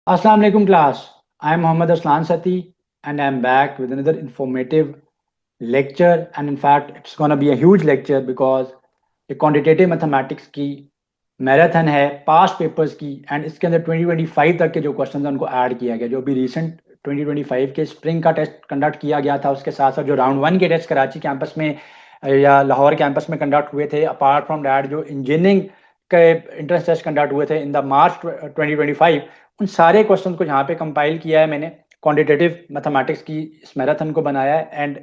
Assalamu alaikum class. I am Muhammad Aslan Sati and I am back with another informative lecture, and in fact it's going to be a huge lecture because ये quantitative mathematics की marathon है past papers की and इसके अंदर 2025 तक के जो questions हैं उनको ऐड किया गया। जो भी रिसेंट 2025 के स्प्रिंग का टेस्ट कंडक्ट किया गया था उसके साथ साथ जो राउंड वन के टेस्ट कराची कैंपस में या लाहौर कैंपस में कंडक्ट हुए थे, अपार्ट फ्रॉम दैट जो इंजीनियरिंग के इंट्रेंस टेस्ट कंडक्ट हुए थे इन द मार्च 2025, उन सारे क्वेश्चन को यहाँ पे कंपाइल किया है मैंने। क्वांटिटेटिव मैथमेटिक्स की इस मैराथन को बनाया है एंड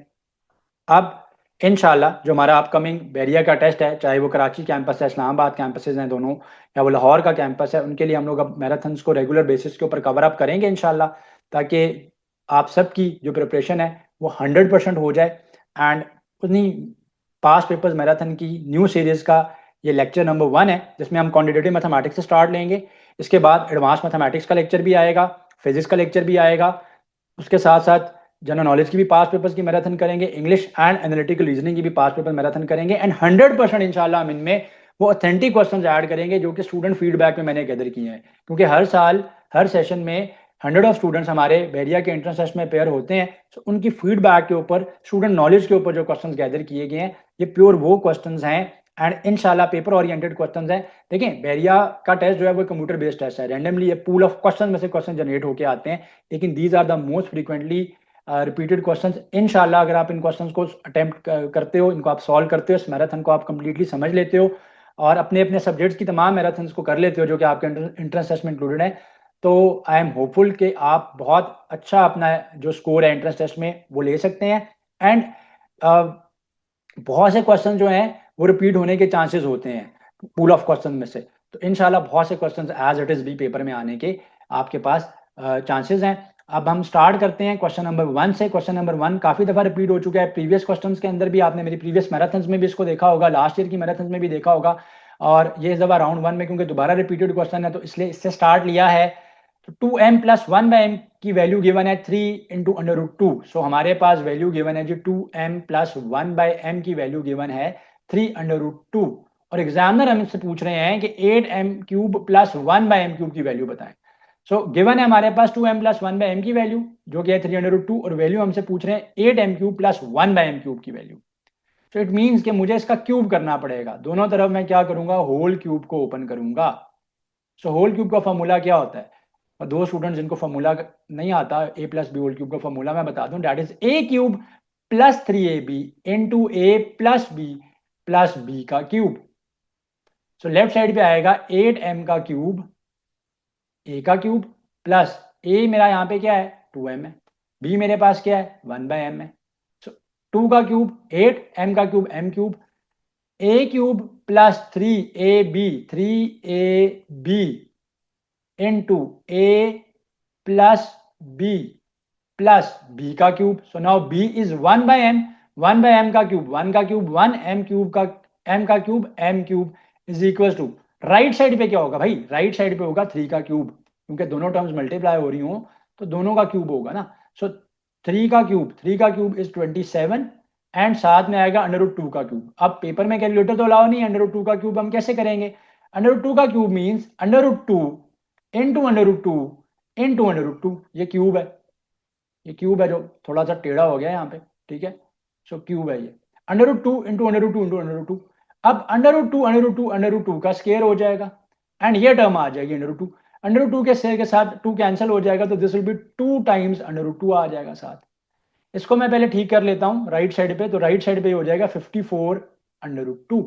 अब इंशाल्लाह जो हमारा अपकमिंग बैरिया का टेस्ट है, चाहे वो कराची कैंपस है, इस्लामाबाद कैंपसेस हैं दोनों, या वो लाहौर का कैंपस है, उनके लिए हम लोग अब मैराथन्स को रेगुलर बेसिस के ऊपर कवर अप करेंगे इंशाल्लाह, ताकि आप सबकी जो प्रिपरेशन है वो 100% हो जाए। एंड उतनी पास पेपर्स मैराथन की न्यू सीरीज़ का ये लेक्चर नंबर 1 है, जिसमें हम क्वान्टिटेटिव मैथमेटिक्स से स्टार्ट लेंगे। इसके बाद एडवांस मैथमेटिक्स का लेक्चर भी आएगा, फिजिक्स का लेक्चर भी आएगा, उसके साथ साथ जनरल नॉलेज की भी पास पेपर्स की मैराथन करेंगे, इंग्लिश एंड एनालिटिकल रीजनिंग की भी पास पेपर मैराथन करेंगे एंड 100% इंशाल्लाह हम इनमें वो ऑथेंटिक क्वेश्चंस ऐड करेंगे जो कि स्टूडेंट फीडबैक में मैंने गैदर किए हैं। क्योंकि हर साल हर सेशन में 100 ऑफ स्टूडेंट्स हमारे बैरिया के एंट्रेंस टेस्ट में पेयर होते हैं, तो उनकी फीडबैक के ऊपर, स्टूडेंट नॉलेज के ऊपर जो क्वेश्चन गैदर किए गए हैं ये प्योर वो क्वेश्चन हैं एंड इंशाल्लाह पेपर ओरिएंटेड क्वेश्चन हैं। देखिए बैरिया का टेस्ट जो है वो कंप्यूटर बेस्ड टेस्ट है, रैंडमली ये पूल ऑफ क्वेश्चन में से क्वेश्चन जनरेट होकर आते हैं, लेकिन these are the most frequently repeated questions. इंशाल्लाह अगर आप इन क्वेश्चंस को अटेम्प्ट करते हो, इनको आप सॉल्व करते हो, इस मैराथन को आप कंप्लीटली समझ लेते हो और अपने अपने सब्जेक्ट्स की तमाम मैराथन्स को कर लेते हो जो कि आपके इंट्रेंस टेस्ट में इंक्लूडेड है, तो आई एम होपफुल कि आप बहुत अच्छा अपना जो स्कोर है इंट्रेंस टेस्ट में वो ले सकते हैं। एंड बहुत से क्वेश्चन जो हैं वो रिपीट होने के चांसेस होते हैं पूल ऑफ क्वेश्चन में से, तो इंशाल्लाह बहुत से क्वेश्चंस एज इट इज भी पेपर में आने के आपके पास चांसेस हैं। अब हम स्टार्ट करते हैं क्वेश्चन नंबर 1 से। क्वेश्चन नंबर 1 काफी दफा रिपीट हो चुका है प्रीवियस क्वेश्चंस के अंदर भी, आपने मेरी प्रीवियस मैराथन्स में भी इसको देखा होगा, लास्ट ईयर की मैराथन्स में भी देखा होगा, और ये इस दफा राउंड 1 में क्योंकि दोबारा रिपीटेड क्वेश्चन है तो इसलिए इससे स्टार्ट लिया है। तो 2m प्लस 1/m की वैल्यू गिवन है 3 इंटू अंडर रूट टू। सो हमारे पास वैल्यू गिवन है जी 2m प्लस 1/m की वैल्यू गिवन है 3 अंडर रूट टू, और एग्जामिनर हमसे पूछ रहे हैं कि 8m cube plus 1/m cube की वैल्यू बताएं। सो गिवन है हमारे पास 2m प्लस 1/m की वैल्यू जो कि है 3 अंडर रूट टू, और वैल्यू हमसे पूछ रहे हैं 8m cube plus 1/m cube की वैल्यू। तो इट मीन्स कि मुझे इसका क्यूब करना पड़ेगा। दोनों तरफ मैं क्या करूंगा, होल क्यूब को ओपन करूंगा। सो होल क्यूब का फॉर्मूला क्या होता है, और दो स्टूडेंट जिनको फॉर्मूला नहीं आता a plus b whole cube का फॉर्मूला मैं बता दूं, that is a cube plus 3ab into a plus b का क्यूब। सो लेफ्ट साइड पे आएगा 8m का क्यूब, ए का क्यूब, प्लस ए मेरा यहाँ पे क्या है 2m है, बी मेरे पास क्या है 1/m है। सो 2 का क्यूब 8, m का cube m cube, a cube plus 3ab into a plus b का cube. So now b is 1/m, 1/m का क्यूब 1 का क्यूब 1, m क्यूब का m का cube m cube is equal to, right side पे क्या होगा भाई, right side पे होगा 3 का क्यूब, क्योंकि दोनों टर्म्स मल्टीप्लाई हो रही हो तो दोनों का क्यूब होगा ना। सो 3 का क्यूब इज 27 एंड साथ में आएगा अंडर रूट टू का क्यूब। अब पेपर में कैलकुलेटर तो अलाउ नहीं है, अंडर रूट टू का क्यूब हम कैसे करेंगे, अंडर रूट टू का cube means under root two into under root two into under root two, ये क्यूब है, ये क्यूब है जो थोड़ा सा टेढ़ा हो गया है यहाँ पे, ठीक है। सो क्यूब है ये, under root two into under root two into under root two. अब अंडर रूट टू का स्केयर हो जाएगा एंड ये टर्म आ जाएगी अंडर रूट टू के स्केयर के साथ 2 कैंसिल हो जाएगा, तो this will be 2 times under root two आ जाएगा साथ। इसको मैं पहले ठीक कर लेता हूँ राइट साइड पे, तो राइट साइड पे हो जाएगा 54 under root two.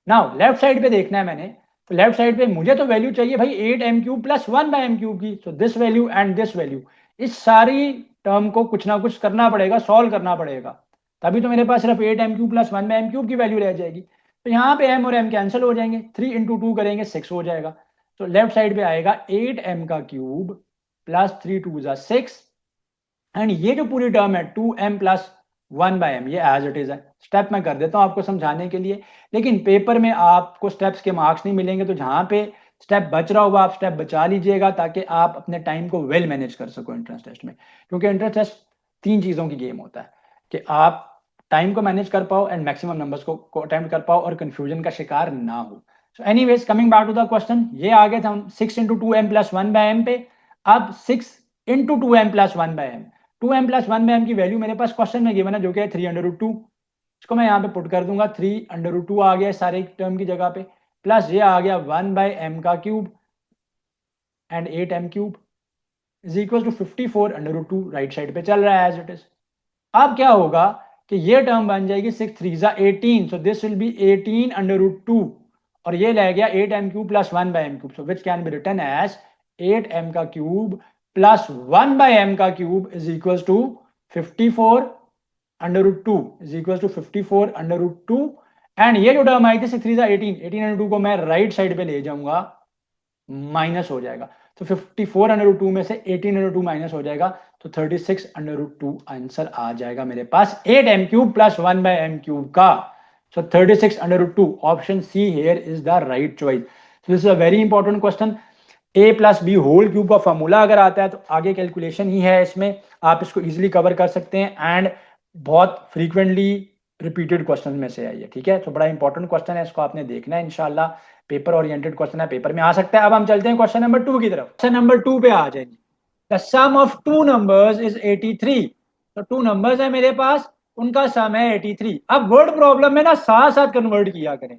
Now left side पे देखना है मैंने, तो लेफ्ट साइड पे मुझे तो वैल्यू चाहिए भाई 8m cube plus 1/m cube की। So this value and this value, इस सारी टर्म को कुछ ना कुछ करना पड़ेगा, सॉल्व करना पड़ेगा, तभी तो मेरे पास सिर्फ 8m cube plus 1/m cube की वैल्यू रह जाएगी। तो यहाँ पे m और m कैंसिल हो जाएंगे, 3 इंटू टू करेंगे 6 हो जाएगा। तो लेफ्ट साइड पे आएगा 8m का क्यूब प्लस 3 2 6, एंड ये जो पूरी टर्म है 2m प्लस 1/m ये एज इट इज है। स्टेप मैं कर देता हूं आपको समझाने के लिए, लेकिन पेपर में आपको स्टेप्स के मार्क्स नहीं मिलेंगे, तो जहां पे स्टेप बच रहा होगा आप स्टेप बचा लीजिएगा ताकि आप अपने टाइम को वेल मैनेज कर सको एंट्रेंस टेस्ट में। क्योंकि एंट्रेंस टेस्ट 3 चीज़ों की गेम होता है कि आप टाइम को मैनेज कर पाओ एंड मैक्सिमम नंबर्स को अटेम्प्ट कर पाओ और कंफ्यूजन का शिकार ना हो। So anyways coming back to the question, ये आ गए थे हम 6 × 2m+1/m पे। अब 6 × 2m+1/m, 2m+1/m की वैल्यू मेरे पास क्वेश्चन में गिवन है जो कि है 3√2। इसको मैं यहाँ पे पुट कर दूंगा, 3√2 आ गया सारे टर्म की जगह पे, प्लस ये आ गया 1/m³ and 8m³ is equal to 54√2, right side पे चल रहा है एज इट इज। अब क्या होगा कि ये टर्म बन जाएगी 6 3 18, सो दिस विल बी 18√2, और ये रह गया 8m³ plus 1/m³, so which can be written as 8m³ plus 1/m³ is equal to 54√2 is equal to 54√2। And ये जो टर्म आई थी 6 3 18, 18√2 को मैं राइट साइड पे ले जाऊंगा, माइनस हो जाएगा, तो 54√2 में से 18√2 माइनस हो जाएगा, तो 36√2 आंसर आ जाएगा मेरे पास 8m³ प्लस 1/m³ का। So 36√2, option C here is the right choice. So this is a very important question. a plus b whole cube का फॉर्मूला अगर आता है तो आगे कैलकुलेशन ही है इसमें, आप इसको इजिली कवर कर सकते हैं, एंड बहुत फ्रीक्वेंटली रिपीटेड क्वेश्चन में से है ये, ठीक है। तो बड़ा इंपॉर्टेंट क्वेश्चन है, इसको आपने देखना है इंशाल्लाह, पेपर ओरिएंटेड क्वेश्चन है, पेपर में आ सकता है। अब हम चलते हैं क्वेश्चन नंबर 2 की तरफ। क्वेश्चन नंबर 2 पे आ जाएंगे। The sum of two numbers is 83। तो टू नंबर्स है मेरे पास, उनका सम है 83। अब वर्ड प्रॉब्लम में ना साथ साथ कन्वर्ट किया करें,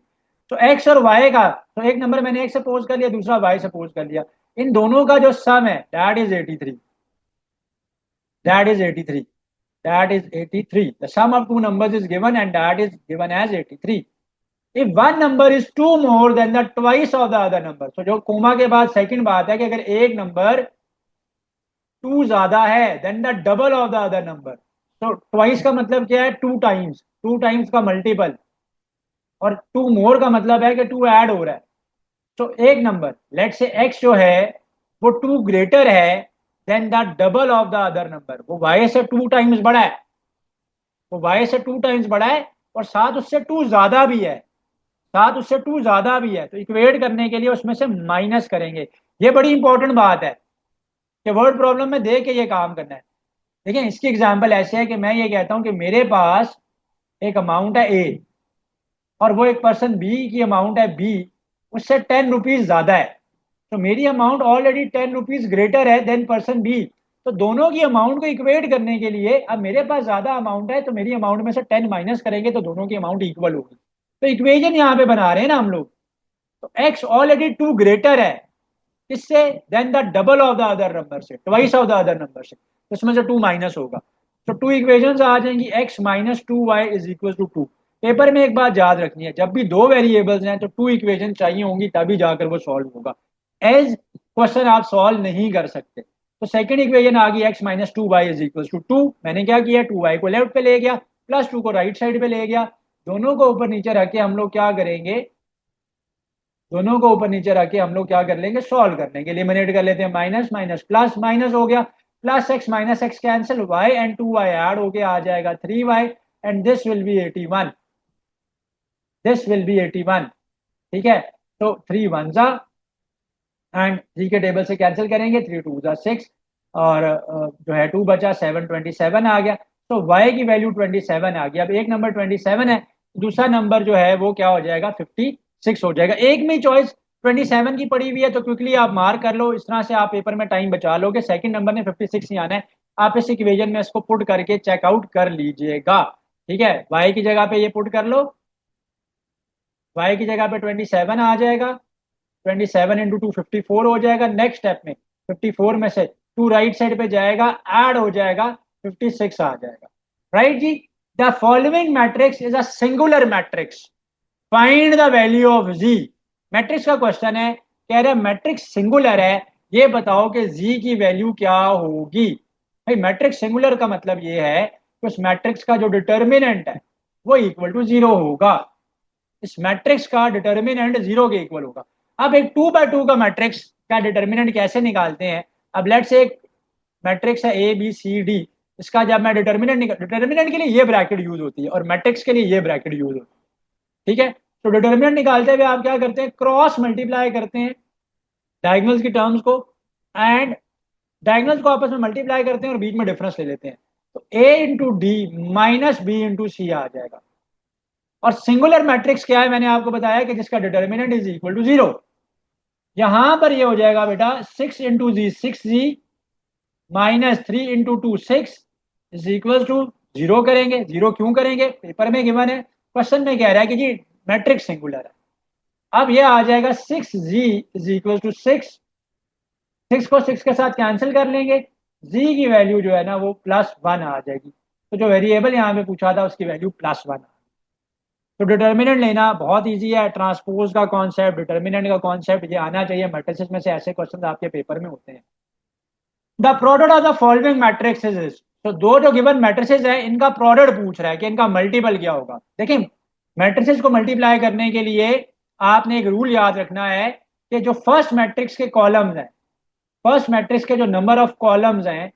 तो एक्स और वाई का, तो एक नंबर मैंने एक्स सपोज कर लिया, दूसरा वाई सपोज कर लिया, इन दोनों का जो सम है that is 83, that is 83, that is 83. The sum of two numbers is given and that is given as 83. If one number is two more than the twice of the other number, so जो coma के बाद second बात है कि अगर एक number two ज्यादा है than the double of the other number, तो ट्वाइस का मतलब क्या है, टू टाइम्स, टू टाइम्स का मल्टीपल, और टू मोर का मतलब है कि टू ऐड हो रहा है। तो एक नंबर लेट से एक्स जो है वो टू ग्रेटर है than the double of the other number, वो वाई से टू टाइम्स बड़ा है, वो वाई से टू टाइम्स बड़ा है, और साथ उससे टू ज्यादा भी है, साथ उससे टू ज्यादा भी है, तो इक्वेट करने के लिए उसमें से माइनस करेंगे। ये बड़ी इंपॉर्टेंट बात है कि वर्ड प्रॉब्लम में दे के ये काम करना है। देखिए इसकी एग्जांपल ऐसे है कि मैं ये कहता हूं कि मेरे पास एक अमाउंट है ए, और वो एक पर्सन बी की अमाउंट है बी, उससे 10 रुपीज ज्यादा है, तो मेरी अमाउंट ऑलरेडी 10 रुपीज ग्रेटर है देन पर्सन बी, तो दोनों की अमाउंट को इक्वेट करने के लिए अब मेरे पास ज्यादा अमाउंट है, तो मेरी अमाउंट में से 10 माइनस करेंगे तो दोनों की अमाउंट इक्वल होगी। तो इक्वेशन यहाँ पे बना रहे हैं ना हम लोग, तो x ऑलरेडी टू ग्रेटर है इससे than the double of the other number से, twice of the other number से, तो इसमें से टू माइनस होगा, तो टू इक्वेशन आ जाएंगी, x minus two y is equal to two. Paper में एक बात याद रखनी है, जब भी दो वेरिएबल्स हैं तो टू इक्वेशन चाहिए होंगी तभी जाकर वो सॉल्व होगा, एज क्वेश्चन आप सॉल्व नहीं कर सकते। तो सेकंड इक्वेशन आ गई x minus two y is equal to two, मैंने क्या किया, टू वाई को लेफ्ट पे ले गया, प्लस टू को राइट साइड पे ले गया, दोनों को ऊपर नीचे रख के हम लोग क्या करेंगे, दोनों को ऊपर नीचे रख के हम लोग क्या कर लेंगे, सॉल्व करने के लिए एलिमिनेट कर लेते हैं, माइनस माइनस प्लस माइनस हो गया, plus x minus x cancel, y and two y add होके आ जाएगा 3y, and this will be 81, this will be 81, ठीक है। तो 3 वन जा एंड 3 के टेबल से कैंसिल करेंगे, 3 टू जा 6, और जो है 2 बचा 7, 27 आ गया, तो y की वैल्यू 27 आ गई। अब एक नंबर 27 है, दूसरा नंबर जो है वो क्या हो जाएगा, 56 हो जाएगा। एक में चॉइस 27 की पड़ी हुई है तो क्विकली आप मार्क कर लो, इस तरह से आप पेपर में टाइम बचा लोगे, सेकंड नंबर ने 56 ही आना है, आप इस इक्वेशन में इसको पुट करके चेकआउट कर लीजिएगा, ठीक है। y की जगह पे ये पुट कर लो, y की जगह पे 27 आ जाएगा, 27 इंटू टू 54 हो जाएगा, नेक्स्ट स्टेप में 54 में से टू राइट साइड पे जाएगा, ऐड हो जाएगा, 56 आ जाएगा, right g. The following matrix is a singular matrix, find the value of g. Matrix का क्वेश्चन है, कह रहे मैट्रिक्स सिंगुलर है, ये बताओ कि जी की वैल्यू क्या होगी। भाई मैट्रिक्स सिंगुलर का मतलब ये है कि उस मैट्रिक्स का जो डिटर्मिनेंट है वो इक्वल टू जीरो होगा, इस मैट्रिक्स का डिटर्मिनेंट जीरो के इक्वल होगा। अब एक 2 by 2 का मैट्रिक्स का डिटर्मिनेंट कैसे निकालते हैं, अब लेट से एक मैट्रिक्स है ए बी सी डी, इसका जब मैं डिटर्मिनेंट के लिए ये ब्रैकेट यूज होती है और मैट्रिक्स के लिए ये ब्रैकेट यूज होती है, ठीक है। तो डिटर्मिनेंट निकालते हुए आप क्या करते हैं, क्रॉस मल्टीप्लाई करते हैं डायगोनल्स की टर्म्स को, एंड डायगोनल्स को आपस में मल्टीप्लाई करते हैं और बीच में डिफरेंस ले लेते हैं, तो A into D minus B into C आ जाएगा, और सिंगुलर मैट्रिक्स क्या है, मैंने आपको बताया कि जिसका डिटर्मिनेंट इज इक्वल टू 0। यहां पर ये हो जाएगा बेटा 6 × जी 6 जी माइनस 3 × 2 6 इज इक्वल टू 0 करेंगे। 0 क्यों करेंगे, पेपर में गिवन है, क्वेश्चन में कह रहा है कि जी मैट्रिक्स सिंगुलर है। अब ये आ जाएगा 6 जी इज इक्वल टू 6, 6 को 6 के साथ कैंसिल कर लेंगे, जी की वैल्यू जो है ना वो +1 आ जाएगी। तो जो वेरिएबल यहाँ पे पूछा था उसकी वैल्यू +1। तो डिटर्मिनेंट लेना बहुत इजी है, ट्रांसपोज का कॉन्सेप्ट, डिटर्मिनेंट का कॉन्सेप्ट ये आना चाहिए, मैट्रिसेस में से ऐसे क्वेश्चन आपके पेपर में होते हैं। The product of the following matrices, तो दो जो गिवन मैट्रिसेस है इनका प्रोडक्ट पूछ रहा है कि इनका मल्टीपल क्या होगा। देखिए मैट्रिसेस को मल्टीप्लाई करने के लिए आपने एक रूल याद रखना है कि जो फर्स्ट मैट्रिक्स के कॉलम्स हैं, फर्स्ट मैट्रिक्स के जो नंबर ऑफ कॉलम्स हैं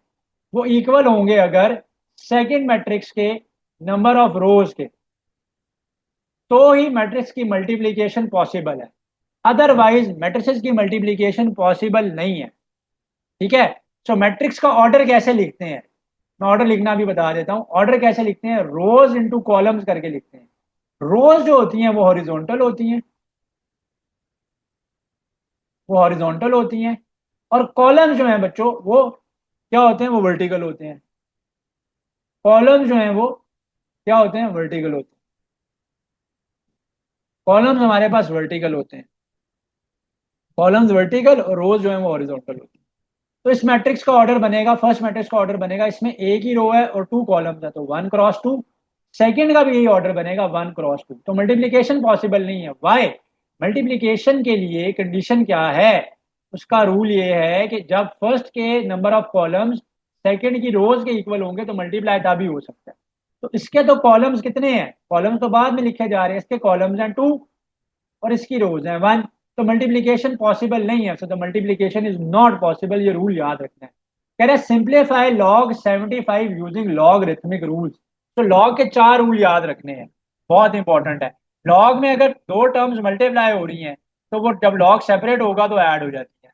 वो इक्वल होंगे अगर सेकंड मैट्रिक्स के नंबर ऑफ रोज के, तो ही मैट्रिक्स की मल्टीप्लिकेशन पॉसिबल है, अदरवाइज मैट्रिसेस की मल्टीप्लिकेशन पॉसिबल नहीं है। ठीक है, सो मैट्रिक्स का ऑर्डर कैसे लिखते हैं, मैं ऑर्डर लिखना भी बता देता हूं। ऑर्डर कैसे लिखते हैं, रोज इनटू कॉलम्स करके लिखते हैं। रोज जो होती हैं वो हॉरिजॉन्टल होती हैं, वो हॉरिजॉन्टल होती हैं, और कॉलम्स जो हैं बच्चों वो क्या होते हैं, वो वर्टिकल होते हैं। कॉलम्स जो हैं वो क्या होते हैं, वर्टिकल होते हैं। कॉलम्स हमारे पास वर्टिकल होते हैं, कॉलम्स वर्टिकल और रोज जो है वो हॉरिजॉन्टल होती है। तो इस मैट्रिक्स का ऑर्डर बनेगा, फर्स्ट मैट्रिक्स का ऑर्डर बनेगा, इसमें एक ही रो है और 2 कॉलम्स है तो 1 × 2। सेकंड का भी यही ऑर्डर बनेगा 1 × 2। तो मल्टीप्लिकेशन पॉसिबल नहीं है। वाई, मल्टीप्लिकेशन के लिए कंडीशन क्या है, उसका रूल ये है कि जब फर्स्ट के नंबर ऑफ कॉलम्स सेकंड की रोज के इक्वल होंगे तो मल्टीप्लाई तभी हो सकता है। तो इसके तो कॉलम्स कितने हैं, कॉलम्स तो बाद में लिखे जा रहे हैं, इसके कॉलम्स हैं 2 और इसकी रोज है 1। तो मल्टीप्लीकेशन पॉसिबल नहीं है, so the multiplication is not possible, ये रूल याद रखना है। कह रहे simplify log 75 using logarithmic rules. तो लॉग के 4 रूल याद रखने हैं, बहुत इंपॉर्टेंट है। लॉग में अगर दो टर्म्स मल्टीप्लाई हो रही हैं तो वो जब लॉग सेपरेट होगा तो ऐड हो जाती है,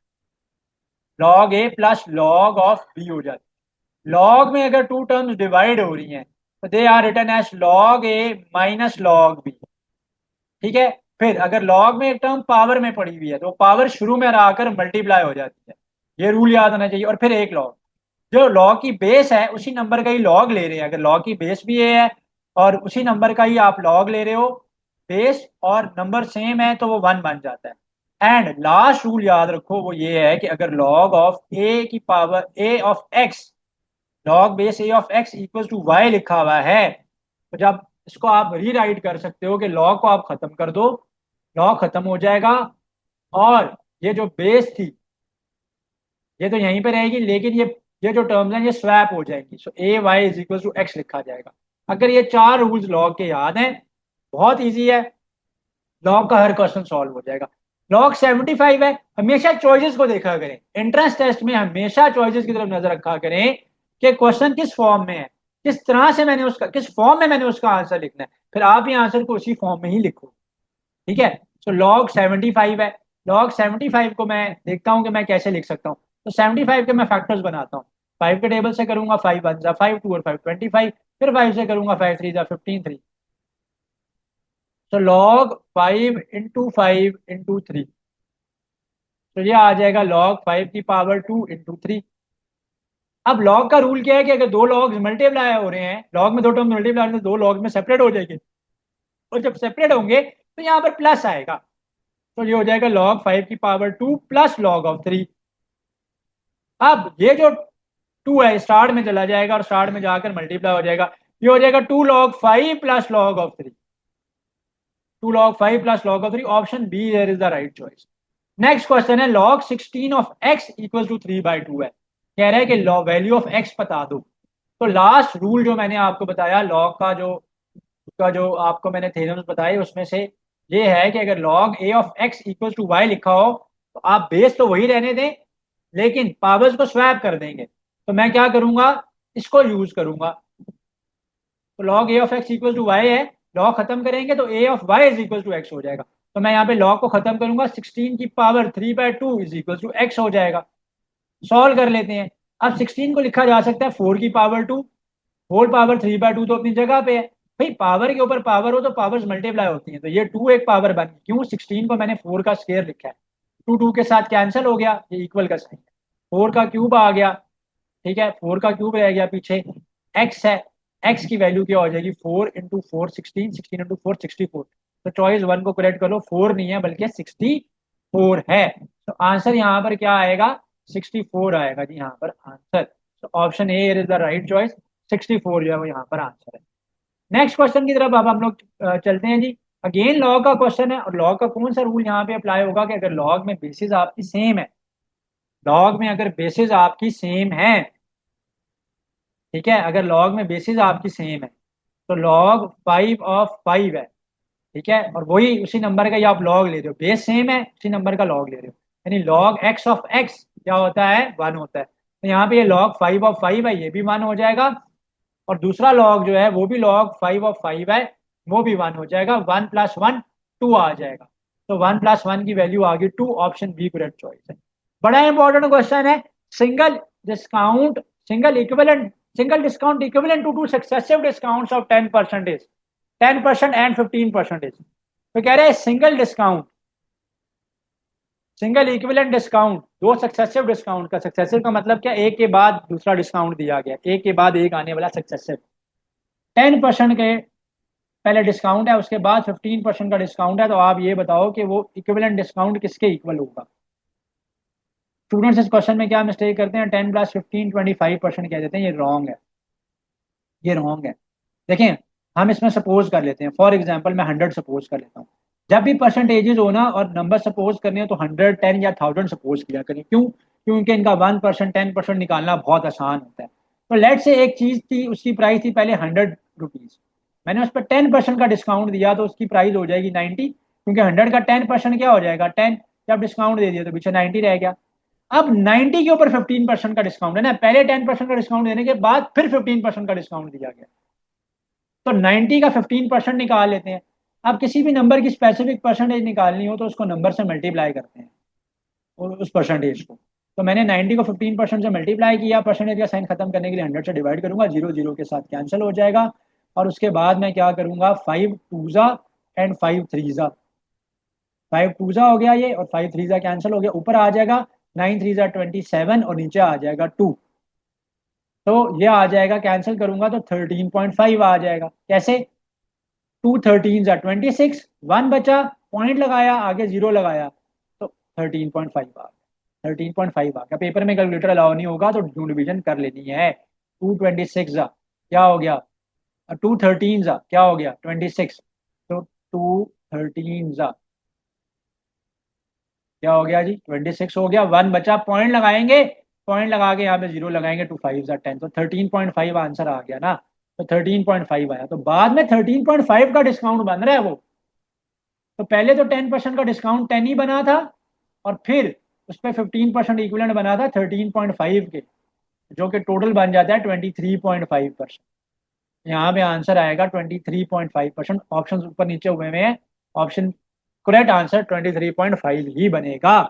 log a plus log of b हो जाती है। लॉग में अगर टू टर्म्स डिवाइड हो रही हैं तो they are written as log a minus log b. ठीक है, फिर अगर लॉग में एक टर्म पावर में पड़ी हुई है तो पावर शुरू में आकर मल्टीप्लाई हो जाती है, ये रूल याद आना चाहिए। और फिर एक लॉग, जो लॉग की बेस है उसी नंबर का ही लॉग ले रहे हैं, अगर लॉग की बेस भी ये है और उसी नंबर का ही आप लॉग ले रहे हो, बेस और नंबर सेम है तो वो 1 बन जाता है। एंड लास्ट रूल याद रखो वो ये है कि अगर लॉग ऑफ ए की power a of x, log base a of x equal to y लिखा हुआ है, तो जब इसको आप रीराइट कर सकते हो कि लॉग को आप खत्म कर दो, लॉग खत्म हो जाएगा और ये जो बेस थी ये तो यहीं पे रहेगी, लेकिन ये जो टर्म्स हैं ये स्वैप हो जाएंगी। So A Y is equal to X लिखा जाएगा। अगर ये 4 रूल्स लॉग के याद हैं, बहुत इजी है, लॉग का हर क्वेश्चन सॉल्व हो जाएगा। लॉग 75 है, हमेशा चॉइसेस को देखा करें, एंट्रेंस टेस्ट में हमेशा चॉइसेस की तरफ नजर रखा करें कि क्वेश्चन किस फॉर्म में है, किस तरह से मैंने उसका, किस फॉर्म में मैंने उसका आंसर लिखना है, फिर आप ही आंसर को उसी फॉर्म में ही लिखो। ठीक है, तो लॉग 75 है, लॉग 75 को मैं देखता हूं कि मैं कैसे लिख सकता हूँ। तो 75 के मैं फैक्टर्स बनाता हूँ, 5 के टेबल से करूंगा, 5 1 जा 5, 2 और 5 25, फिर 5 से करूंगा, 5 3 जा 15 3। तो लॉग 5 × 5 × 3, तो ये आ जाएगा लॉग 5 की पावर 2 × 3। अब लॉग का रूल क्या है कि अगर दो लॉग मल्टीप्लाई हो रहे हैं, लॉग में दो टर्म मल्टीप्लाई हो रहे हैं तो दो लॉग में सेपरेट हो जाएंगे, और जब सेपरेट होंगे तो यहाँ पर प्लस आएगा, तो ये हो जाएगा लॉग 5 की पावर 2 प्लस लॉग ऑफ 3। अब ये जो 2 है स्टार्ट में चला जाएगा और स्टार्ट में जाकर मल्टीप्लाई हो जाएगा, ये हो जाएगा 2 log 5 plus log of 3, 2 log 5 plus log of 3। Option b here is the right choice. Next question है log 16 of x equal to 3/2 है, कह रहा है कि वैल्यू ऑफ x बता दो। तो लास्ट रूल जो मैंने आपको बताया लॉग का जो आपको मैंने थ्योरम्स बताए उसमें से ये है कि अगर log a of x equal to y लिखा हो तो आप बेस तो वही रहने दें लेकिन पावर्स को स्वैप कर देंगे। तो मैं क्या करूंगा, इसको यूज करूंगा। तो log a of x equal to y है, लॉग खत्म करेंगे तो a of y is equal to x हो जाएगा। तो मैं यहाँ पे लॉग को खत्म करूंगा, 16 की power 3/2 is equal to x हो जाएगा। सॉल्व कर लेते हैं। अब 16 को लिखा जा सकता है 4 की पावर 2, होल पावर 3/2 तो अपनी जगह पे है, भाई पावर के ऊपर पावर हो तो पावर्स मल्टीप्लाई होती हैं, तो ये 2 एक पावर बन गई। क्यों? 16 को मैंने 4 का स्क्वायर लिखा है, 2 2 के साथ कैंसिल हो गया, ये इक्वल का साइन है। 4 का क्यूब आ गया, ठीक है, 4 का क्यूब रह गया पीछे। एक्स है, एक्स की वैल्यू क्या हो जाएगी? 4 इंटू 4 16, 16 इंटू 4 64। तो चॉइस वन को करेक्ट कर लो, 4 नहीं है बल्कि 64 है। तो आंसर यहाँ पर क्या आएगा? 64 आएगा जी यहाँ पर आंसर। तो option A is the right choice, 64 जो है वो यहाँ पर आंसर है। नेक्स्ट क्वेश्चन की तरफ अब हम लोग चलते हैं जी। अगेन लॉग का क्वेश्चन है, और लॉग का कौन सा रूल यहाँ पे अप्लाई होगा कि अगर लॉग में बेसिस आपकी सेम है, लॉग में अगर बेसिस आपकी सेम है, ठीक है, अगर लॉग में बेसिस आपकी सेम है, तो लॉग 5 ऑफ 5 है, ठीक है, और वही उसी नंबर का ही आप लॉग ले रहे हो, बेस सेम है उसी नंबर का लॉग ले रहे हो, यानी लॉग x ऑफ x क्या होता है? 1 होता है। तो यहाँ पे ये लॉग 5 ऑफ 5 है, ये भी 1 हो जाएगा, और दूसरा लॉग जो है वो भी लॉग 5 ऑफ 5 है, वो भी 1 हो जाएगा। 1 + 1 2 आ जाएगा। तो 1 + 1 की वैल्यू आ गई 2, ऑप्शन बी करेक्ट चॉइस है। बड़ा इंपॉर्टेंट क्वेश्चन है। Single discount, single equivalent, single discount equivalent to two successive discounts of 10%, 10% and 15%। तो कह रहे हैं single discount, single equivalent discount, दो सक्सेसिव डिस्काउंट का, सक्सेसिव का मतलब क्या? एक के बाद दूसरा डिस्काउंट दिया गया, एक के बाद एक आने वाला सक्सेसिव। 10% के पहले डिस्काउंट है, उसके बाद 15% का डिस्काउंट है, तो आप ये बताओ कि वो इक्विवेलेंट डिस्काउंट किसके इक्वल होगा? स्टूडेंट्स इस क्वेश्चन में क्या मिस्टेक करते हैं? 10 + 15 25% कह देते हैं, ये रॉन्ग है, ये रॉन्ग है। देखें, हम इसमें सपोज कर लेते हैं, फॉर एग्जांपल मैं 100 सपोज कर लेता हूँ। जब भी परसेंटेजेस हो ना और नंबर सपोज करने हो तो 100, 10 या 1000 सपोज किया करें। क्यों? क्योंकि इनका 1% 10% निकालना बहुत आसान होता है। तो लेट से एक चीज थी, उसकी प्राइस थी पहले 100 रुपीज, मैंने उस पर 10% का डिस्काउंट दिया तो उसकी प्राइस हो जाएगी 90, क्योंकि 100 का 10% क्या हो जाएगा? 10। जब डिस्काउंट दे दिया तो पीछे 90 रह गया। अब 90 के ऊपर 15% का डिस्काउंट है ना, पहले 10% का डिस्काउंट देने के बाद फिर 15% का डिस्काउंट दिया गया, तो 90 का 15% निकाल लेते हैं। अब किसी भी नंबर की स्पेसिफिक परसेंटेज निकालनी हो तो उसको नंबर से मल्टीप्लाई करते हैं, और उस परसेंटेज को। तो मैंने 90 को 15% से मल्टीप्लाई किया, परसेंटेज का साइन खत्म करने के लिए 100 से डिवाइड करूंगा, जीरो जीरो के साथ कैंसिल हो जाएगा। और उसके बाद मैं क्या करूंगा? 5 2 एंड 5 3 5 2 हो गया ये, और 5 3 कैंसिल हो गया, ऊपर आ जाएगा 9 3 27 और नीचे आ जाएगा 2। तो ये आ जाएगा, कैंसिल करूंगा तो 13.5 आ जाएगा। कैसे? 2 13 26, 1 बचा, पॉइंट लगाया, आगे जीरो लगाया, तो 13.5 आ गया, 13.5 आ गया। पेपर में कैलकुलेटर अलाउ नहीं होगा तो डिवीजन कर लेनी है। 2 26 क्या हो गया? 2 13 क्या हो गया? 26। तो 2 13 क्या हो गया जी? 26 हो गया, 1 बचा, पॉइंट लगाएंगे, पॉइंट लगा के यहाँ पे जीरो लगाएंगे, 2 5 10, तो 13.5 आंसर आ गया ना। तो 13.5 आया, तो बाद में 13.5 का डिस्काउंट बन रहा है वो। तो पहले तो 10% का डिस्काउंट 10 ही बना था, और फिर उस पर 15% इक्विवेलेंट बना था 13.5 के, जो कि टोटल बन जाता है 23.5%। यहाँ पे आंसर आएगा 23.5%। ऑप्शन ऊपर नीचे हुए में है, ऑप्शन करेक्ट आंसर 23.5 ही बनेगा।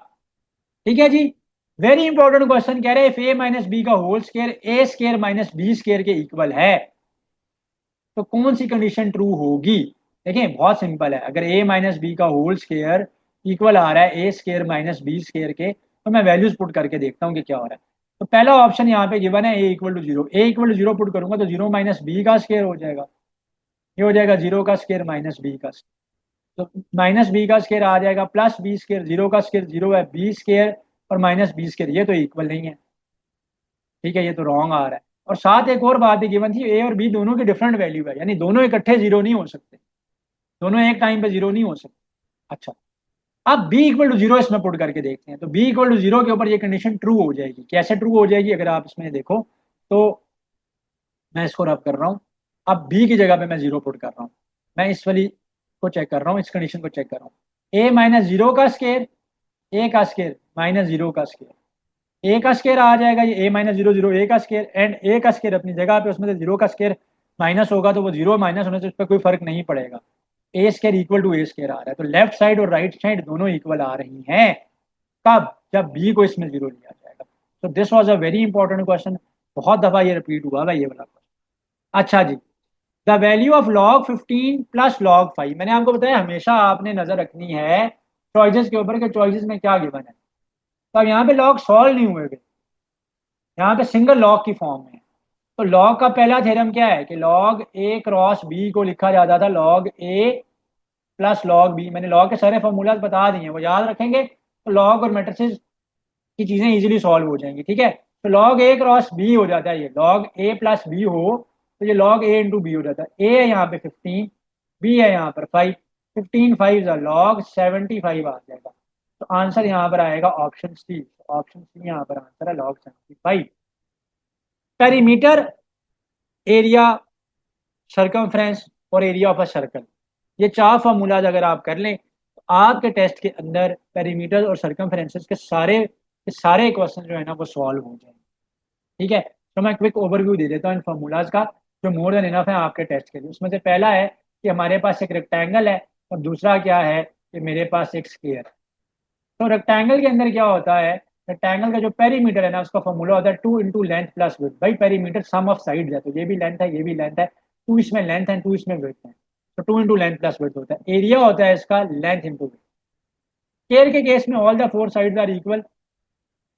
ठीक है जी। वेरी इंपॉर्टेंट क्वेश्चन कह रहे हैं, इफ ए माइनस बी का होल स्केयर ए स्केयर माइनस बी स्केयर के इक्वल है, तो कौन सी कंडीशन ट्रू होगी? देखिए बहुत सिंपल है, अगर ए माइनस बी का होल स्केयर इक्वल आ रहा है ए स्केयर माइनस बी स्केयर के, तो मैं वैल्यूज पुट करके देखता हूँ कि क्या हो रहा है। तो पहला ऑप्शन यहाँ पे गिवन है A equal to zero, A equal to zero put करूंगा तो जीरो माइनस बी का स्केयर हो जाएगा, ये हो जाएगा जीरो का स्केयर माइनस बी का स्केयर। तो माइनस बी का स्केयर आ जाएगा प्लस बी स्केयर, जीरो का स्केयर जीरो है, बी स्केयर और माइनस बी स्केयर, ये तो इक्वल नहीं है, ठीक है, ये तो रॉन्ग आ रहा है। और साथ एक और बात है गिवन थी, ए और बी दोनों की डिफरेंट वैल्यू है, यानी दोनों इकट्ठे जीरो नहीं हो सकते, दोनों एक टाइम पे जीरो नहीं हो सकते। अच्छा, अब बी इक्वल टू जीरो इसमें पुट करके देखते हैं, तो बी इक्वल टू जीरो के ऊपर ये कंडीशन ट्रू हो जाएगी। कैसे ट्रू हो जाएगी? अगर आप इसमें देखो तो मैं इसको रब कर रहा हूँ, अब बी की जगह पे मैं जीरो पुट कर रहा हूँ, मैं इस वाली को चेक कर रहा हूँ, इस कंडीशन को चेक कर रहा हूँ। ए माइनस जीरो का स्केयर, ए का स्केयर माइनस जीरो का स्केयर, ए का स्केयर आ जाएगा ये ए माइनस जीरो जीरो, ए का स्केयर एंड ए का स्केयर अपनी जगह पे, उसमें से जीरो का स्केयर माइनस होगा तो वो जीरो माइनस होने से उस पर कोई फर्क नहीं पड़ेगा। A square equal to A square आ रहा है, तो लेफ्ट साइड और राइट साइड दोनों इक्वल आ रही हैं। कब? जब बी को इसमें जीरो लिया जाएगा। तो this was a very important question, बहुत दफा ये रिपीट हुआ है ये वाला क्वेश्चन। अच्छा जी, the value of log 15 plus log 5। मैंने आपको बताया हमेशा आपने नजर रखनी है चॉइसेस के ऊपर कि चॉइसेस में क्या गिवन है। तो अब यहाँ पे लॉग सॉल्व नहीं हुए थे, यहाँ पे सिंगल लॉग की फॉर्म में। तो लॉग का पहला थ्योरम क्या है कि लॉग ए क्रॉस बी को लिखा जाता था log a plus log B. मैंने लॉग के सारे फॉर्मूलाज बता दिए हैं, वो याद रखेंगे तो लॉग और मैट्रिसेस की चीजें इजीली सॉल्व हो जाएंगी। ठीक है, तो लॉग ए क्रॉस बी हो जाता है, ये लॉग ए प्लस बी हो तो ये लॉग ए इंटू बी हो जाता है। ए है यहाँ पे 15, बी है यहाँ पर 5, 15 5 लॉग 75 आ जाएगा। तो आंसर यहाँ पर आएगा ऑप्शन सी। ऑप्शन सी यहाँ पर आंसर है लॉग 75। पेरीमीटर, एरिया, सर्कमफ्रेंस और एरिया ऑफ अ सर्कल, ये चार फॉर्मूलाज अगर आप कर लें तो आपके टेस्ट के अंदर पेरीमीटर और सर्कमफ्रेंसेस के सारे क्वेश्चन जो है ना वो सॉल्व हो जाएंगे। ठीक है, तो मैं क्विक ओवरव्यू दे देता हूँ इन फॉर्मूलाज का जो मोर देन इनफ है आपके टेस्ट के लिए। उसमें से पहला है कि हमारे पास एक रेक्टेंगल है और दूसरा क्या है कि मेरे पास एक स्क्वायर। तो रेक्टेंगल के अंदर क्या होता है, रेक्टेंगल का जो पेरीमीटर है ना उसका फॉर्मूला होता है 2 इंटू लेंथ प्लस विड्थ। भाई पेरीमीटर सम ऑफ साइड है, तो ये भी लेंथ है ये भी लेंथ है, 2 इसमें लेंथ है 2 इसमें विड्थ है, तो 2 इंटू लेंथ प्लस विड्थ होता है। एरिया होता है इसका लेंथ इंटू विड्थ। स्क्वायर के केस में all the four sides are equal,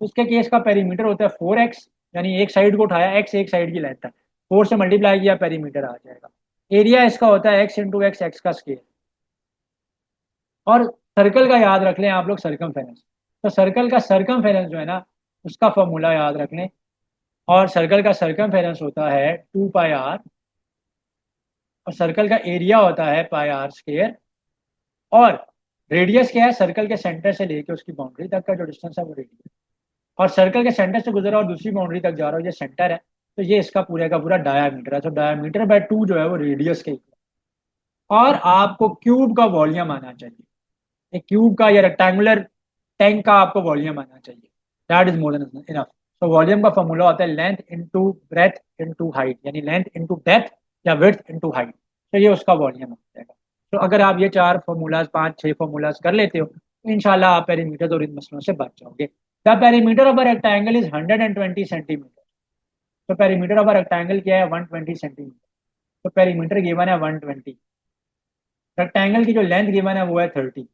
उसके केस का पेरीमीटर होता है 4x, यानी एक साइड को उठाया x एक साइड की लेंथ है, 4 से मल्टीप्लाई किया पेरीमीटर आ जाएगा। एरिया इसका होता है x इंटू एक्स, एक्स का स्क्वायर। और सर्कल का याद रख लें आप लोग सर्कमफेरेंस। तो सर्कल का सर्कमफेरेंस जो है ना उसका फॉर्मूला याद रख लें, और सर्कल का सर्कमफेरेंस होता है 2 पाई आर, और सर्कल का एरिया होता है पाई आर स्क्वायर। और रेडियस क्या है, सर्कल के सेंटर से लेके उसकी बाउंड्री तक का जो डिस्टेंस है वो रेडियस। और सर्कल के सेंटर से गुजरा और दूसरी बाउंड्री तक जा रहा हो, ये सेंटर है, तो ये इसका पूरे का पूरा डायामीटर है। तो डायामीटर बाय 2 जो है वो रेडियस के इक्वल। और आपको क्यूब का वॉल्यूम आना चाहिए, एक क्यूब का या रेक्टेंगुलर टैंक का आपको वॉल्यूम आना चाहिए। That is more than enough. तो वॉल्यूम का फॉर्मूला होता है length into breadth into height, यानी लेंथ इनटू डेप्थ या विड्थ इनटू हाइट। तो ये उसका वॉल्यूम हो जाएगा। तो अगर आप ये चार फॉर्मूलाज 5 6 फॉर्मूलाज कर लेते हो तो इंशाल्लाह आप पेरीमीटर और इन मसलों से बच जाओगे। The perimeter of a rectangle is 120 centimetre. तो पेरीमीटर ऑफ अ रेक्टेंगल क्या है, 120 सेंटीमीटर। तो पेरीमीटर गिवन है 120, रेक्टेंगल की जो लेंथ गिवन है वो है 30।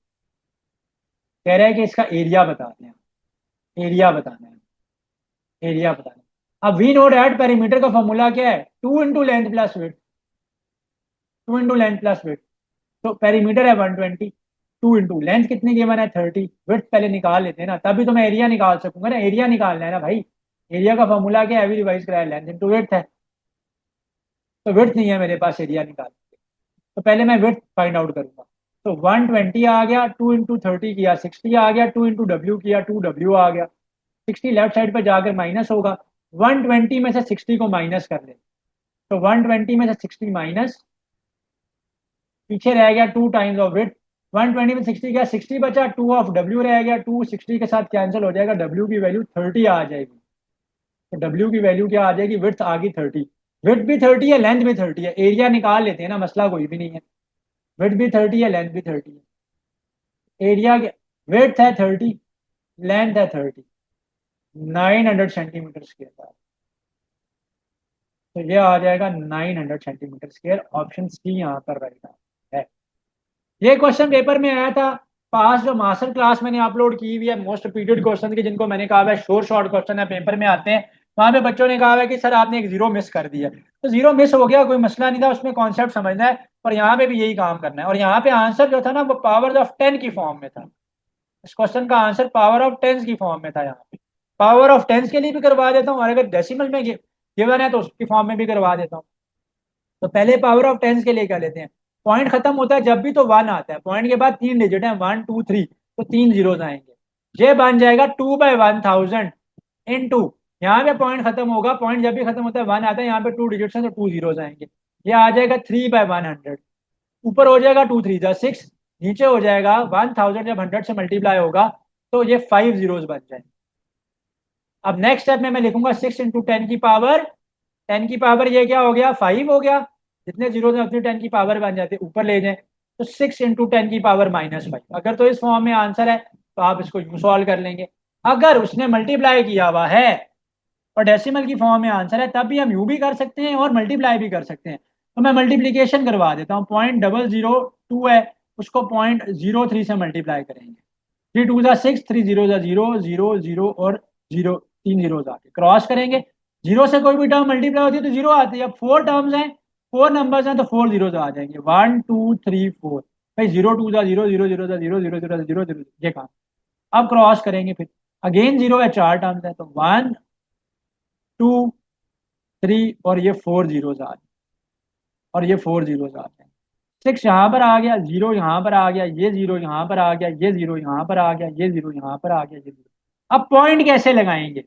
कह रहा है कि इसका एरिया बताते हैं, एरिया बताना है, एरिया बताना है। अब वी नो दैट पेरीमीटर का फॉर्मूला क्या है, 2 into length plus width, 2 into length plus width. तो पेरीमीटर है 120, 2 इंटू लेंथ कितनी गिवन है 30, विड्थ पहले निकाल लेते हैं ना, तभी तो मैं एरिया निकाल सकूंगा ना। एरिया निकालना है ना भाई, एरिया का फॉर्मूला क्या है, अभी रिवाइज कराया, लेंथ इंटू विड्थ है। तो विड्थ नहीं है मेरे पास एरिया निकाल, तो पहले मैं विड्थ फाइंड आउट करूंगा। तो 120 आ गया, 2 इंटू 30 किया 60 आ गया, 2 इंटू डब्ल्यू किया 2 डब्ल्यू आ गया। 60 लेफ्ट साइड पे जाकर माइनस होगा, 120 में से 60 को माइनस कर ले। तो 120 में से 60 माइनस, पीछे रह गया 2 टाइम्स ऑफ विड्थ। 120 में 60 गया, 60 बचा, 2 ऑफ डब्ल्यू रह गया, 2 60 के साथ कैंसिल हो जाएगा, डब्ल्यू की वैल्यू 30 आ जाएगी। तो डब्ल्यू की वैल्यू क्या आ जाएगी, विड्थ आ गई 30, विड्थ भी 30 है लेंथ भी 30 है। एरिया निकाल लेते हैं ना, मसला कोई भी नहीं है। विड्थ भी 30 है लेंथ भी 30 है। एरिया, विड्थ है 30, लेंथ है 30, 900 सेंटीमीटर स्क्वायर। तो ये आ जाएगा 900 सेंटीमीटर स्क्वायर। ऑप्शन सी यहाँ पर राइट है। ये क्वेश्चन पेपर में आया था पास, जो मास्टर क्लास मैंने अपलोड की हुई है मोस्ट रिपीटेड क्वेश्चन की, जिनको मैंने कहा है शॉर्ट क्वेश्चन है पेपर में आते हैं, वहां पे बच्चों ने कहा है कि सर आपने एक जीरो मिस कर दिया। तो जीरो मिस हो गया, कोई मसला नहीं था, उसमें कॉन्सेप्ट समझना है और यहाँ पे भी यही काम करना है। और यहाँ पे आंसर जो था ना वो पावर ऑफ 10 की फॉर्म में था। इस क्वेश्चन का आंसर पावर ऑफ टेंस की फॉर्म में था। यहाँ पे पावर ऑफ टेंस के लिए भी करवा देता हूँ, और अगर डेसिमल में गिवन है तो उसकी फॉर्म में भी करवा देता हूँ। तो पहले पावर ऑफ टेंस के लिए क्या लेते हैं, पॉइंट खत्म होता है जब भी तो 1 आता है, पॉइंट के बाद 3 डिजिट है 1 2 3, तो 3 जीरोज आएंगे। ये बन जाएगा 2/1000 इंटू, यहाँ पे पॉइंट खत्म होगा, पॉइंट जब भी खत्म होता है 1 आता है, यहाँ पे 2 डिजिट्स हैं तो 2 जीरोज आएंगे। ये आ जाएगा 3/100। ऊपर हो जाएगा 2 3 जा 6, नीचे हो जाएगा 1000 जब 100 से मल्टीप्लाई होगा तो ये 5 जीरोज बन जाएंगे। अब नेक्स्ट स्टेप में मैं लिखूंगा 6 इंटू 10 की पावर, 10 की पावर ये क्या हो गया 5 हो गया, जितने जीरो हैं उतनी 10 की पावर बन जाते ऊपर ले जाएं। तो 6 इंटू 10 की पावर -5। अगर तो इस फॉर्म में आंसर है तो आप इसको यूं सॉल्व कर लेंगे। अगर उसने मल्टीप्लाई किया हुआ है और डेसिमल की फॉर्म में आंसर है तब भी हम यूं भी कर सकते हैं और मल्टीप्लाई भी कर सकते हैं। तो मैं मल्टीप्लीकेशन करवा देता हूँ। 0.002 है, उसको 0.03 से मल्टीप्लाई करेंगे। 3 2 6, 3 0 0, 0 0 और 0, 3 जीरो आते क्रॉस करेंगे। जीरो से कोई भी टर्म मल्टीप्लाई होती है तो जीरो आती है। अब फोर टर्म्स हैं, फोर नंबर्स हैं, तो फोर जीरो आ जाएंगे। 1 2 3 4 भाई, 0 2 0, 0 0 0 0 0 0 0 ये कहा। अब क्रॉस करेंगे फिर, अगेन जीरो है, चार टर्म्स है, तो 1 2 3 और ये फोर जीरोज आ जाए, और ये फोर जीरोज आ जाए। सिक्स यहाँ पर आ गया, जीरो यहाँ पर आ गया, ये जीरो यहाँ पर आ गया, ये जीरो यहाँ पर आ गया, ये जीरो यहाँ पर आ गया, ये जीरो। अब पॉइंट कैसे लगाएंगे?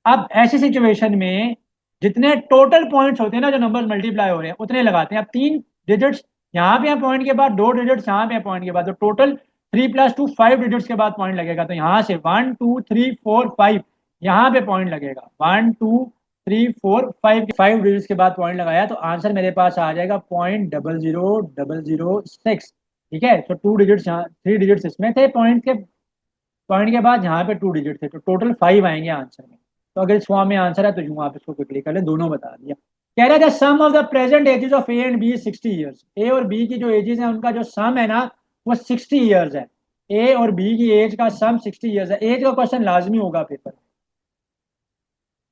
अब ऐसी सिचुएशन में जितने टोटल पॉइंट्स होते हैं ना, जो नंबर्स मल्टीप्लाई हो रहे हैं, उतने लगाते हैं। अब तीन डिजिट्स यहाँ पे है पॉइंट के बाद, दो डिजिट्स यहाँ पे है पॉइंट के बाद, तो टोटल 3 + 2 5 डिजिट्स के बाद पॉइंट लगेगा। तो यहाँ से 1 2 3 4 5 यहाँ पे पॉइंट लगेगा। 1 2 3 4 5 5 डिजिट्स के बाद पॉइंट लगाया, तो आंसर मेरे पास आ जाएगा 0.00006। ठीक है, तो टू डिजिट्स यहाँ, थ्री डिजिट्स इसमें थे पॉइंट के बाद, यहाँ पे टू डिजिट थे, तो टोटल 5 आएंगे आंसर में। तो अगर इस फॉर्म में आंसर है तो यूं आप इसको क्लिक कर ले, दोनों बता दिया। कह रहा था sum of the present ages of A and B 60 years. A और बी की जो एजेस हैं उनका जो सम है ना, वो 60 ईयर्स है। ए और बी की एज का सम 60 ईयर्स है। एज का क्वेश्चन लाजमी होगा पेपर में।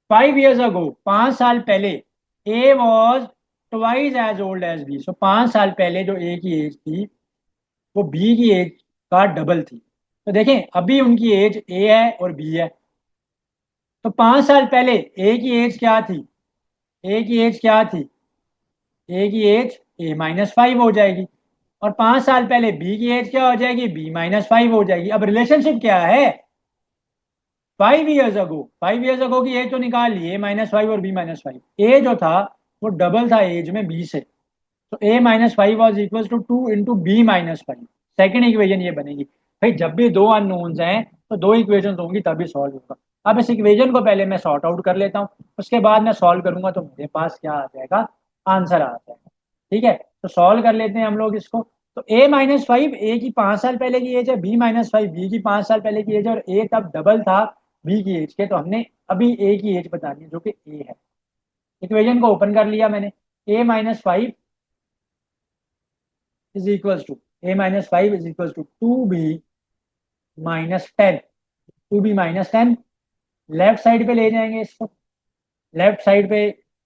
5 years ago, 5 साल पहले, A was twice as old as B. So 5 साल पहले जो ए की एज थी, वो बी की एज का डबल थी। तो देखें, अभी उनकी एज ए है और बी है। तो 5 साल पहले ए की एज क्या थी? ए की एज क्या थी? ए की एज A-5 हो जाएगी। और 5 साल पहले बी की एज क्या हो जाएगी? B-5 हो जाएगी। अब रिलेशनशिप क्या है? 5 years अगो, 5 years अगो की एज तो निकाल ली, A-5 और B-5। ए जो था वो डबल था एज में बी से। तो A-5 was equal to 2 × B-5। Second equation ये बनेगी। भाई, जब भी दो अननोन्स हैं तो दो इक्वेशन होंगी तभी सॉल्व होगा। अब इस इक्वेशन को पहले मैं सॉर्ट आउट कर लेता हूँ, उसके बाद मैं सॉल्व करूंगा तो मेरे पास क्या आ जाएगा? आंसर आ जाएगा। ठीक है, तो सॉल्व कर लेते हैं हम लोग इसको। तो A-5 ए की 5 साल पहले की एज है, B-5 बी की 5 साल पहले की एज है, और ए तब डबल था बी की एज के। तो हमने अभी ए की एज बतानी है जो कि ए है। इक्वेशन को ओपन कर लिया मैंने। A-5 is equal to, A-5 is equal to 2B-10। 2B-10 left side पे ले जाएंगे इसको। लेफ्ट साइड पे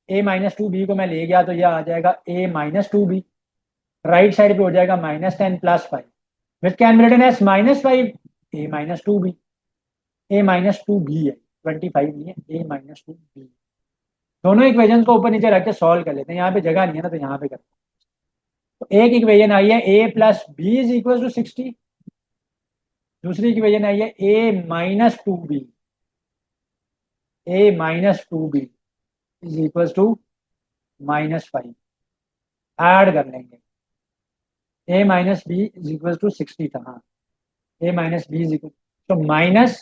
A-2B को मैं ले गया तो यह आ जाएगा A-2B। राइट साइड पे हो जाएगा -10 + 5, which can be written as -5 A-2B। A-2B है, 25 नहीं है, A-2B। दोनों इक्वेशन को ऊपर नीचे रख के सॉल्व कर लेते हैं। यहाँ पे जगह नहीं है ना, तो यहाँ पे करते हैं। तो एक इक्वेशन आई है A+B इज इक्वल टू 60। दूसरी इक्वेशन आई है A-2B। A-2B is equal to -5। Add कर लेंगे। A-B इज इक्वल टू 60 था, हाँ। A-B इज इक्वल, तो माइनस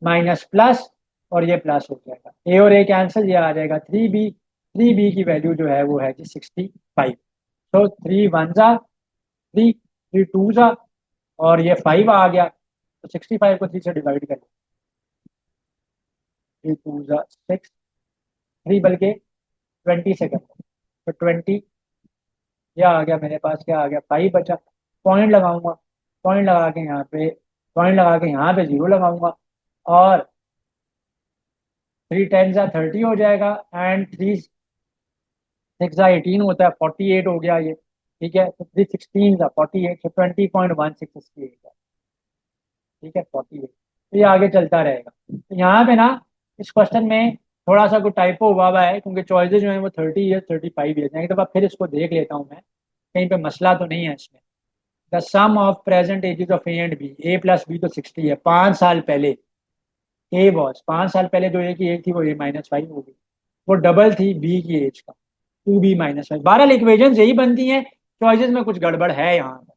माइनस प्लस, और ये प्लस हो जाएगा। ए और ए कैंसिल, ये आ जाएगा 3B। 3B की वैल्यू जो है वो है जी 65। तो 3 1 जा 3, 3 2 जा, और ये 5 आ गया। तो 65 को 3 से डिवाइड कर, 3 2 जा 6, 3 बल्कि 20 से कर, तो 20, यह आ गया मेरे पास, क्या आ गया? 5 बचा। पॉइंट लगाऊंगा, पॉइंट लगा के यहाँ पे, पॉइंट लगा के यहाँ पे जीरो लगाऊंगा, और 3 10 जा 30 हो जाएगा, एंड 3 6 जा 18 होता है, 48 हो गया ये। ठीक है, तो 3 16 जा 48, तो 20.16 इसकी एज है। ठीक है, 48। तो ये आगे चलता रहेगा। तो यहाँ पे ना, इस क्वेश्चन में थोड़ा सा कुछ टाइपो हुआ है, क्योंकि चॉइसेस जो है वो 30 ईयर्स 35 ईयर्स हैं। एक दफा फिर इसको देख लेता हूँ मैं, कहीं पे मसला तो नहीं है इसमें। The sum of present ages of A and B, A+B तो 60 है। 5 साल पहले ए वॉज, 5 साल पहले जो ए की एज थी वो A-5 हो गई, वो डबल थी बी की एज का, 2B-5। बहरहाल इक्वेशन यही बनती हैं, चॉइसेस में कुछ गड़बड़ है यहाँ पर।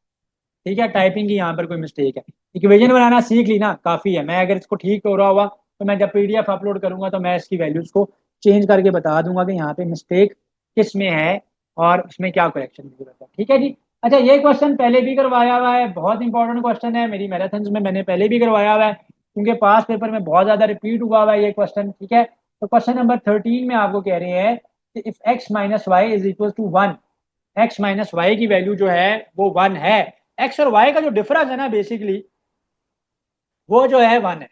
ठीक है, टाइपिंग की यहाँ पर कोई मिस्टेक है। इक्वेशन बनाना सीख ली ना, काफ़ी है। मैं अगर इसको ठीक हो रहा हुआ तो मैं जब PDF अपलोड करूंगा तो मैं इसकी वैल्यूज़ को चेंज करके बता दूंगा कि यहाँ पे मिस्टेक किस में है और उसमें क्या करेक्शन की जरूरत है। ठीक है जी। अच्छा, ये क्वेश्चन पहले भी करवाया हुआ है, बहुत इंपॉर्टेंट क्वेश्चन है। मेरी मैराथन में मैंने पहले भी करवाया हुआ है, क्योंकि पास पेपर में बहुत ज़्यादा रिपीट हुआ है ये क्वेश्चन। ठीक है, तो क्वेश्चन नंबर 13 में आपको कह रहे हैं कि if x - y is equal to 1, x minus y की वैल्यू जो है वो 1 है। एक्स और वाई का जो डिफरेंस है ना बेसिकली वो जो है 1 है,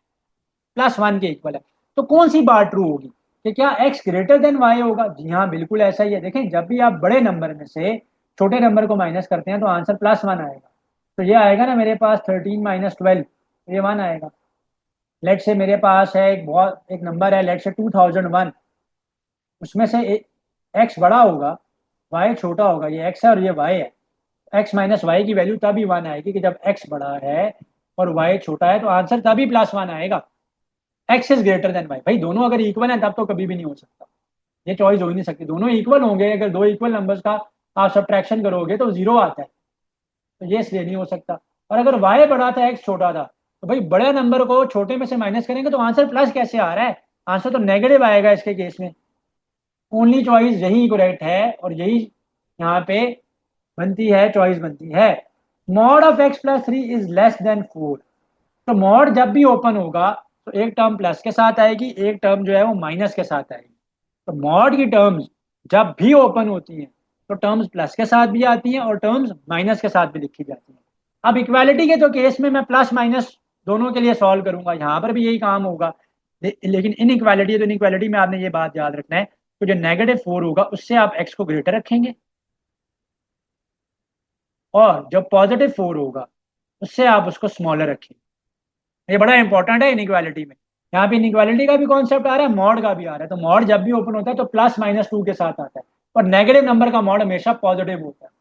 +1 के इक्वल है। तो कौन सी बात ट्रू होगी कि क्या एक्स ग्रेटर देन वाई होगा? जी हाँ, बिल्कुल ऐसा ही है। देखें, जब भी आप बड़े नंबर में से छोटे नंबर को माइनस करते हैं तो आंसर +1 आएगा। तो ये आएगा ना मेरे पास 13 माइनस 12, ये 1 आएगा। लेट से मेरे पास है एक नंबर है, लेट से 2001, उसमें से एक्स बड़ा होगा, वाई छोटा होगा। ये एक्स है और ये वाई है। एक्स माइनस वाई की वैल्यू तभी 1 आएगी कि जब एक्स बड़ा है और वाई छोटा है, तो आंसर तभी +1 आएगा। X is greater than y. भाई दोनों अगर इक्वल है तब तो कभी भी नहीं हो सकता, ये चॉइस हो ही नहीं सकती। दोनों इक्वल होंगे, अगर दो इक्वल नंबर्स का आप सब्ट्रैक्शन करोगे तो जीरो आता है, तो ये इसलिए नहीं हो सकता। और अगर वाई बड़ा था एक्स छोटा था, तो भाई बड़े नंबर को छोटे में से माइनस करेंगे तो आंसर प्लस कैसे आ रहा है? आंसर तो नेगेटिव आएगा इसके केस में। ओनली चॉइस यही करेक्ट है और यही यहाँ पे बनती है, चॉइस बनती है। Mod of x+3 is less than 4। तो मॉड जब भी ओपन होगा तो एक टर्म प्लस के साथ आएगी, एक टर्म जो है वो माइनस के साथ आएगी। तो मॉड की टर्म्स जब भी ओपन होती हैं तो टर्म्स प्लस के साथ भी आती हैं और टर्म्स माइनस के साथ भी लिखी जाती हैं। अब इक्वालिटी के तो केस में मैं प्लस माइनस दोनों के लिए सॉल्व करूंगा, यहाँ पर भी यही काम होगा। लेकिन इन इक्वालिटी है तो इन इक्वालिटी में आपने ये बात याद रखना है, तो जो -4 होगा उससे आप एक्स को ग्रेटर रखेंगे, और जो +4 होगा उससे आप उसको स्मॉलर रखेंगे। ये बड़ा इंपॉर्टेंट है इनइक्वालिटी में। यहाँ पे इनइक्वालिटी का भी कॉन्सेप्ट आ रहा है, मॉड का भी आ रहा है। तो मॉड जब भी ओपन होता है तो +-2 के साथ आता है, और नेगेटिव नंबर का मॉड हमेशा पॉजिटिव होता है।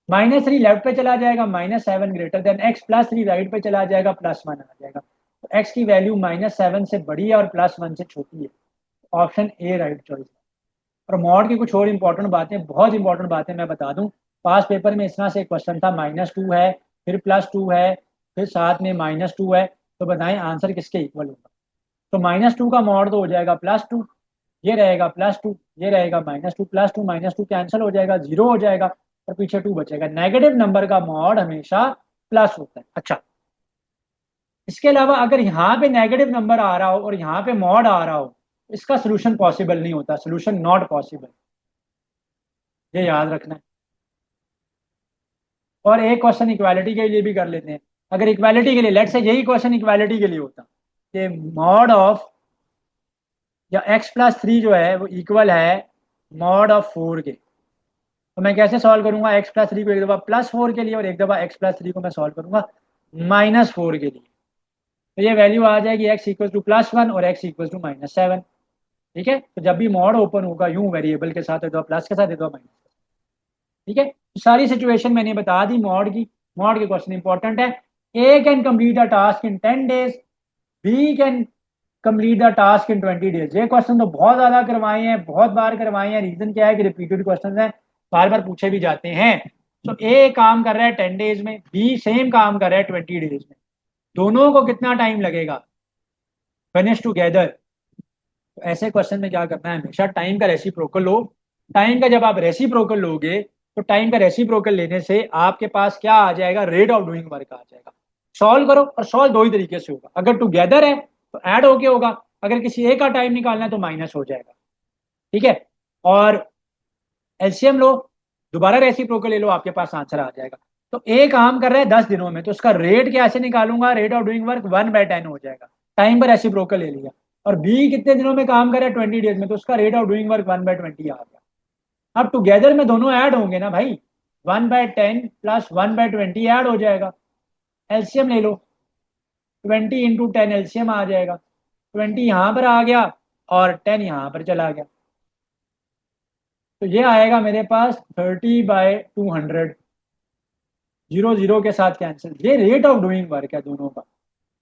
-3 लेफ्ट पे चला जाएगा, -7 ग्रेटर देन एक्स, +3 राइट पे चला जाएगा, +1 आ जाएगा। तो एक्स की वैल्यू -7 से बड़ी है और +1 से छोटी है। ऑप्शन ए राइट चॉइस है। और मॉड की कुछ और इंपॉर्टेंट बातें, बहुत इंपॉर्टेंट बातें मैं बता दूं। पास पेपर में इस तरह से एक क्वेश्चन था, -2 है, फिर +2 है, फिर साथ में -2 है, तो बताएं आंसर किसके इक्वल होगा? तो -2 का मॉड तो हो जाएगा +2, ये रहेगा +2, ये रहेगा -2, +2 -2 कैंसिल हो जाएगा, जीरो हो जाएगा, और पीछे 2 बचेगा। नेगेटिव नंबर का मॉड हमेशा प्लस होता है। अच्छा, इसके अलावा अगर यहाँ पे नेगेटिव नंबर आ रहा हो और यहाँ पे मॉड आ रहा हो, इसका सोल्यूशन पॉसिबल नहीं होता, सोल्यूशन नॉट पॉसिबल, ये याद रखना है। और एक क्वेश्चन इक्वालिटी के लिए भी कर लेते हैं। अगर इक्वालिटी के लिए, लेट से यही क्वेश्चन इक्वालिटी के लिए होता कि मॉड ऑफ या x+3 जो है वो इक्वल है मॉड ऑफ 4 के, तो मैं कैसे सॉल्व करूंगा? x+3 को एक दफा +4 के लिए और एक दफा x+3 को मैं सॉल्व करूंगा -4 के लिए। तो ये वैल्यू आ जाएगी x इक्वल टू +1 और x इक्वल टू -7। ठीक है, तो जब भी मॉड ओपन होगा यूं वेरिएबल के साथ, दो प्लस के साथ, दो माइनस। ठीक है, तो सारी सिचुएशन मैंने बता दी मॉड की। मॉड के क्वेश्चन इंपॉर्टेंट है। A can complete the task in 10 days, B can complete the task in 20 days. ये क्वेश्चन तो बहुत ज्यादा करवाए हैं, बहुत बार करवाए हैं। रीजन क्या है कि रिपीटेड क्वेश्चन है, बार बार पूछे भी जाते हैं। तो ए काम कर रहा है 10 डेज में, बी सेम काम कर रहा है 20 डेज में। दोनों को कितना टाइम लगेगा फिनिश टुगेदर? तो ऐसे क्वेश्चन में क्या करना है, हमेशा टाइम का रेसिप्रोकल लो। टाइम का जब आप रेसिप्रोकल लोगे तो टाइम का रेसिप्रोकल लेने से आपके पास क्या आ जाएगा? रेट ऑफ डूइंग वर्क आ जाएगा। सॉल्व करो, और सॉल्व दो ही तरीके से होगा। अगर टुगेदर है तो ऐड होके होगा, अगर किसी एक का टाइम निकालना है तो माइनस हो जाएगा। ठीक है, और एलसीएम लो, दोबारा रेसिप्रोकल ले लो, आपके पास आंसर आ जाएगा। तो ए काम कर रहा है 10 दिनों में, तो उसका रेट कैसे निकालूंगा? रेट ऑफ डूइंग वर्क 1/10 हो जाएगा, टाइम पर रेसिप्रोकल ले लिया। और बी कितने दिनों में काम कर रहा है? 20 डेज में, तो उसका रेट ऑफ डूइंग वर्क 1/20 आ गया। अब टुगेदर में दोनों ऐड होंगे ना भाई, 1/10 प्लस 1/20 ऐड हो जाएगा। एलसीएम ले लो, 20 × 10 एलसीएम आ जाएगा। 20 यहाँ पर आ गया और 10 यहाँ पर चला गया, तो ये आएगा मेरे पास 30/200। जीरो जीरो के साथ कैंसिल। ये रेट ऑफ डूइंग वर्क है दोनों का।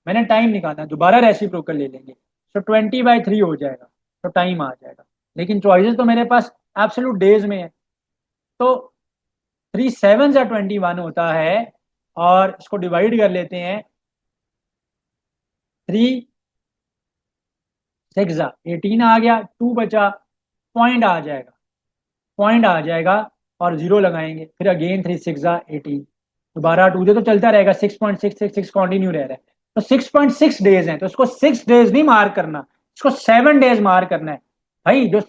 मैंने टाइम निकालना है, दोबारा रेसिप्रोकल ले लेंगे, तो 20/3 हो जाएगा, तो टाइम आ जाएगा। लेकिन चॉइसेस तो मेरे पास एब्सोल्यूट डेज में है, तो 3 7 × 21 होता है। और इसको डिवाइड कर लेते हैं, 3 6 18 आ गया, 2 बचा, पॉइंट आ जाएगा, पॉइंट आ जाएगा, और जीरो लगाएंगे, फिर अगेन 3 6 18, दोबारा 2 दे तो चलता रहेगा। 6.666 कॉन्टिन्यू रह रहा है, तो 6.6 डेज है, तो इसको 6 डेज नहीं मार्क करना, इसको 7 डेज मार्क करना है। भाई जो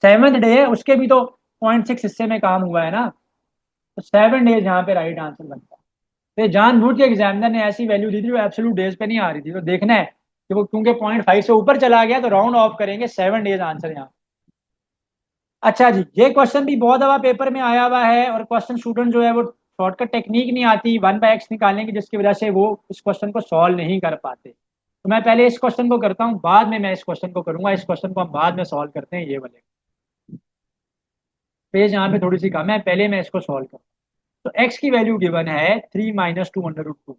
7th डे है उसके भी तो 0.6 हिस्से में काम हुआ है ना, तो 7 डेज यहाँ पे राइट आंसर बनता है। तो जानबूझ के एग्जामिनर ने ऐसी वैल्यू दी थी जो एब्सोल्यूट डेज पे नहीं आ रही थी, तो देखना है कि वो क्योंकि 0.5 से ऊपर चला गया तो राउंड ऑफ करेंगे, 7 डेज आंसर यहाँ। अच्छा जी, ये क्वेश्चन भी बहुत दफा पेपर में आया हुआ है, और क्वेश्चन स्टूडेंट जो है वो शॉर्टकट टेक्निक नहीं आती 1/x निकालने की, जिसकी वजह से वो इस क्वेश्चन को सॉल्व नहीं कर पाते। तो मैं पहले इस क्वेश्चन को करता हूँ, बाद में मैं इस क्वेश्चन को करूंगा। इस क्वेश्चन को हम बाद में सॉल्व करते हैं, ये वाले पेज यहाँ पे थोड़ी सी कम है, पहले मैं इसको सॉल्व करूँ। तो x की वैल्यू गिवन है 3 - 2 √2।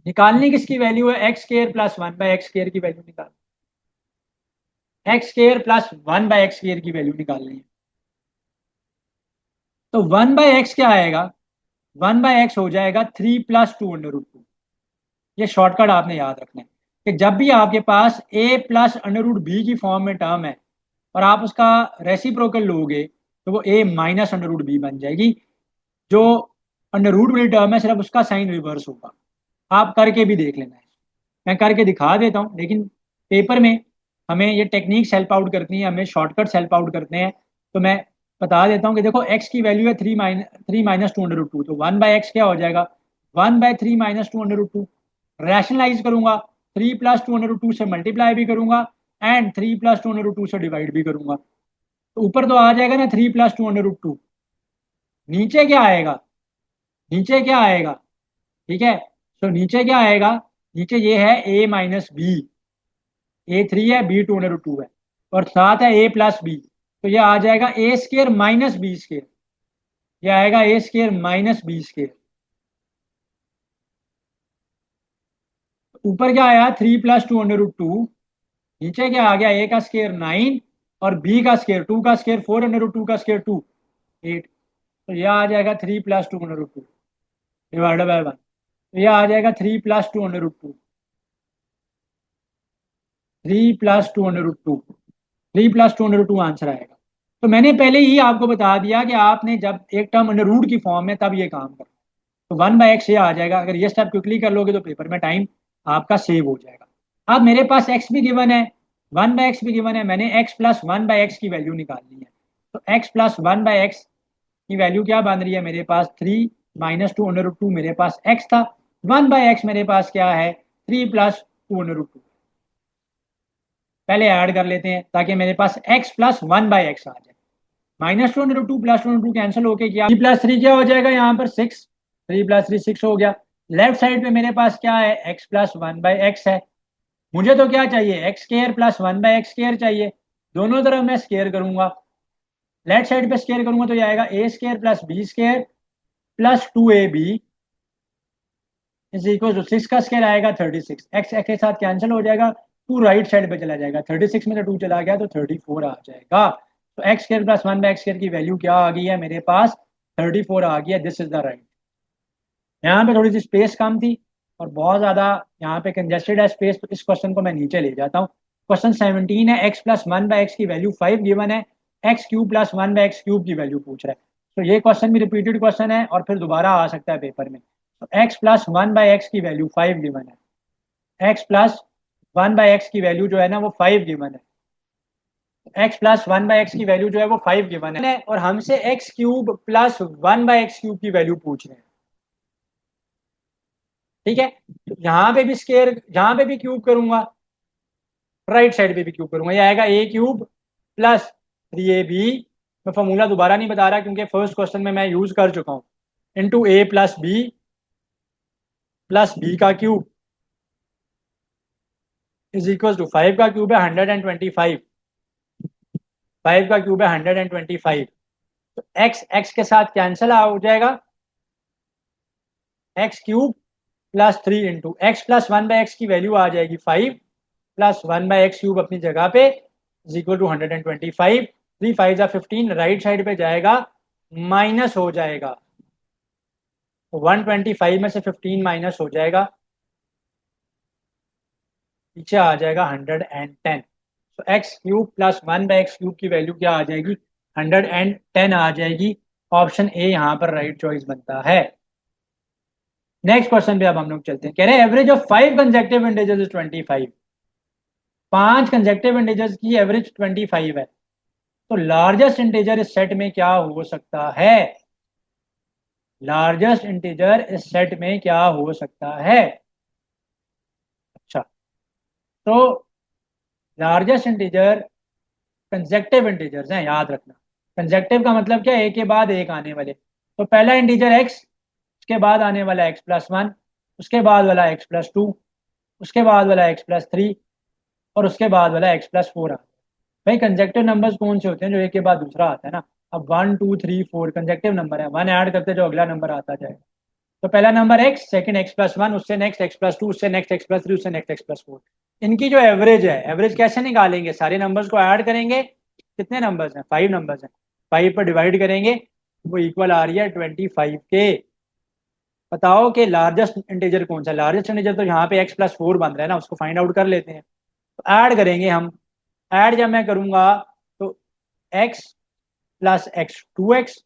निकालनी किसकी वैल्यू है, x square plus 1/x square की वैल्यू निकाल, x square plus 1/x square की वैल्यू निकालनी है। तो 1/x क्या आएगा, 1/x हो जाएगा 3 + 2 √2। ये शॉर्टकट आपने याद रखना है कि जब भी आपके पास a प्लस √b की फॉर्म में टर्म है और आप उसका रेसिप्रोकल लोगे, तो वो a माइनस √b बन जाएगी। जो अंडर रूट वाली टर्म है सिर्फ उसका साइन रिवर्स होगा। आप करके भी देख लेना है, मैं करके दिखा देता हूँ, लेकिन पेपर में हमें ये टेक्निक्स हेल्प आउट करती हैं, हमें शॉर्टकट्स हेल्प आउट करते हैं। तो मैं बता देता हूँ कि देखो x की वैल्यू है 3 - 2 √2, तो 1/x क्या हो जाएगा, 1/3 - 2 √2। रैशनलाइज करूंगा, 3 + 2 √2 से मल्टीप्लाई भी करूंगा एंड 3 + 2 √2 से डिवाइड भी करूंगा। तो ऊपर तो आ जाएगा ना 3 + 2 √2, नीचे क्या आएगा, नीचे क्या आएगा, ठीक है। तो नीचे क्या आएगा, नीचे ये है a - b, a 3 है, b 2 √2 है, और साथ है a + b। तो ये आ जाएगा a square minus B square, ये आएगा a square minus B square. ऊपर क्या आया 3 + 2 √2, नीचे क्या आ गया, a का स्केयर 9 और b का स्केयर 2 का स्केयर 4 √2 का स्केयर 2 8। तो यह आ जाएगा 3 + 2 √2 डिवाइडेड बाय 1। तो यह आ जाएगा 3 + 2 √2, 3 + 2 √2, 3 + 2 √2 आंसर आएगा। तो मैंने पहले ही आपको बता दिया कि आपने जब एक टर्म अंडर रूट की फॉर्म में तब ये काम करना। तो 1/x ये आ जाएगा, अगर ये स्टेप क्विकली कर लोगे तो पेपर में टाइम आपका सेव हो जाएगा। अब मेरे पास x भी गिवन है, 1/x भी गिवन है, मैंने x प्लस 1/x की वैल्यू निकालनी है। तो x प्लस 1/x की वैल्यू क्या बन रही है मेरे पास, 3 - 2 √2 मेरे पास x था, 1/x मेरे पास क्या है 3 + 2 √2। पहले ऐड कर लेते हैं ताकि मेरे पास x प्लस 1/x आ जाए। -2 √2 +2 √2 कैंसिल होके क्या, 3 + 3 क्या हो जाएगा यहाँ पर 6, 3 + 3 6 हो गया। लेफ्ट साइड पे मेरे पास क्या है, x प्लस 1/x है। मुझे तो क्या चाहिए, x square plus 1/x square चाहिए। दोनों तरफ मैं स्केयर करूंगा, लेफ्ट साइड पे स्केयर करूंगा तो ये आएगा a square plus b square plus 2ab is equal to 6 का स्केयर आएगा 36, एक्स के साथ कैंसिल हो जाएगा, 2 राइट साइड पे चला जाएगा, 36 में से 2 चला गया तो 34 आ जाएगा। तो x square plus 1/x square की वैल्यू क्या आ गई है मेरे पास, 34 आ गई है। This is the right. यहाँ पे थोड़ी सी स्पेस कम थी और बहुत ज्यादा यहाँ पे कंजेस्टेड है स्पेस, तो इस क्वेश्चन को मैं नीचे ले जाता हूँ। क्वेश्चन 17 है, x प्लस 1/x की वैल्यू 5 गिवन है, x³ प्लस 1/x³ की वैल्यू पूछ रहा है। तो ये क्वेश्चन भी रिपीटेड क्वेश्चन है और फिर दोबारा आ सकता है पेपर में। तो x प्लस 1/x की वैल्यू 5 गिवन है, x प्लस 1/x की वैल्यू जो है ना वो 5 गिवन है, x प्लस 1/x की वैल्यू जो है वो 5 गिवन है, और हमसे x³ प्लस 1/x³ की वैल्यू पूछ रहे हैं। ठीक है, तो यहाँ पे भी स्केयर, यहाँ पे भी क्यूब करूंगा, राइट साइड पे भी क्यूब करूंगा, ये आएगा a³ प्लस 3ab। मैं फॉर्मूला दोबारा नहीं बता रहा क्योंकि फर्स्ट क्वेश्चन में मैं यूज कर चुका हूँ, into a plus b plus b का क्यूब इज इक्वल टू 5 का क्यूब है 125, 5 का क्यूब है 125। तो x x के साथ कैंसिल हो जाएगा, x³ plus 3 into x plus 1/x की वैल्यू आ जाएगी 5 प्लस 1/x³ अपनी जगह पे is equal to 125, 3 5 15 right side पे जाएगा, माइनस हो जाएगा, 125 में से 15 माइनस हो जाएगा, पीछे आ जाएगा 110। तो x³ प्लस 1/x³ की वैल्यू क्या आ जाएगी, 110 आ जाएगी। ऑप्शन ए यहाँ पर राइट चॉइस बनता है। नेक्स्ट क्वेश्चन पे अब हम लोग चलते हैं, कह रहे हैं average of 5 consecutive integers is 25। 5 consecutive integers की एवरेज 25 है। तो लार्जेस्ट इंटीजर इस सेट में क्या हो सकता है? लार्जेस्ट इंटीजर इस सेट में क्या हो सकता है? अच्छा, तो लार्जेस्ट इंटीजर कंसेक्टिव इंटीजर्स हैं, याद रखना। कंसेक्टिव का मतलब क्या है? एक के बाद एक आने वाले। तो पहला इंटीजर एक्स, उसके बाद आने वाला एक्स प्लस वन, उसके बाद वाला एक्स प्लस टू, उसके बाद वाला एक्स प्लस थ्री, और उसके बाद वाला एक्स प्लस फोर आता है। भाई कंसेक्टिव नंबर्स कौन से होते हैं? जो एक के बाद दूसरा आता है ना। अब one two three four consecutive number है, वन ऐड करते जो अगला नंबर आता जाएगा। तो पहला number x, second x plus one, उससे नेक्स्ट एक्स प्लस टू, उससे नेक्स्ट एक्स प्लस थ्री, उससे नेक्स्ट एक्स प्लस फोर। इनकी जो एवरेज है, एवरेज कैसे निकालेंगे? सारे नंबर्स को ऐड करेंगे। कितने नंबर्स हैं? फाइव नंबर्स हैं। फाइव पर डिवाइड करेंगे, वो इक्वल आ रही है 25 के। बताओ कि लार्जेस्ट इंटीजर कौन सा? लार्जेस्ट इंटीजर तो यहाँ पे एक्स प्लस फोर बन रहा है ना, उसको फाइंड आउट कर लेते हैं। तो ऐड करेंगे हम। ऐड जब मैं करूंगा तो X plus X, two X,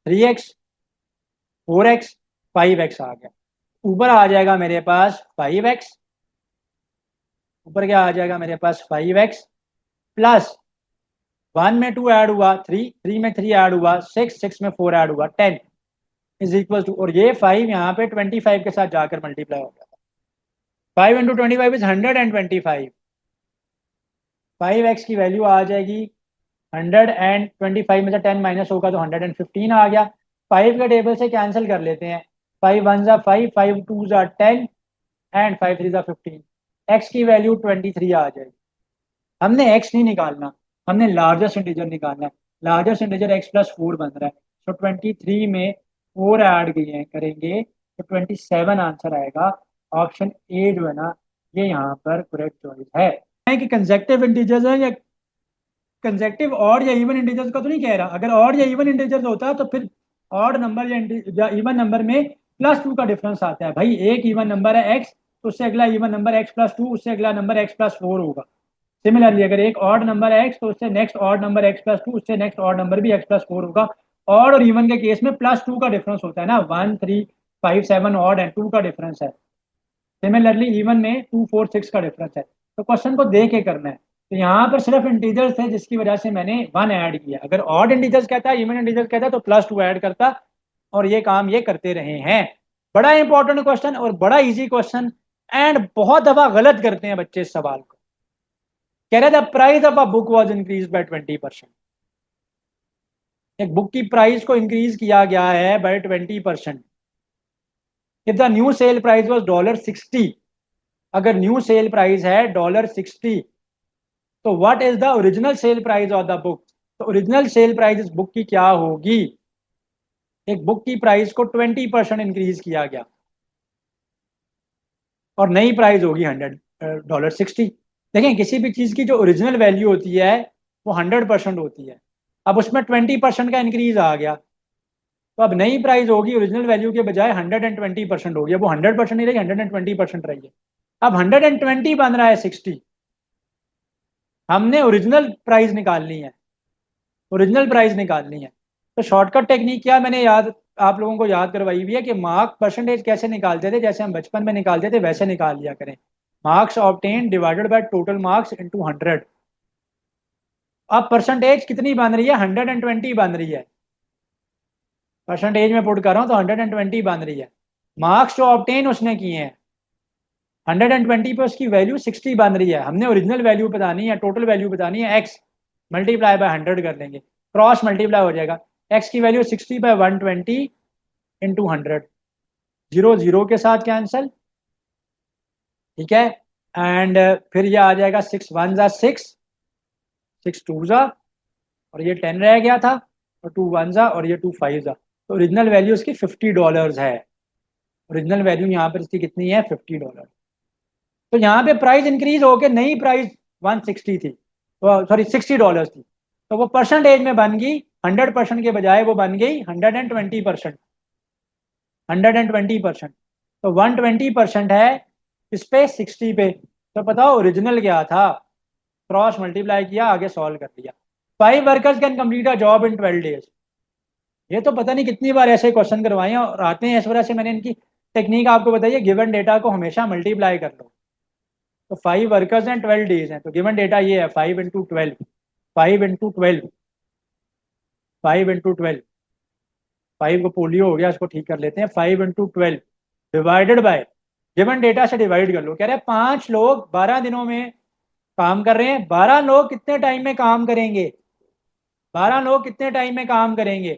three X, four X, five X आ गया। ऊपर आ जाएगा मेरे पास फाइव एक्स। ऊपर क्या आ जाएगा मेरे पास? फाइव एक्स प्लस वन में टू ऐड हुआ थ्री, थ्री में थ्री ऐड हुआ सिक्स, सिक्स में फोर ऐड हुआ टेन, इज इक्वल टू, और ये फाइव यहाँ पे 25 के साथ जाकर मल्टीप्लाई हो गया। Five into 25 is 125। Five x की वैल्यू आ जाएगी 125 में से 10 माइनस होगा तो 115 आ गया। फाइव के टेबल से कैंसिल कर लेते हैं। फाइव वन ज़ा फाइव, फाइव टू ज़ा 10, एंड फाइव थ्री ज़ा 15। एक्स की वैल्यू 23 आ जाएगी। हमने एक्स नहीं निकालना, हमने लार्जेस्ट इंटीजर निकालना है। Largest integer x plus four बन रहा है। तो 23 में फोर ऐड किए करेंगे तो 27 आंसर आएगा। ऑप्शन ए जो है ना, ये यहाँ पर करेक्ट चॉइस है कि कंसेक्टिव इंटीजर्स है या कंसेक्टिव ऑड या इवन इंटीजर्स का तो नहीं कह रहा। अगर ऑड या इवन इंटीजर्स होता तो फिर ऑड नंबर या इवन नंबर में प्लस टू का डिफरेंस आता है। भाई एक इवन नंबर है एक्स, तो उससे अगला even number x plus two, उससे अगला नंबर एक्स प्लस फोर होगा। सिमिलरली अगर एक ऑड नंबर है एक्स, तो उससे next odd number x plus two, उससे नेक्स्ट ऑड नंबर भी एक्स प्लस फोर होगा। ऑड और इवन के केस में प्लस टू का डिफरेंस होता है ना, one three five seven odd and two का डिफरेंस है। सिमिलरली इवन में टू फोर सिक्स का डिफरेंस है। तो क्वेश्चन को दे के करना है। तो यहाँ पर सिर्फ इंटीजर्स थे जिसकी वजह से मैंने वन ऐड किया। अगर ऑड इंटीजर्स कहता है, इवन इंटीजर्स कहता है, तो प्लस टू ऐड करता। और ये काम ये करते रहे हैं। बड़ा इंपॉर्टेंट क्वेश्चन और बड़ा इजी क्वेश्चन। एंड बहुत दफा गलत करते हैं बच्चे इस सवाल को। कह रहे थे price of a book was increase by 20%। एक बुक की प्राइस को इंक्रीज किया गया है by 20%। If the new sale price was $60, अगर न्यू सेल प्राइस है $60, तो what is the original sale price of the book? तो ओरिजिनल सेल प्राइस इस बुक की क्या होगी? एक बुक की प्राइस को 20% इंक्रीज किया गया और नई प्राइस होगी $60। देखें, किसी भी चीज की जो ओरिजिनल वैल्यू होती है वो 100% होती है। अब उसमें 20% का इंक्रीज आ गया, तो अब नई प्राइस होगी ओरिजिनल वैल्यू के बजाय 120% होगी। अब वो 100% नहीं रही, 120% रही है। अब 120 बन रहा है 60। हमने ओरिजिनल प्राइस निकालनी है, ओरिजिनल प्राइस निकालनी है। तो शॉर्टकट टेक्निक क्या मैंने याद आप लोगों को याद करवाई हुई है कि मार्क परसेंटेज कैसे निकालते थे, जैसे हम बचपन में निकालते थे वैसे निकाल लिया करें। Marks obtain divided by total marks into 100। अब परसेंटेज कितनी बन रही है? 120 बन रही है। परसेंटेज में पुट कर रहा हूं तो 120 बन रही है। मार्क्स जो ऑब्टेन उसने किए हैं 120 पे, उसकी वैल्यू 60 बन रही है। हमने ओरिजिनल वैल्यू बतानी है, टोटल वैल्यू बतानी है, एक्स मल्टीप्लाई बाय 100 कर लेंगे, क्रॉस मल्टीप्लाई हो जाएगा। एक्स की value 60 by 120 into 100, zero zero के साथ कैंसल, ठीक है। एंड फिर ये आ जाएगा सिक्स वन ज़ा सिक्स, सिक्स टू ज़ा, और ये 10 रह गया था, और टू वन ज़ा, और ये टू फाइव ज़ा। तो ओरिजिनल वैल्यू इसकी $50 है। ओरिजिनल वैल्यू यहाँ पर इसकी कितनी है? $50। तो यहाँ पे प्राइस इंक्रीज होके नई प्राइस 160 थी, तो सॉरी $60 थी। तो वो परसेंटेज में बन गई 100% के बजाय वो बन गई 120%। 120%, तो 120% है इस पे 60 पे। तो बताओ ओरिजिनल क्या था? क्रॉस मल्टीप्लाई किया, आगे सॉल्व कर दिया। 5 workers can complete a job in 12 days. ये तो पता नहीं कितनी बार ऐसे क्वेश्चन करवाए हैं और आते हैं, इस वजह से मैंने इनकी टेक्निक आपको बताइए। गिवन डेटा को हमेशा मल्टीप्लाई कर लो। तो 5 वर्कर्स हैं, 12 डेज हैं, तो गिवन डेटा ये है 5 इंटू 12, 5 × 12, 5 × 12, 5 को पोलियो हो गया, इसको ठीक कर लेते हैं। 5 × 12 डिवाइडेड बाय गिवन डेटा से डिवाइड कर लो। कह रहे हैं 5 लोग 12 दिनों में काम कर रहे हैं, 12 लोग कितने टाइम में काम करेंगे, 12 लोग कितने टाइम में काम करेंगे।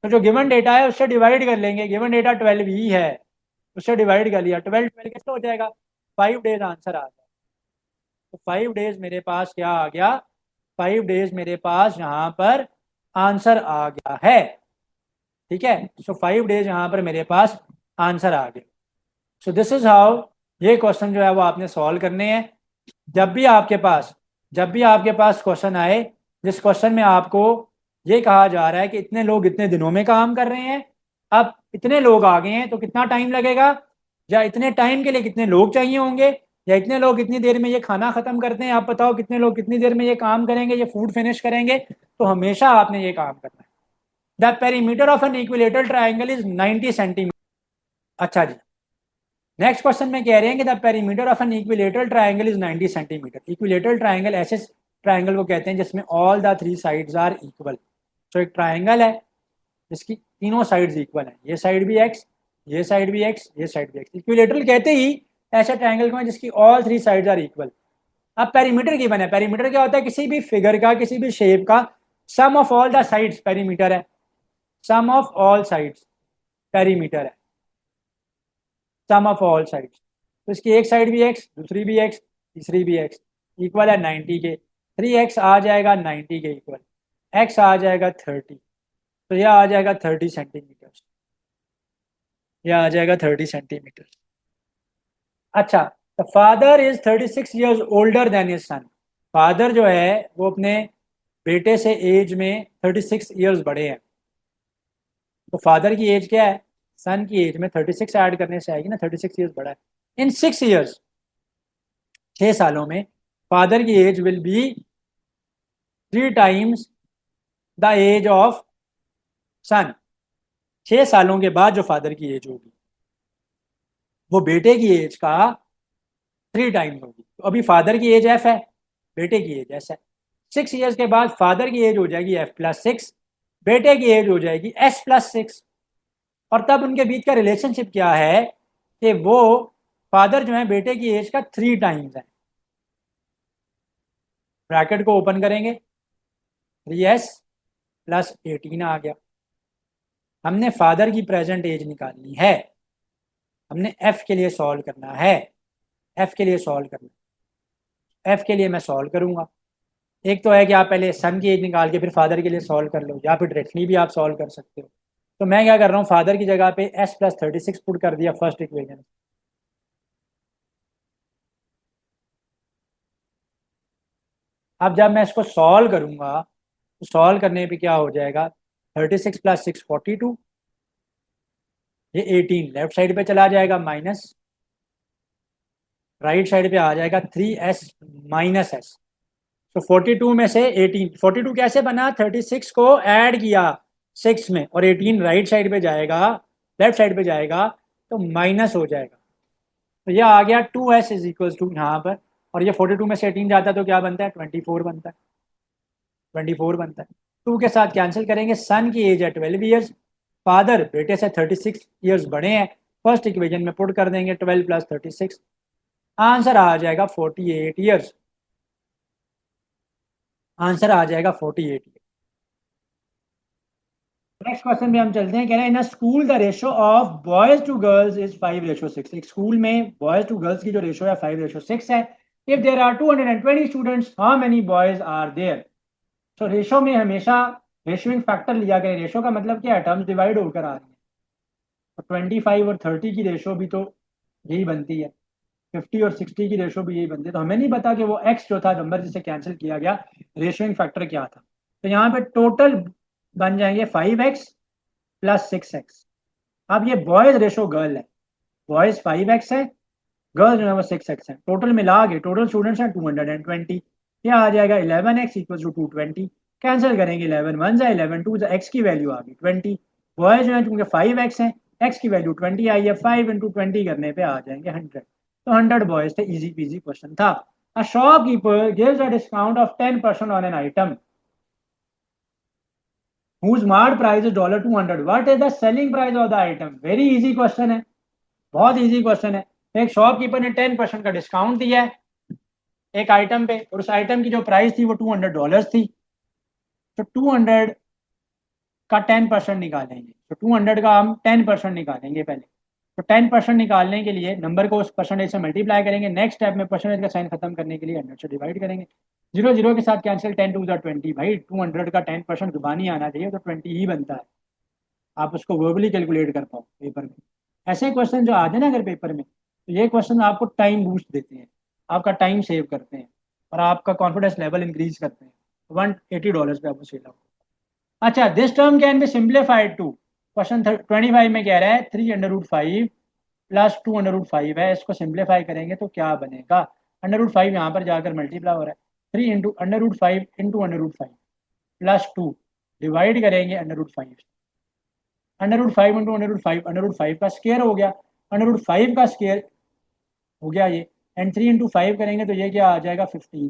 तो जो गिवन डेटा है उससे डिवाइड कर लेंगे, गिवन डेटा 12 ही है, उससे डिवाइड कर लिया। 12 कैसे हो जाएगा, 5 डेज आंसर आ जाएगा। तो 5 डेज मेरे पास क्या आ गया, 5 डेज मेरे पास यहाँ पर आंसर आ गया है। ठीक है, सो 5 डेज यहाँ पर मेरे पास आंसर आ गया। सो दिस इज हाउ ये क्वेश्चन जो है वो आपने सॉल्व करने हैं। जब भी आपके पास क्वेश्चन आए जिस क्वेश्चन में आपको ये कहा जा रहा है कि इतने लोग इतने दिनों में काम कर रहे हैं, अब इतने लोग आ गए हैं तो कितना टाइम लगेगा, या इतने टाइम के लिए कितने लोग चाहिए होंगे, या इतने लोग इतनी देर में ये खाना खत्म करते हैं, आप बताओ कितने लोग कितनी देर में ये काम करेंगे, ये फूड फिनिश करेंगे। तो हमेशा आपने ये काम करना है। The perimeter of an equilateral triangle is 90 centimetre. अच्छा जी, नेक्स्ट क्वेश्चन में कह रहे हैं कि the perimeter of an equilateral triangle is 90 centimetre. Equilateral triangle ऐसे ट्राइंगल को कहते हैं जिसमें all the 3 sides are equal. तो एक ट्राइंगल है जिसकी तीनों साइड्स इक्वल है, ये साइड भी एक्स, ये साइड भी एक्स, ये साइड भी एक्स। इक्विलेटरल कहते ही ऐसे ट्राइंगल को है जिसकी ऑल 3 साइड्स आर इक्वल। अब पेरीमीटर गिवन है, पेरीमीटर क्या होता है, किसी भी फिगर का, किसी भी शेप का sum of all the sides perimeter है, sum of all sides perimeter है, सम ऑफ ऑल साइड्स। तो इसकी एक साइड भी एक्स, दूसरी भी एक्स, तीसरी भी एक्स, इक्वल है 90 के। 3x आ जाएगा 90 के इक्वल, x आ जाएगा 30, तो यह आ जाएगा 30 सेंटीमीटर, यह आ जाएगा 30 सेंटीमीटर। अच्छा, the father is 36 years older than his son. Father जो है वो अपने बेटे से एज में 36 ईयर्स बड़े हैं। तो फादर की एज क्या है, सन की एज में 36 ऐड करने से आएगी ना, 36 ईयर्स बड़ा है। इन 6 ईयर्स, 6 सालों में फादर की age will be 3 times the age of son. 6 सालों के बाद जो फादर की एज होगी वो बेटे की एज का 3 टाइम्स होगी। तो अभी फादर की एज एफ है, बेटे की एज एस है। 6 ईयर्स के बाद फादर की एज हो जाएगी f+6, बेटे की एज हो जाएगी s+6। और तब उनके बीच का रिलेशनशिप क्या है कि वो फादर जो है बेटे की एज का 3 टाइम्स है। ब्रैकेट को ओपन करेंगे, 3s+18 आ गया। हमने फादर की प्रेजेंट एज निकालनी है, हमने एफ के लिए सॉल्व करना है, एफ के लिए सॉल्व करना, एफ के लिए मैं सॉल्व करूंगा। एक तो है कि आप पहले सन की एज निकाल के फिर फादर के लिए सॉल्व कर लो, या फिर डायरेक्टली भी आप सॉल्व कर सकते हो। तो मैं क्या कर रहा हूँ, फादर की जगह पे s+36 पुट कर दिया फर्स्ट इक्वेशन। अब जब मैं इसको सॉल्व करूंगा तो सॉल्व करने पे क्या हो जाएगा, 36+6 42, ये 18 लेफ्ट साइड पे चला जाएगा माइनस, राइट साइड पे आ जाएगा 3s-s। तो 42 में से 18, 42 कैसे बना, 36 को ऐड किया 6 में और 18 राइट साइड पे जाएगा, लेफ्ट साइड पे जाएगा तो माइनस हो जाएगा। तो यह आ गया 2s = यहाँ पर, और ये 42 में से 18 जाता है तो क्या बनता है, 24 बनता है, 24 बनता है। 2 के साथ कैंसिल करेंगे, सन की एज है 12 ईयर्स, फादर बेटे से 36 ईयर्स बड़े हैं, फर्स्ट इक्वेशन में पुट कर देंगे 12 + 36, आंसर आ जाएगा 48 ईयर्स, आंसर आ जाएगा 48। नेक्स्ट क्वेश्चन में हम चलते हैं, कह रहे हैं in school the ratio of boys to girls is 5:6। एक स्कूल में बॉयज टू गर्ल्स की जो रेशो है 5:6 है। If there are 220 students, how many boys are there. तो रेशो में हमेशा रेशोइंग फैक्टर लिया गया। रेशो का मतलब क्या है, टर्म्स डिवाइड होकर आ रही है। तो 25 और 30 की रेशो भी तो यही बनती है, 50 और 60 की रेशो भी यही बनती है। तो हमें नहीं पता कि वो एक्स जो था नंबर जिसे कैंसिल किया गया, रेशोइंग फैक्टर क्या था। तो यहाँ पे टोटल बन जाएंगे 5x+6x। अब ये बॉयज रेशो गर्ल है, बॉयज 5x है, गर्ल्स जो है वो 6x है। टोटल मिला के टोटल स्टूडेंट्स हैं 220। ये आ जाएगा 11x = 220। कैंसिल करेंगे, 11 1 जा 11 2 जा, एक्स की वैल्यू आ गई 20। बॉयज जो है चूंकि 5x है, एक्स की वैल्यू 20 आई है, 5 × 20 करने पे आ जाएंगे 100। तो 100 बॉयज थे, इजी पीजी क्वेश्चन था। A shopkeeper gives a discount of 10% on an item. whose mark price is $200, what is the selling price of the item? Very easy question है, बहुत इजी क्वेश्चन है। एक शॉपकीपर ने 10% का discount दिया है एक आइटम पे, और उस आइटम की जो प्राइस थी वो $200 थी। तो 200 का 10% निकालेंगे, तो 200 का हम 10% निकालेंगे पहले। तो 10% निकालने के लिए नंबर को उस परसेंटेज से मल्टीप्लाई करेंगे, नेक्स्ट स्टेप में परसेंटेज का साइन खत्म करने के लिए 100 से डिवाइड करेंगे। जीरो जीरो के साथ कैंसिल, 10 टू 20, भाई 200 का 10% जुबानी आना चाहिए, तो 20 ही बनता है। आप उसको वर्बली कैलकुलेट कर पाओ पेपर में। ऐसे क्वेश्चन जो आते हैं ना अगर पेपर में, तो ये क्वेश्चन आपको टाइम बूस्ट देते हैं, आपका टाइम सेव करते हैं और आपका कॉन्फिडेंस लेवल इंक्रीज करते हैं। $180 पे आपको सेल आउट। अच्छा, this term can be simplified to, question 25 में कह रहा है 3√5 प्लस 2√5 है, इसको सिंप्लीफाई करेंगे तो क्या बनेगा? √5 यहाँ पर जाकर मल्टीप्लाई हो रहा है, 3 इंटू √5 इंटू √5 प्लस 2 डिवाइड करेंगे √5, √5 इंटू √5 का स्केयर हो गया, √5 का स्केयर हो गया ये, एंड 3 इंटू 5 करेंगे तो ये क्या आ जाएगा 15।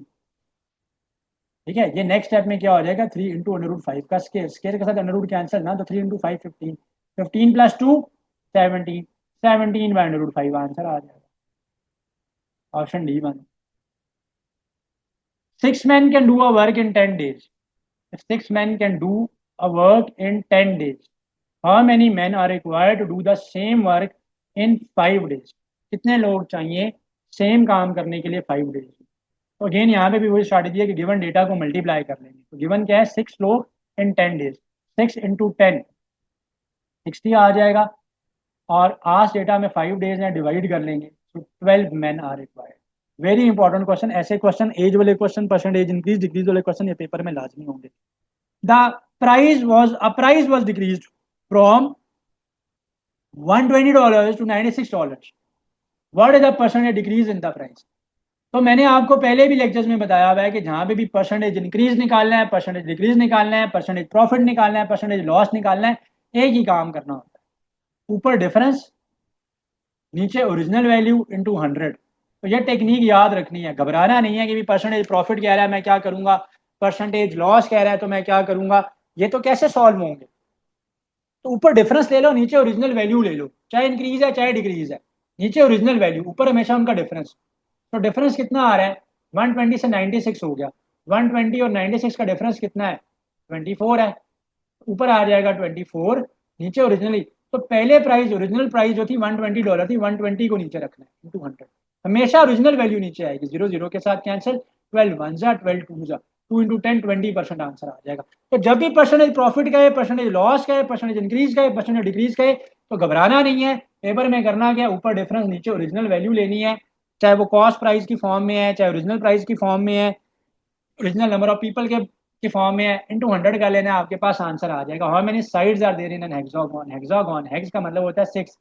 ठीक है, ये नेक्स्ट स्टेप में क्या हो जाएगा 3 इंटू √5 का स्केयर, स्केयर के साथ अंडर कैंसिल ना, तो 3 इंटू 5 15, 15 प्लस 2 17, 17 बाय √5 आंसर आ जाएगा option D one. 6 men can do a work in 10 days. If 6 men can do a work in 10 days, how many men are required to do the same work in 5 days? कितने लोग चाहिए same काम करने के लिए 5 days? तो again यहाँ पे भी वही स्ट्रैटेजी है कि गिवन डेटा को मल्टीप्लाई कर लेंगे। तो गिवन क्या है 6 लोग इन 10 डेज, 6 इंटू 10 60 आ जाएगा, और आज डेटा में 5 डेज है, डिवाइड कर लेंगे तो 12 man are required. Very important question, ऐसे क्वेश्चन एज वाले क्वेश्चन, परसेंटेज इंक्रीज डिक्रीज वाले क्वेश्चन ये पेपर में लाजमी होंगे। The price was decrease from $120 to $96. What is the percentage decrease in the price? तो मैंने आपको पहले भी लेक्चर्स में बताया हुआ है कि जहां पे भी परसेंटेज इंक्रीज निकालना है, परसेंटेज डिक्रीज निकालना है, परसेंटेज प्रॉफिट निकालना है, परसेंटेज लॉस निकालना है, एक ही काम करना होता है, ऊपर डिफरेंस नीचे ओरिजिनल वैल्यू इंटू 100। तो ये टेक्निक याद रखनी है, घबराना नहीं है कि भी परसेंटेज प्रॉफिट कह रहा है मैं क्या करूंगा, परसेंटेज लॉस कह रहा है तो मैं क्या करूंगा, ये तो कैसे सॉल्व होंगे? तो ऊपर डिफरेंस ले लो, नीचे ओरिजिनल वैल्यू ले लो, चाहे इंक्रीज है चाहे डिक्रीज है, नीचे ओरिजिनल वैल्यू, ऊपर हमेशा उनका डिफरेंस। तो डिफरेंस कितना आ रहा है? 120 से 96 हो गया, 120 और 96 का डिफरेंस कितना है? 24 है, ऊपर आ जाएगा 24, नीचे ओरिजिनली। तो पहले प्राइस ओरिजिनल प्राइस जो थी $120 थी, 120 को नीचे रखना है इंटू 100, हमेशा ओरिजिनल वैल्यू नीचे आएगी। जीरो जीरो के साथ कैंसिल, 12 वन जा 12 टू जा, 2 इंटू 10 20% आंसर आ जाएगा। तो जब भी परसेंटेज प्रॉफिट का है, परसेंटेज लॉस का है, परसेंटेज इंक्रीज का है, परसेंटेज डिक्रीज का है, तो घबराना नहीं है। पेपर में करना क्या, ऊपर डिफरेंस नीचे ओरिजिनल वैल्यू लेनी है, चाहे वो कॉस्ट प्राइस की फॉर्म में है, चाहे ओरिजिनल प्राइस की फॉर्म में है, ओरिजिनल नंबर ऑफ पीपल के फॉर्म में है, इंटू 100 का लेना है, आपके पास आंसर आ जाएगा। How many sides are there in an hexagon? Hexagon, hex का मतलब होता है 6,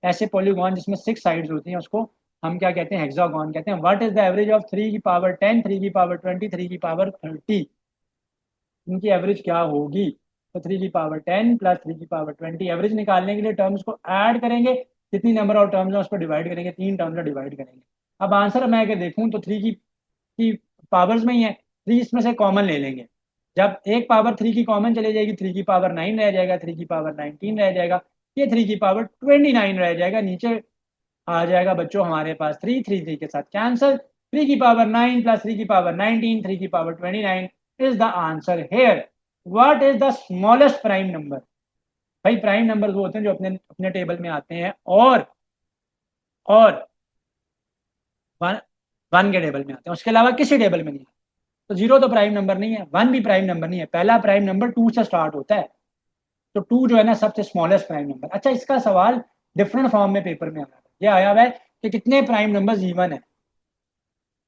ऐसे पॉलीगॉन जिसमें 6 साइड्स होती हैं उसको हम क्या कहते हैं? हेक्सागोन कहते हैं। What is the average of 3 की पावर 10, 3 की पावर 20, 3 की पावर 30? इनकी एवरेज क्या होगी? तो 3 की पावर 10 प्लस 3 की पावर 20, एवरेज निकालने के लिए टर्म्स को ऐड करेंगे, जितनी नंबर ऑफ टर्म्स है उस पर डिवाइड करेंगे, 3 टर्म्स का डिवाइड करेंगे। अब आंसर मैं अगर देखूं तो 3 की पावर्स में ही है, 3 इसमें से कॉमन ले लेंगे। जब एक पावर 3 की कॉमन चले जाएगी, 3 की पावर 9 रह जाएगा, 3 की पावर 19 रह जाएगा, ये 3 की पावर 29 रह जाएगा। नीचे आ जाएगा बच्चों हमारे पास 3, 3 3 के साथ कैंसिल, 3 की पावर 9 प्लस 3 की पावर 19, 3 की power 29 is the answer here. What is the smallest prime number? भाई प्राइम नंबर वो होते हैं जो अपने अपने टेबल में आते हैं और वन वन के टेबल में आते हैं, उसके अलावा किसी टेबल में नहीं। तो जीरो तो प्राइम नंबर नहीं है, वन भी प्राइम नंबर नहीं है, पहला प्राइम नंबर 2 से स्टार्ट होता है। तो 2 जो है ना सबसे स्मॉलेस्ट प्राइम नंबर। अच्छा, इसका सवाल डिफरेंट फॉर्म में पेपर में आया है, ये आया हुआ है कि कितने प्राइम नंबर्स इवन है।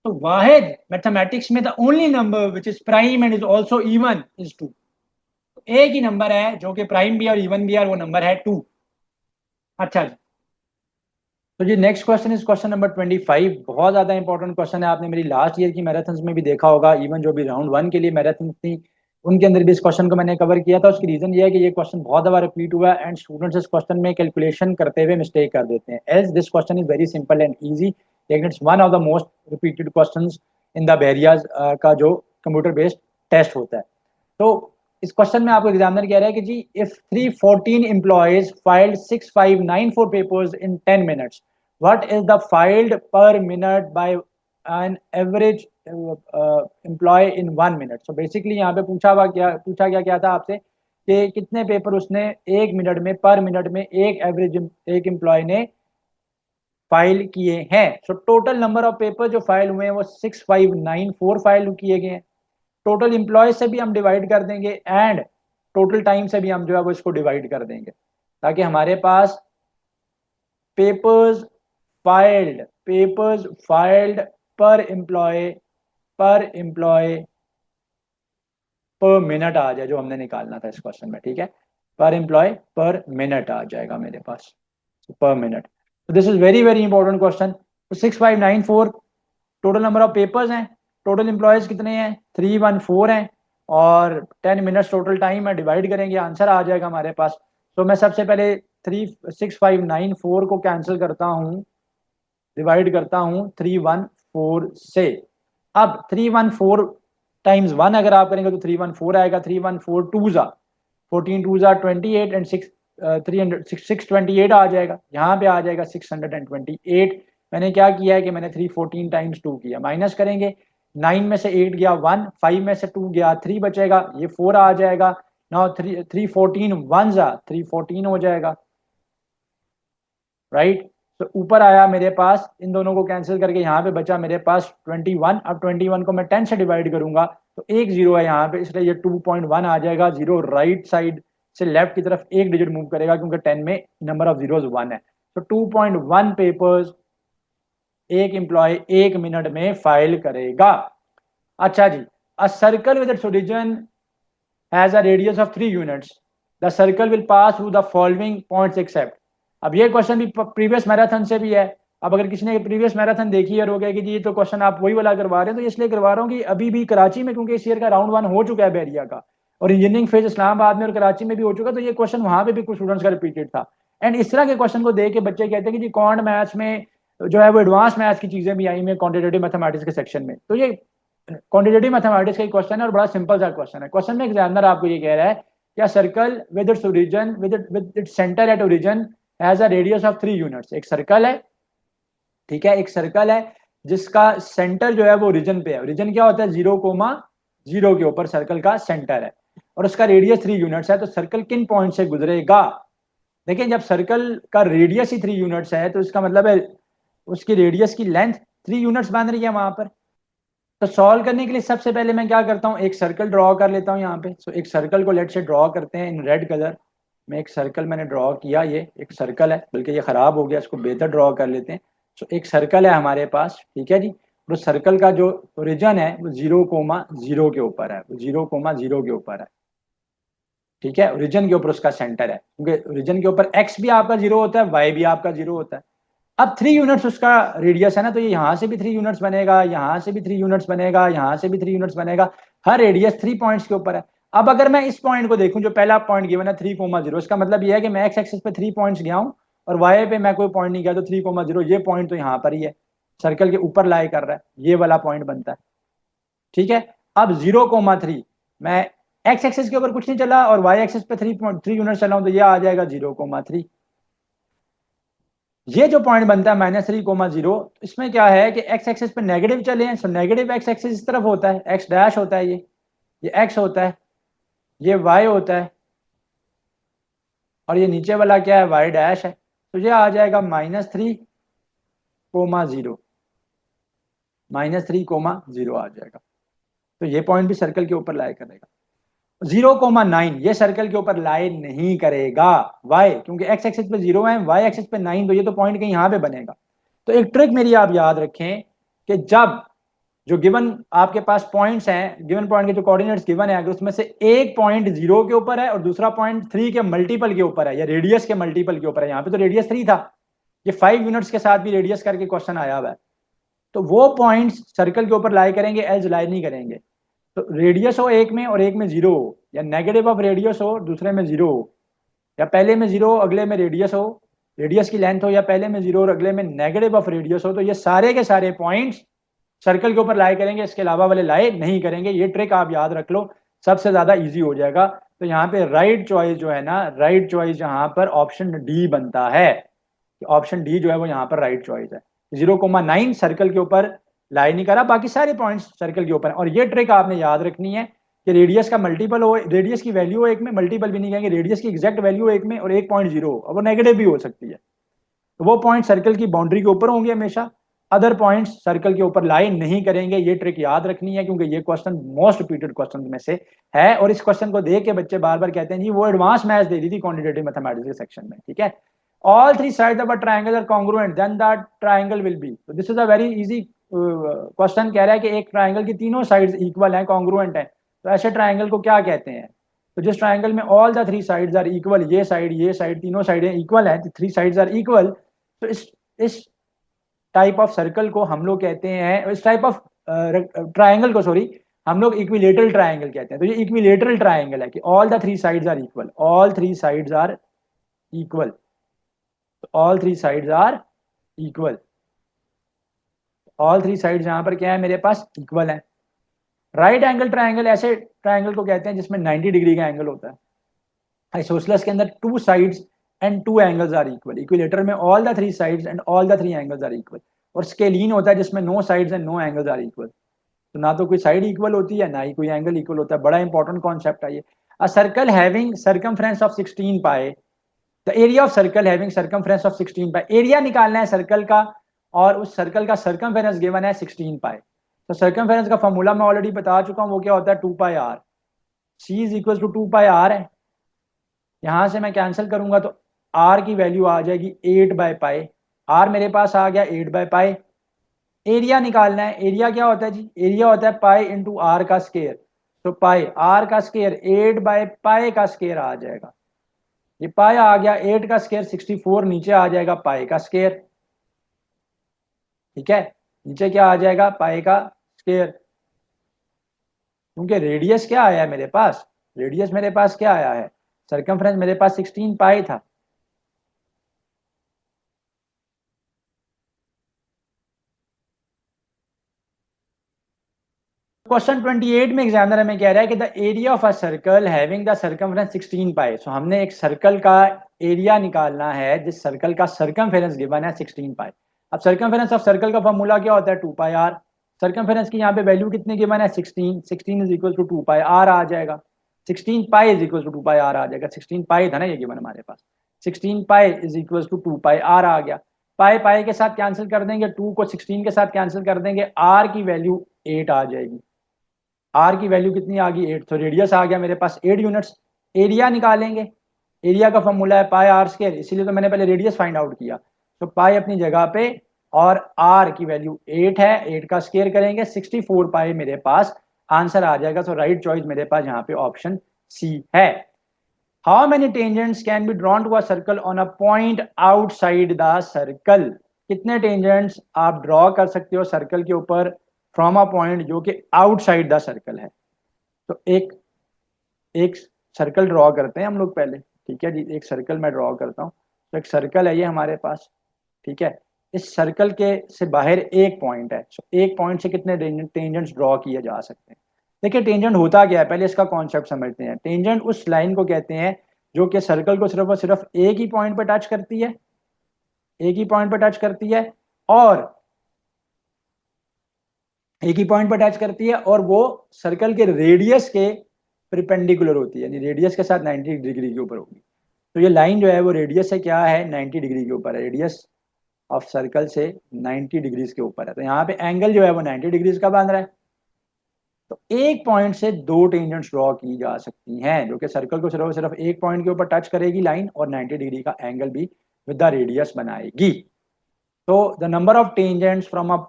तो वाहिद मैथमेटिक्स में the only number which is prime and is also even is 2। एक ही नंबर है जो कि प्राइम भी और इवन भी है, और वो नंबर है 2। अच्छा जी, तो ये next question is question number 25। बहुत ज्यादा इंपॉर्टेंट क्वेश्चन है, आपने मेरी लास्ट ईयर की मैराथन में भी देखा होगा, इवन जो भी राउंड 1 के लिए मैराथन थी उनके अंदर भी इस क्वेश्चन को मैंने कवर किया था। उसकी रीजन ये है कि ये क्वेश्चन बहुत दफा रिपीट हुआ है एंड स्टूडेंट्स इस क्वेश्चन में कैलकुलेशन करते हुए मिस्टेक कर देते हैं। As this question is very simple and easy, लेकिन it's one of the most repeated question in the बैरियाज का जो कंप्यूटर बेस्ड टेस्ट होता है। तो इस क्वेश्चन में आपको एग्जामिनर कह रहा है कि जी if 314 employees filed 6594 papers in 10 minutes, what is the filed per minute by an average employee in 1 minute. So basically यहाँ पे पूछा गया क्या था आपसे कि कितने पेपर उसने 1 मिनट में, पर मिनट में एक एम्प्लॉय ने फाइल किए हैं। So total number of paper जो फाइल हुए हैं वो 6594 फाइल किए गए हैं। टोटल एम्प्लॉय से भी हम डिवाइड कर देंगे एंड टोटल टाइम से भी हम जो है वो इसको डिवाइड कर देंगे, ताकि हमारे पास पेपर्स फाइल्ड पर एम्प्लॉय पर मिनट आ जाए, जो हमने निकालना था इस क्वेश्चन में। ठीक है, पर एम्प्लॉय पर मिनट आ जाएगा मेरे पास, पर मिनट। तो this is very very important question. तो 6594 टोटल नंबर ऑफ पेपर्स हैं, टोटल एम्प्लॉयज कितने हैं 314 हैं, और 10 मिनट्स टोटल टाइम है, डिवाइड करेंगे आंसर आ जाएगा हमारे पास। तो मैं सबसे पहले 6594 को कैंसिल करता हूँ, डिवाइड करता हूँ 314 से। अब 314 टाइम्स 1 अगर आप करेंगे तो 314 आएगा। 314 टू ज़ा 14 टू ज़ा 28 एंड 628 आ जाएगा, यहाँ पे आ जाएगा 628। मैंने क्या किया है कि मैंने 314 टाइम्स 2 किया, माइनस करेंगे 9 में से 8 गया 1, 5 में से 2 गया 3 बचेगा, ये 4 आ जाएगा। नाउ 314 1 ज़ा 314 हो जाएगा, राइट। तो ऊपर आया मेरे पास, इन दोनों को कैंसिल करके यहाँ पे बचा मेरे पास 21। अब 21 को मैं 10 से डिवाइड करूंगा तो एक जीरो है यहाँ पे, इसलिए ये 2.1 आ जाएगा। जीरो राइट साइड से लेफ्ट की तरफ एक डिजिट मूव करेगा, क्योंकि 10 में नंबर ऑफ जीरोज 1 है। तो 2.1 पेपर्स एक एम्प्लॉय 1 मिनट में फाइल करेगा। अच्छा जी, a circle with its origin has a radius of 3 units, the circle will pass through the following points except. अब ये क्वेश्चन भी प्रीवियस मैराथन से भी है। अब अगर किसी ने प्रीवियस मैराथन देखी है और हो गया कि जी ये तो क्वेश्चन आप वही वाला करवा रहे हैं, तो इसलिए करवा रहा हूँ कि अभी भी कराची में, क्योंकि इस ईयर का राउंड 1 हो चुका है बैरिया का, और इंजीनियरिंग फेज इस्लामाबाद में और कराची में भी हो चुका, तो ये क्वेश्चन वहां पे भी कुछ स्टूडेंट्स का रिपीटेड था। एंड इस तरह के क्वेश्चन को देख के बच्चे कहते हैं कि जी क्वांट मैथ्स में जो है वो एडवांस मैथ्स की चीजें भी आई हुई क्वांटिटेटिव मैथमेटिक्स के सेक्शन में। तो ये क्वांटिटेटिव मैथमेटिक्स का क्वेश्चन है और बड़ा सिंपल सा क्वेश्चन है। क्वेश्चन में एग्जामिनर आपको ये कह रहा है क्या circle with its origin with its centre at origin has a radius of 3 units. एक सर्कल है, ठीक है, एक सर्कल है जिसका सेंटर जो है वो ओरिजिन पे है। ओरिजिन क्या होता है 0,0 के ऊपर सर्कल का सेंटर है, और उसका रेडियस 3 यूनिट्स है। तो सर्कल किन पॉइंट से गुजरेगा? देखिए, जब सर्कल का रेडियस ही 3 यूनिट्स है तो इसका मतलब है उसकी रेडियस की लेंथ 3 यूनिट्स बन रही है वहां पर। तो सॉल्व करने के लिए सबसे पहले मैं क्या करता हूँ, एक सर्कल ड्रॉ कर लेता हूँ यहाँ पे। सो एक सर्कल को लेट से ड्रॉ करते हैं इन रेड कलर में। एक सर्कल मैंने ड्रॉ किया, ये एक सर्कल है, बल्कि ये खराब हो गया, इसको बेहतर ड्रॉ कर लेते हैं। सो एक सर्कल है हमारे पास, ठीक है जी। और सर्कल का जो ओरिजिन है वो 0,0 के ऊपर है, 0,0 के ऊपर है, ठीक है। ओरिजिन के ऊपर उसका सेंटर है, क्योंकि ओरिजिन के ऊपर एक्स भी आपका 0 होता है, वाई भी आपका 0 होता है। अब 3 यूनिट्स उसका रेडियस है ना, तो ये यहाँ से भी 3 यूनिट्स बनेगा, यहाँ से भी 3 यूनिट्स बनेगा, यहाँ से भी 3 यूनिट्स बनेगा। हर रेडियस 3 पॉइंट्स के ऊपर है। अब अगर मैं इस पॉइंट को देखूं, जो पहला पॉइंट गिवन है 3,0, इसका मतलब ये है कि मैं एक्स एक्सिस पे 3 पॉइंट्स गया हूं और वाई पे मैं कोई पॉइंट नहीं गया, तो 3,0 ये पॉइंट तो यहाँ पर ही है, सर्कल के ऊपर लाई कर रहा है, ये वाला पॉइंट बनता है, ठीक है। अब 0,3 मैं एक्स एक्सिस के ऊपर कुछ नहीं चला और वाई एक्सिस पे 3 यूनिट चला हूं, तो ये आ जाएगा 0,3। ये जो पॉइंट बनता है -3,0, इसमें क्या है कि एक्स एक्सिस पे नेगेटिव चले हैं, सो नेगेटिव एक्स एक्सिस इस तरफ होता है, एक्स डैश होता है, ये एक्स होता है, ये वाई होता है, और ये नीचे वाला क्या है, वाई डैश है। तो ये आ जाएगा -3,0, -3,0 आ जाएगा। तो ये पॉइंट भी सर्कल के ऊपर लाई करेगा। 0,9 ये सर्कल के ऊपर लाई नहीं करेगा, वाई, क्योंकि एक्स एक्सिस पे 0 है, वाई एक्सिस पे 9, तो ये तो पॉइंट कहीं यहाँ पे बनेगा। तो एक ट्रिक मेरी आप याद रखें कि जब जो गिवन आपके पास पॉइंट्स हैं, गिवन पॉइंट के जो कोऑर्डिनेट्स गिवन है, अगर उसमें से एक पॉइंट 0 के ऊपर है और दूसरा पॉइंट 3 के मल्टीपल के ऊपर है, या रेडियस के मल्टीपल के ऊपर है, यहाँ पे तो रेडियस 3 था, ये 5 यूनिट्स के साथ भी रेडियस करके क्वेश्चन आया हुआ है, तो वो पॉइंट्स सर्कल के ऊपर लाई करेंगे, एज लाई नहीं करेंगे। तो रेडियस हो एक में और एक में 0 हो, या नेगेटिव ऑफ रेडियस हो दूसरे में 0 हो, या पहले में 0 अगले में रेडियस हो, रेडियस की लेंथ हो, या पहले में 0 और अगले में नेगेटिव ऑफ रेडियस हो, तो ये सारे के सारे पॉइंट्स सर्कल के ऊपर लाई करेंगे, इसके अलावा वाले लाई नहीं करेंगे। ये ट्रिक आप याद रख लो, सबसे ज्यादा इजी हो जाएगा। तो यहाँ पे राइट चॉइस जो है ना, राइट चॉइस यहाँ पर ऑप्शन डी बनता है। ऑप्शन डी जो है वो यहाँ पर राइट चॉइस है। 0,9 सर्कल के ऊपर लाई नहीं करा, बाकी सारे पॉइंट्स सर्कल के ऊपर है। और ये ट्रिक आपने याद रखनी है कि रेडियस का मल्टीपल हो, रेडियस की वैल्यू हो एक में, मल्टीपल भी नहीं कहेंगे, रेडियस की एग्जैक्ट वैल्यू एक में और 1.0 हो, और वो नेगेटिव भी हो सकती है। तो वो पॉइंट सर्कल की बाउंड्री के ऊपर होंगे हमेशा, अदर पॉइंट्स सर्कल के ऊपर लाइन नहीं करेंगे। ये ट्रिक याद रखनी है क्योंकि ये क्वेश्चन मोस्ट रिपीटेड क्वेश्चन में से है, और इस क्वेश्चन को देख के बच्चे बार बार कहते हैं जी वो एडवांस मैथ्स दे दी थी क्वांटिटेटिव मैथमेटिक्स के सेक्शन में, ठीक है। All three sides of a triangle are congruent then that triangle will be. तो this is a very easy question, कह रहा है कि एक ट्रायंगल की तीनों साइड्स इक्वल हैं, कॉन्ग्रुएंट हैं, तो ऐसे ट्रायंगल को क्या कहते हैं। तो जिस ट्रायंगल में all the three sides are equal, ये साइड तीनों साइडें इक्वल हैं, थ्री साइड्स आर इक्वल, तो इस टाइप ऑफ सर्कल को हम लोग कहते हैं, इस टाइप ऑफ ट्राइंगल को, सॉरी, हम लोग इक्विलेटरल ट्राइंगल कहते हैं। तो ये इक्विलेटरल ट्राइंगल है कि all the three sides are equal, all three sides are equal, all three sides are equal, all three sides यहां पर क्या है मेरे पास, इक्वल है। राइट एंगल ट्राइंगल ऐसे ट्राइंगल को कहते हैं जिसमें 90 डिग्री का एंगल होता है। आइसोसेलेस के अंदर two sides and two angles are equal, equilateral में all the three sides and all the three angles are equal. और स्केलीन होता है जिसमें no sides and no angles are equal. तो ना तो कोई साइड इक्वल होती है, ना ही कोई एंगल इक्वल होता है। बड़ा इंपॉर्टेंट कॉन्सेप्ट है ये। A circle having circumference of 16 pi, the area of circle having circumference of 16 pi, area निकालना है सर्कल का, और उस सर्कल का सर्कमफ्रेंस गिवन है 16 पाई। तो सर्कमफ्रेंस का फॉर्मूला मैं ऑलरेडी बता चुका हूं, वो क्या होता है, 2 pi r. C is equal to 2 pi r है। यहां से मैं कैंसिल करूंगा तो आर की वैल्यू आ जाएगी 8/पाई। आर मेरे पास आ गया 8/पाई। एरिया निकालना है, एरिया क्या होता है जी, एरिया होता है पाई इंटू आर का स्केयर। तो पाई आर का स्केयर 8/पाई का स्केयर आ जाएगा। ये पाई आ गया, 8 का स्केयर 64, नीचे आ जाएगा पाई का स्केयर, ठीक है। नीचे क्या आ जाएगा, पाई का स्केयर। क्योंकि रेडियस क्या आया है मेरे पास, रेडियस मेरे पास क्या आया है, सर्कमफ्रेंस मेरे पास 16 पाई था। क्वेश्चन 28 में एग्जामिनर हमें कह रहा है कि the area of a circle having the circumference 16 पाई। सो हमने एक सर्कल का एरिया निकालना है जिस सर्कल का सर्कमफ्रेंस गिवन है 16 पाई। अब सर्कमफ्रेंस ऑफ सर्कल का फॉर्मूला क्या होता है, 2 पाई आर। सर्कमफ्रेंस की यहाँ पे वैल्यू कितनी गिवन है, 16, 16 is equal to 2 pi r आ जाएगा। 16 pi is equal to 2 pi r आ जाएगा। 16 पाई था ना ये गिवन हमारे पास, 16 pi is equal to 2 pi r आ गया। पाई पाई के साथ कैंसिल कर देंगे, 2 को 16 के साथ कैंसिल कर देंगे, आर की वैल्यू 8 आ जाएगी। आर की वैल्यू कितनी आ गई, 8। तो रेडियस आ गया मेरे पास 8 यूनिट्स। एरिया निकालेंगे, एरिया का फॉर्मूला है पाई आर स्केयर, इसीलिए तो मैंने पहले रेडियस फाइंड आउट किया। तो पाई अपनी जगह पे और आर की वैल्यू 8 है, 8 का स्केयर करेंगे 64 पाई मेरे पास आंसर आ जाएगा। तो राइट चॉइस मेरे पास यहाँ पे ऑप्शन सी है। How many tangents can be drawn to a circle on a point outside the circle. कितने टेंजेंट्स आप ड्रॉ कर सकते हो सर्कल के ऊपर फ्रॉम अ पॉइंट जो कि आउटसाइड द सर्कल है। तो एक एक सर्कल ड्रॉ करते हैं हम लोग पहले, ठीक है जी। एक सर्कल मैं ड्रॉ करता हूँ। तो एक सर्कल है ये हमारे पास, ठीक है। इस सर्कल के से बाहर एक पॉइंट है। सो एक पॉइंट से कितने टेंजेंट्स ड्रॉ किए जा सकते हैं। देखिए टेंजेंट होता क्या है, पहले इसका कॉन्सेप्ट समझते हैं। टेंजेंट उस लाइन को कहते हैं जो कि सर्कल को सिर्फ और सिर्फ एक ही पॉइंट पर टच करती है, एक ही पॉइंट पर टच करती है, और एक ही पॉइंट पर अटैच करती है, और वो सर्कल के रेडियस के परपेंडिकुलर होती है, यानी रेडियस के साथ 90 डिग्री के ऊपर होगी। तो ये लाइन जो है वो रेडियस से क्या है, 90 डिग्री के ऊपर है। रेडियस ऑफ सर्कल से 90 डिग्रीज के ऊपर है। तो यहाँ पे एंगल जो है वो 90 डिग्रीज का बन रहा है। तो एक पॉइंट से दो टेंजेंट्स ड्रॉ की जा सकती हैं जो कि सर्कल को सिर्फ सिर्फ एक पॉइंट के ऊपर टच करेगी लाइन, और 90 डिग्री का एंगल भी विद द रेडियस बनाएगी। तो the number of tangents from a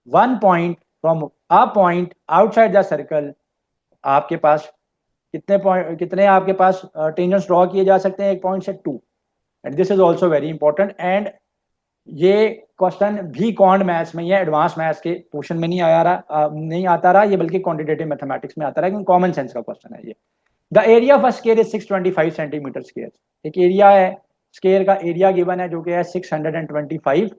one point from a point outside the circle, आपके पास कितने पॉइंट, कितने आपके पास टेंजेंट्स ड्रॉ किए जा सकते हैं एक पॉइंट से, 2। And this is also very important. And ये क्वेश्चन भी कॉन्ड मैथ्स में, ये एडवांस मैथ्स के पोर्शन में नहीं आया रहा, नहीं आता रहा ये, बल्कि क्वांटिटेटिव मैथमेटिक्स में आता रहा, क्योंकि कॉमन सेंस का क्वेश्चन है ये। The area of a square is 625 centimetre square. एक एरिया है, स्केयर का एरिया गिवन है जो कि है 625।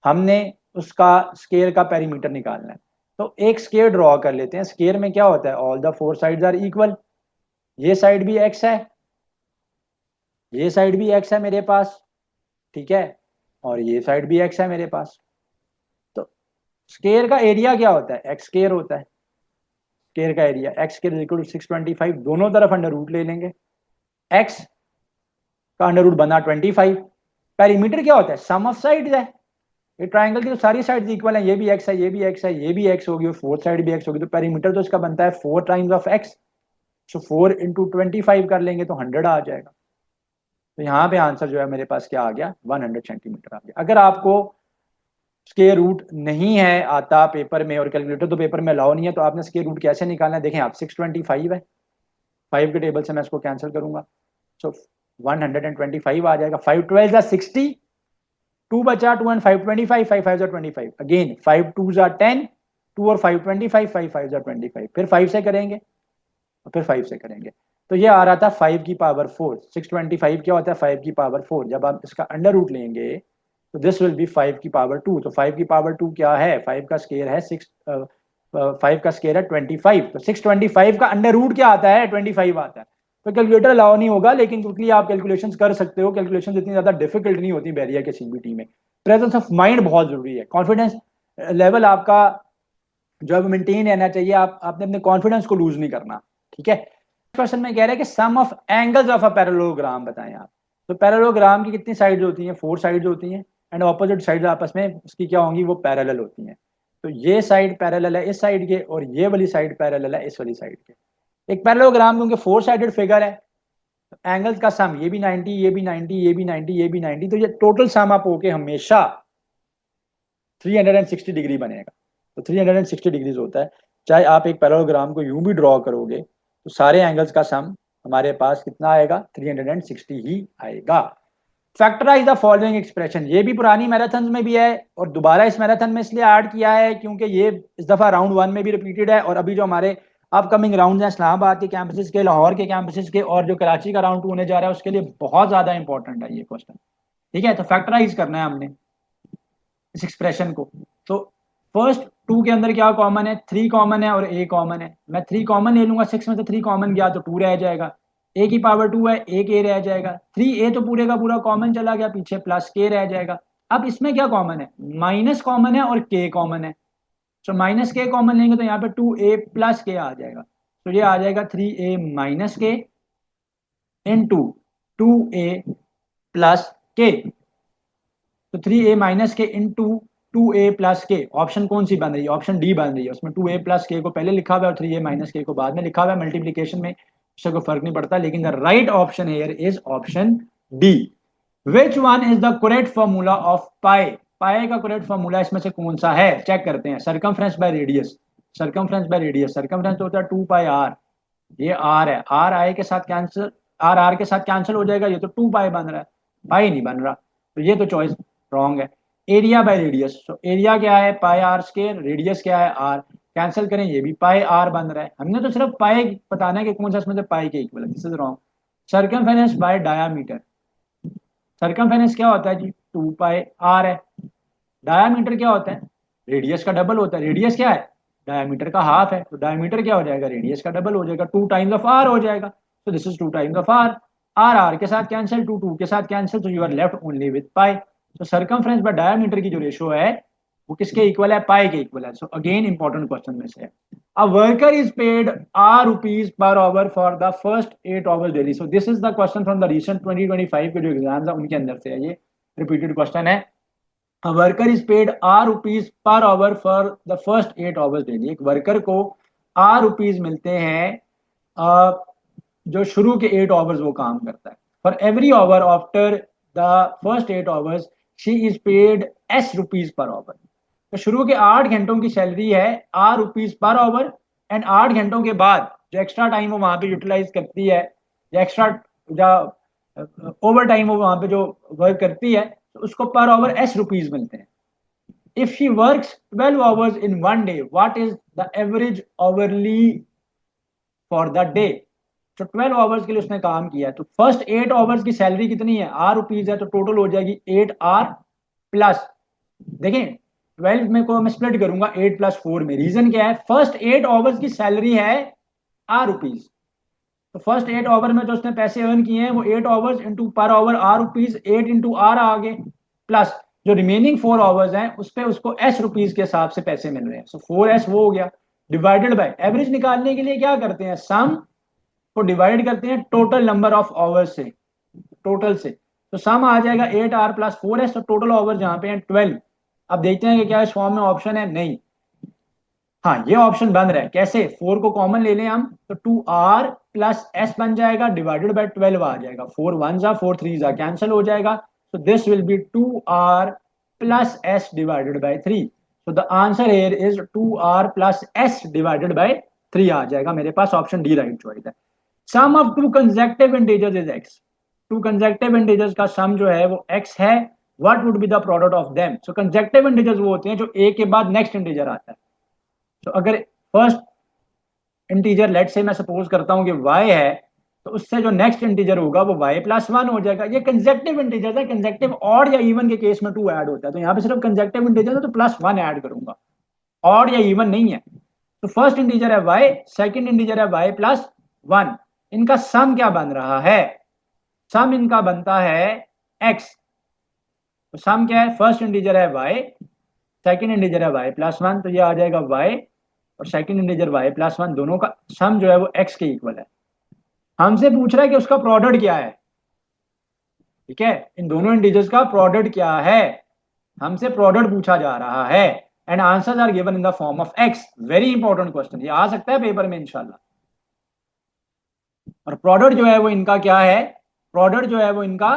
हमने उसका स्केयर का पेरीमीटर निकालना है। तो एक स्केयर ड्रॉ कर लेते हैं। स्केयर में क्या होता है, all the four sides are equal. ये साइड भी एक्स है, ये साइड भी एक्स है मेरे पास, ठीक है, और ये साइड भी एक्स है मेरे पास। तो स्केयर का एरिया क्या होता है, एक्स स्केयर होता है। स्केयर का area x square equal to 625, दोनों तरफ अंडर रूट ले लेंगे। एक्स का अंडर रूट बना 25। पेरीमीटर क्या होता है, सम ऑफ साइड्स है। ये ट्राइंगल की तो सारी साइड्स इक्वल है, ये भी एक्स है, ये भी एक्स है, ये भी एक्स होगी और फोर्थ साइड भी एक्स होगी, तो पेरीमीटर तो इसका बनता है 4 टाइम्स ऑफ एक्स। सो 4 × 25 कर लेंगे तो 100 आ जाएगा। तो यहाँ पे आंसर जो है मेरे पास क्या आ गया, 100 सेंटीमीटर आ गया। अगर आपको स्केयर रूट नहीं है आता पेपर में, और कैलकुलेटर तो पेपर में अलाउ नहीं है, तो आपने स्केयर रूट कैसे निकालना है, देखें आप 625 है, 5 के टेबल से मैं इसको कैंसिल करूंगा, सो 125 आ जाएगा। 5 12 जा 60, 2 बचा 2 एंड 5 25, 5 5 जा 25, अगेन 5 2 जा 10, 2 और 5 25, 5 5 जा 25, फिर 5 से करेंगे और फिर 5 से करेंगे। तो ये आ रहा था 5 की पावर 4। 625 क्या होता है, 5 की पावर 4। जब आप इसका अंडर रूट लेंगे तो दिस विल बी 5 की पावर 2। तो 5 की पावर 2 क्या है, 5 का स्केयर है 6, 5 का स्केयर है 25। तो 625 का अंडर रूट क्या आता है, 25 आता है। तो कैलकुलेटर अलाउ नहीं होगा, लेकिन क्योंकि आप कैलकुलेशन कर सकते हो, कैलकुलेशन इतनी ज्यादा डिफिकल्ट नहीं होती बैरियर के सीबीटी में। प्रेजेंस ऑफ माइंड बहुत जरूरी है, कॉन्फिडेंस लेवल आपका जो है मेंटेन रहना चाहिए। आपने अपने कॉन्फिडेंस को लूज नहीं करना, ठीक है। क्वेश्चन में कह रहा है कि sum of angles of a parallelogram बताएं आप। तो पैरेललोग्राम की कितनी साइड्स होती हैं, 4 साइड्स होती हैं, एंड ऑपोजिट साइड्स आपस में उसकी क्या होंगी, वो पैरेलल होती हैं। तो ये साइड पैरेलल है इस साइड के, और ये वाली साइड पैरेलल है इस वाली साइड के। एक पैरेललोग्राम क्योंकि 4 साइडेड फिगर है, तो एंगल्स का सम ये भी 90, ये भी 90, ये भी 90, ये भी 90, तो ये टोटल सम अप होके हमेशा 360 डिग्री बनेगा। तो 360 डिग्रीज होता है। चाहे आप एक पैरेललोग्राम को यूं भी ड्रॉ करोगे तो सारे एंगल्स का सम हमारे पास कितना आएगा, 360 ही आएगा। फैक्टराइज द फॉलोइंग एक्सप्रेशन, ये भी पुरानी मैराथन में भी है और दोबारा इस मैराथन में इसलिए ऐड किया है क्योंकि ये इस दफा राउंड 1 में भी रिपीटेड है, और अभी जो हमारे अपकमिंग राउंड हैं इस्लामाबाद के कैंपसेस के, लाहौर के कैंपसेस के, और जो कराची का राउंड 2 होने जा रहा है उसके लिए बहुत ज्यादा इंपॉर्टेंट है ये क्वेश्चन, ठीक है। तो फैक्टराइज करना है हमने इस एक्सप्रेशन को। तो फर्स्ट 2 के अंदर क्या कॉमन है, 3 कॉमन है और a कॉमन है। मैं 3 कॉमन ले लूंगा, 6 में से 3 कॉमन गया तो 2 रह जाएगा। a की पावर 2 है, एक a रह जाएगा। 3a तो पूरे का पूरा कॉमन चला गया, पीछे प्लस k रह जाएगा। अब इसमें क्या कॉमन है, माइनस कॉमन है और k कॉमन है। तो माइनस के कॉमन लेंगे तो यहाँ पे 2a प्लस के आ जाएगा। तो ये आ जाएगा 3a माइनस के इंटू 2a प्लस के। तो 3a माइनस के इंटू 2a प्लस के, ऑप्शन कौन सी बन रही है, ऑप्शन डी बन रही है। उसमें 2a प्लस के को पहले लिखा हुआ है और 3a माइनस के को बाद में लिखा हुआ है। मल्टीप्लीकेशन में उससे कोई फर्क नहीं पड़ता, लेकिन the right option here is option D. Which one is the correct formula of pi, pi का करेक्ट फॉर्मूला इसमें से कौन सा है, चेक करते हैं। Circumference by radius, circumference by radius, circumference होता है 2 पाई आर, ये आर है, आर आई के साथ कैंसिल, आर आर के साथ कैंसिल हो जाएगा, ये तो 2 पाई बन रहा है, पाई नहीं बन रहा, तो ये तो चॉइस रॉन्ग है। एरिया बाय रेडियस, तो एरिया क्या है पाई आर स्केयर, रेडियस क्या है आर, कैंसिल करें ये भी पाई आर बन रहा है। हमने तो सिर्फ पाई बताना है कि कौन सा इसमें से पाई के इक्वल है, this is wrong. Circumference by diameter, circumference क्या होता है जी, 2 पाई आर है। डायामीटर क्या होता है, रेडियस का डबल होता है। रेडियस क्या है, डायमीटर का हाफ है, तो डायमीटर क्या हो जाएगा, रेडियस का डबल हो जाएगा, 2 टाइम्स ऑफ आर हो जाएगा। तो this is 2 times of R, R R के साथ कैंसिल, 2 2 के साथ कैंसिल, तो you are left only with pi. तो सर्कमफ्रेंस बाय डायमीटर की जो रेशियो है वो किसके इक्वल है, पाई के इक्वल है। सो अगेन इंपॉर्टेंट क्वेश्चन में से है, a worker is paid R rupees per hour for the first 8 hours daily. So this is the question from the recent 2025 के जो एग्जाम्स है उनके अंदर से है, ये रिपीटेड क्वेश्चन है। A worker is paid R rupees per hour for the first 8 hours daily। एक वर्कर को R रुपीज मिलते हैं जो शुरू के 8 आवर्स वो काम करता है। For every hour after the first 8 hours she is paid S rupees per our. तो शुरू के 8 घंटों की सैलरी है R rupees per our, and 8 घंटों के बाद जो एक्स्ट्रा टाइम वो वहां पे यूटिलाइज करती है, या एक्स्ट्रा ओवर टाइम वो वहां पे जो वर्क करती है, तो उसको पर आवर S रुपीज मिलते हैं। If she works 12 hours in one day, what is the average hourly for the day. तो 12 आवर्स के लिए उसने काम किया है, तो फर्स्ट 8 आवर्स की सैलरी कितनी है, आर रुपीज है, तो टोटल हो जाएगी 8 आर प्लस, देखें 12 में को मैं स्प्लिट करूंगा 8+4 में। रीजन क्या है, फर्स्ट 8 आवर्स की सैलरी है R रुपीज, तो फर्स्ट 8 आवर में जो उसने पैसे अर्न किए हैं वो 8 hours into per hour R rupees, 8 into R आ गए, प्लस जो रिमेनिंग 4 आवर्स हैं उस पर उसको S रुपीज के हिसाब से पैसे मिल रहे हैं। सो 4S वो हो गया, डिवाइडेड बाय एवरेज निकालने के लिए क्या करते हैं, सम को डिवाइड करते हैं टोटल नंबर ऑफ आवर्स से, टोटल से। तो सम आ जाएगा 8R+4S, तो टोटल आवर जहां पे है 12। अब देखते हैं कि क्या इस फॉर्म में ऑप्शन है, नहीं। हाँ, ये ऑप्शन बन रहा है। कैसे, 4 को कॉमन ले लें हम, तो 2R+S बन जाएगा, डिवाइडेड बाय 12 आ जाएगा। 4 1 जा 4 3 जा कैंसिल हो जाएगा, so this will be 2R+S divided by 3। so the answer here is 2R+S divided by 3 आ जाएगा मेरे पास। ऑप्शन डी राइट चॉइस है। Sum of two consecutive integers is x। Two consecutive integers का सम जो है वो x है। What would be the product of them. So consecutive integers वो होते हैं जो a के बाद नेक्स्ट इंटीजर आता है। तो अगर फर्स्ट इंटीजर लेट से मैं सपोज करता हूं कि y है, तो उससे जो नेक्स्ट इंटीजर होगा वो y+1 हो जाएगा। ये कंसेक्टिव इंटीजर है, कंसेक्टिव ऑड या इवन के केस में 2 ऐड होता है, तो यहाँ पे सिर्फ कंसेक्टिव इंटीजर है तो +1 ऐड करूंगा, ऑड या इवन नहीं है। तो फर्स्ट इंटीजर है y, सेकंड इंटीजर है y+1, इनका सम क्या बन रहा है, सम इनका बनता है x। तो सम क्या है, फर्स्ट इंटीजर है y, सेकंड इंटीजर है y+1, तो ये आ जाएगा y और सेकंड इंटीजर y+1, दोनों का सम जो है वो x के इक्वल है। हमसे पूछ रहा है कि उसका प्रोडक्ट क्या है, ठीक है, इन दोनों इंटीजर्स का प्रोडक्ट क्या है, हमसे प्रोडक्ट पूछा जा रहा है। And answers are given in the form of x। Very important question, ये आ सकता है पेपर में इंशाल्लाह। और प्रोडक्ट जो है वो इनका क्या है, प्रोडक्ट जो है वो इनका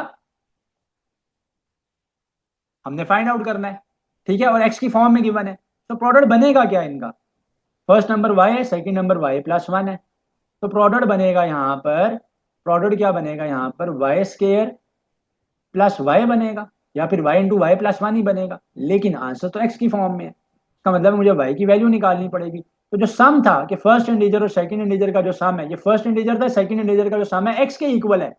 हमने फाइंड आउट करना है, ठीक है, और x की फॉर्म में गिवन है। तो प्रोडक्ट बनेगा क्या इनका, फर्स्ट नंबर y है, सेकंड नंबर y+1 है, तो प्रोडक्ट बनेगा यहाँ पर, प्रोडक्ट क्या बनेगा यहाँ पर, y² + y बनेगा, या फिर y इंटू y+1 ही बनेगा, लेकिन आंसर तो x की फॉर्म में है। इसका मतलब मुझे y की वैल्यू निकालनी पड़ेगी। तो जो सम था कि फर्स्ट इंटीजर और सेकंड इंटीजर का जो सम है, ये फर्स्ट इंटीजर था, सेकंड इंटीजर का जो सम है x के इक्वल है,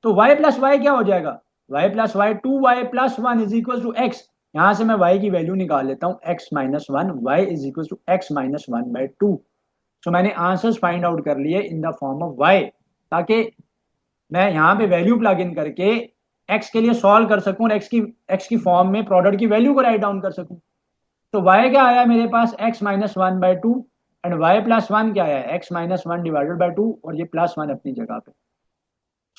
तो y+y क्या हो जाएगा, y+y 2y+1 is equal to x। यहां से मैं y की वैल्यू निकाल लेता हूं, x-1, y is equal to x-1/2। So मैंने आंसर्स फाइंड आउट कर लिए in the form of y, ताकि मैं यहाँ पे वैल्यू प्लग इन करके x के लिए सॉल्व कर सकूं और x की फॉर्म में प्रोडक्ट की वैल्यू को राइट डाउन कर सकूं। तो y क्या आया मेरे पास, x-1/2, एंड y+1 क्या आया, x-1 डिवाइडेड बाई 2, और ये +1 अपनी जगह पे।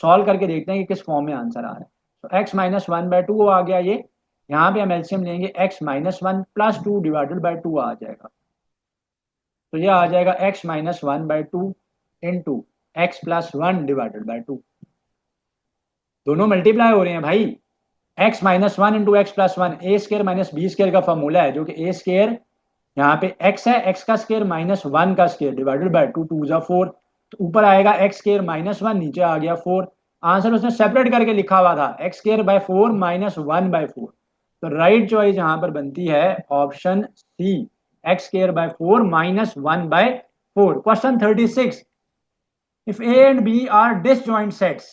सॉल्व करके देखते हैं कि किस फॉर्म में आंसर आ रहा है। तो x-1/2 आ गया ये, यहाँ पे हम एलसीएम लेंगे, x-1 + 2 डिवाइडेड बाई 2 आ जाएगा। तो ये आ जाएगा x-1/2 into x+1 divided by 2। दोनों मल्टीप्लाई हो रहे हैं भाई, x-1 into x+1, a² - b² का फॉर्मूला है, जो कि a² यहाँ पे x है, x का स्केयर -1 का स्केयर डिवाइडेड बाय 2, 2 जा 4, तो ऊपर आएगा x² -1, नीचे आ गया 4। आंसर उसने सेपरेट करके लिखा हुआ था, x²/4 -1/4। तो राइट चॉइस यहाँ पर बनती है option C, x²/4 -1/4। Question 36, if A and B are disjoint sets,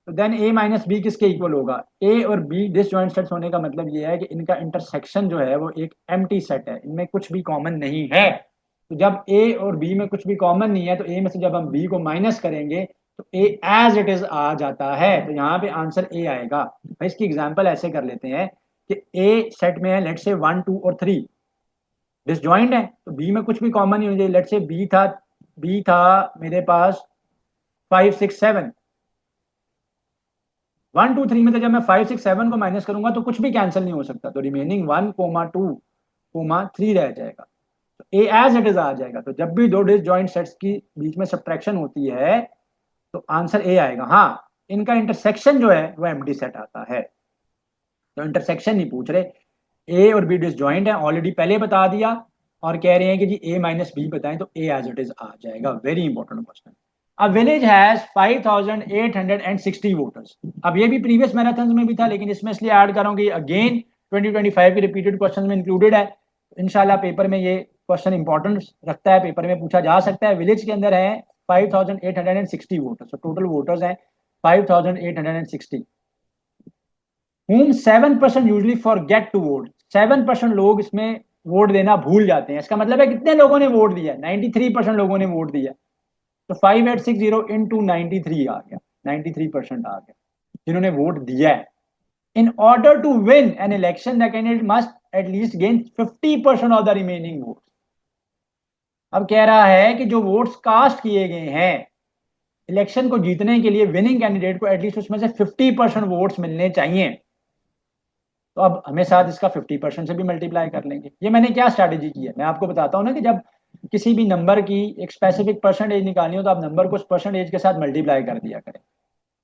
तो देन ए माइनस बी किसके इक्वल होगा। ए और बी डिसजॉइंट सेट्स होने का मतलब ये है कि इनका इंटरसेक्शन जो है वो एक एम्प्टी सेट है, इनमें कुछ भी कॉमन नहीं है। तो जब ए और बी में कुछ भी कॉमन नहीं है, तो ए में से जब हम बी को माइनस करेंगे तो ए एज इट इज आ जाता है, तो यहाँ पे आंसर ए आएगा। भाई इसकी एग्जांपल ऐसे कर लेते हैं कि ए सेट में है लेट से 1 2 और 3 डिसजॉइंट है, तो बी में कुछ भी कॉमन नहीं हो जाए। लेट से बी था मेरे पास 5 6 7, 1 2 3 में से जब मैं 5 6 7 को माइनस करूंगा तो कुछ भी कैंसिल नहीं हो सकता, तो रिमेनिंग 1 2 3 रह जाएगा, तो ए एज इट इज आ जाएगा। तो जब भी दो डिसजॉइंट सेट्स की बीच में सब्ट्रैक्शन होती है तो आंसर ए आएगा। हाँ, इनका इंटरसेक्शन जो है वो एम्प्टी सेट आता है, तो इंटरसेक्शन नहीं पूछ रहे, ए और बी डिसजॉइंट है ऑलरेडी पहले बता दिया, और कह रहे हैं कि जी ए माइनस बी बताएं, तो ए एज इट इज आ जाएगा। Very important question. A village has 5,860 voters. अब ये भी प्रीवियस मैराथन में भी था, लेकिन इसमें इसलिए ऐड कर रहा हूँ कि अगेन 2025 के रिपीटेड क्वेश्चन में इंक्लूडेड है। इंशाल्लाह पेपर में ये क्वेश्चन इंपॉर्टेंट रखता है, पेपर में पूछा जा सकता है। विलेज के अंदर है 5,860 वोटर्स, तो टोटल वोटर्स हैं 5,860, whom 7% usually forget to vote। 7% लोग इसमें वोट देना भूल जाते हैं। इसका मतलब है कितने लोगों ने वोट दिया है? 93% लोगों ने वोट दिया। तो 5860 इंटू 93 आ गया, 93% आ गया जिन्होंने वोट दिया है। In order to win an election the candidate must at least gain 50% of the remaining vote. अब कह रहा है कि जो वोट्स कास्ट किए गए हैं इलेक्शन को जीतने के लिए, विनिंग कैंडिडेट को एटलीस्ट उसमें से 50% वोट्स मिलने चाहिए। तो अब हमें साथ इसका 50% से भी मल्टीप्लाई कर लेंगे। ये मैंने क्या स्ट्रैटेजी की है, मैं आपको बताता हूँ ना कि जब किसी भी नंबर की एक स्पेसिफिक परसेंटेज निकालनी हो तो आप नंबर को उस परसेंटेज के साथ मल्टीप्लाई कर दिया करें।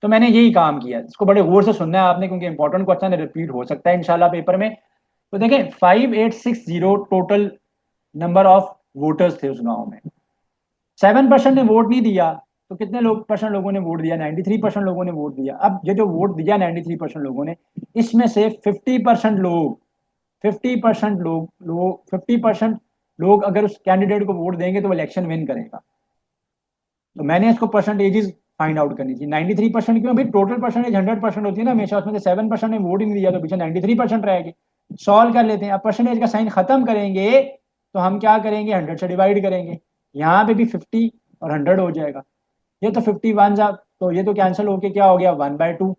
तो मैंने यही काम किया। इसको बड़े गौर से सुनना है आपने, क्योंकि इंपॉर्टेंट क्वेश्चन है, रिपीट हो सकता है इंशाल्लाह पेपर में। तो देखें 5860 टोटल नंबर ऑफ वोटर्स थे उस गांव में। 7% ने वोट नहीं दिया तो कितने लोग परसेंट लोगों ने वोट दिया? 93% लोगों ने वोट दिया। अब ये जो वोट दिया 93% लोगों ने, इसमें से 50% लोग 50% लोग अगर उस कैंडिडेट को वोट देंगे तो वो इलेक्शन विन करेगा। तो मैंने इसको परसेंटेजेस फाइंड आउट करनी थी। 93% क्यों? भाई टोटल परसेंटेज 100% होती है ना हमेशा, उसमें से 7% ने वोट ही नहीं दिया तो पीछे 93% रहेगी। सॉल्व कर लेते हैं। अब परसेंटेज का साइन खत्म करेंगे तो हम क्या करेंगे? 100 से डिवाइड करेंगे। यहाँ पे भी 50 और 100 हो जाएगा। ये तो 51 जा, तो ये तो कैंसिल होके क्या हो गया? 1/2।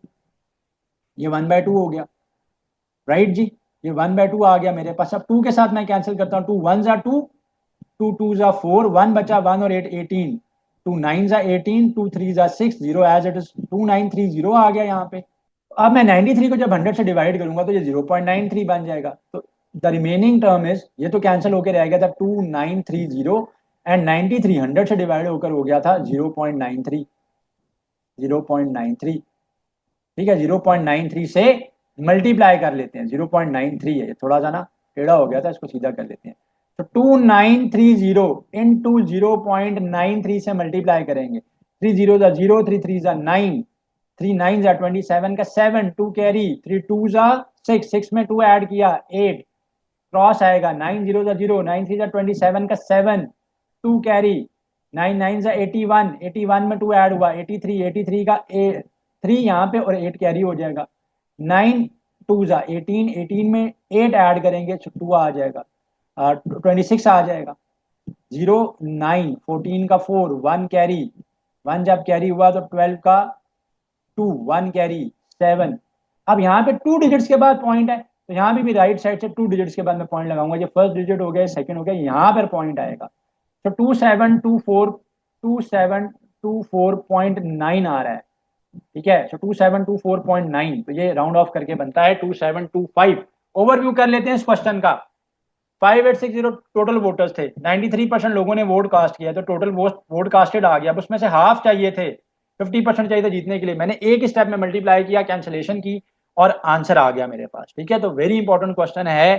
ये 1/2 हो गया, राइट जी। ये 1/2 आ गया मेरे पास। अब 2 के साथ मैं कैंसिल करता हूँ। 2 1 जा 2, 2 2 जा 4, 1 बचा 1 और 8 18, 2 9 जा 18, 2 3 जा 6, 0 एज इट इज 2930 आ गया यहाँ पे। अब मैं 93 को जब 100 से डिवाइड करूंगा तो ये 0.93 बन जाएगा। तो द रिमेनिंग टर्म इज, ये तो कैंसिल होकर रह गया था 2930, एंड 93 100 से डिवाइड होकर हो गया था 0.93। 0.93, ठीक है। 0.93 से मल्टीप्लाई कर लेते हैं। 0.93 है, ये थोड़ा सा ना टेढ़ा हो गया था, इसको सीधा कर लेते हैं। तो 2930 इंटू 0.93 से मल्टीप्लाई करेंगे। 3 0 जा 0, 3 3 जा 9, 3 9 जा 27 का 7, 2 कैरी, 3 2 जा 6, 6 में 2 ऐड किया 8, क्रॉस आएगा। 9 0 जा 0, 9 3 जा 27 का 7, 2 कैरी, 9 9 जा 81, 81 में 2 ऐड हुआ 83, 83 का 3 यहाँ पे और 8 कैरी हो जाएगा। 9 2 जा 18, 18 में 8 ऐड करेंगे तो 2 आ जाएगा, 26 आ जाएगा। 0 9 14 का 4, 1 कैरी, 1 जब कैरी हुआ तो 12 का 2, 1 कैरी 7। अब यहाँ पे 2 डिजिट्स के बाद पॉइंट है, तो यहाँ भी राइट साइड से 2 डिजिट्स के बाद मैं पॉइंट लगाऊंगा। ये फर्स्ट डिजिट हो गया, सेकंड हो गया, यहाँ पर पॉइंट आएगा। तो 2724.9 आ रहा है, ठीक है। सो 2724.9, तो ये राउंड ऑफ करके बनता है 2725। ओवरव्यू कर लेते हैं इस क्वेश्चन का। 5860 टोटल वोटर्स थे, 93% लोगों ने वोट कास्ट किया, तो टोटल वोट कास्टेड आ गया। अब उसमें से हाफ चाहिए थे, 50% चाहिए था जीतने के लिए। मैंने एक स्टेप में मल्टीप्लाई किया, कैंसिलेशन की, और आंसर आ गया मेरे पास, ठीक है। तो वेरी इंपॉर्टेंट क्वेश्चन है,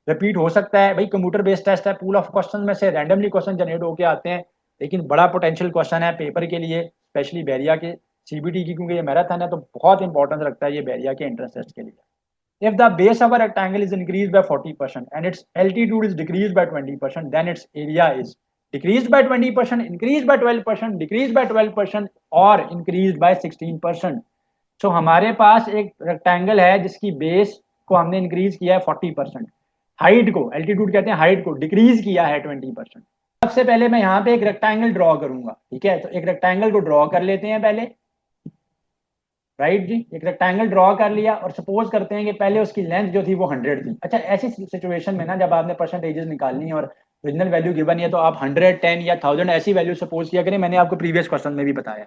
रिपीट हो सकता है भाई। कंप्यूटर बेस्ड टेस्ट है, पूल ऑफ क्वेश्चन में से रैंडमली क्वेश्चन जनरेट होकर आते हैं, लेकिन बड़ा पोटेंशियल क्वेश्चन है पेपर के लिए, स्पेशली बैरिया के सीबीटी की, क्योंकि ये मैराथन है तो बहुत इंपॉर्टेंस रखता है ये बैरिया के एंट्रेंस टेस्ट के लिए। If the base of a rectangle is increased by 40% and its altitude is decreased by 20%, then its area is decreased by 20%, increased by 12%, decreased by 12%, और increased by 16%. So हमारे पास एक rectangle है जिसकी base को हमने increase किया है 40%, height को, एल्टीट्यूड कहते हैं, हाइट को डिक्रीज किया है 20%। सबसे पहले मैं यहाँ पे एक रेक्टेंगल ड्रॉ करूंगा, ठीक है। तो एक रेक्टेंगल को ड्रॉ कर लेते हैं पहले, राइट जी। एक रेक्टेंगल ड्रॉ कर लिया और सपोज करते हैं कि पहले उसकी लेंथ जो थी वो 100 थी। अच्छा, ऐसी सिचुएशन में ना जब आपने परसेंटेजेस निकालनी है और ओरिजिनल वैल्यू गिवन है तो आप 100 10 या 1000 ऐसी वैल्यू सपोज किया करें। मैंने आपको प्रीवियस क्वेश्चन में भी बताया है,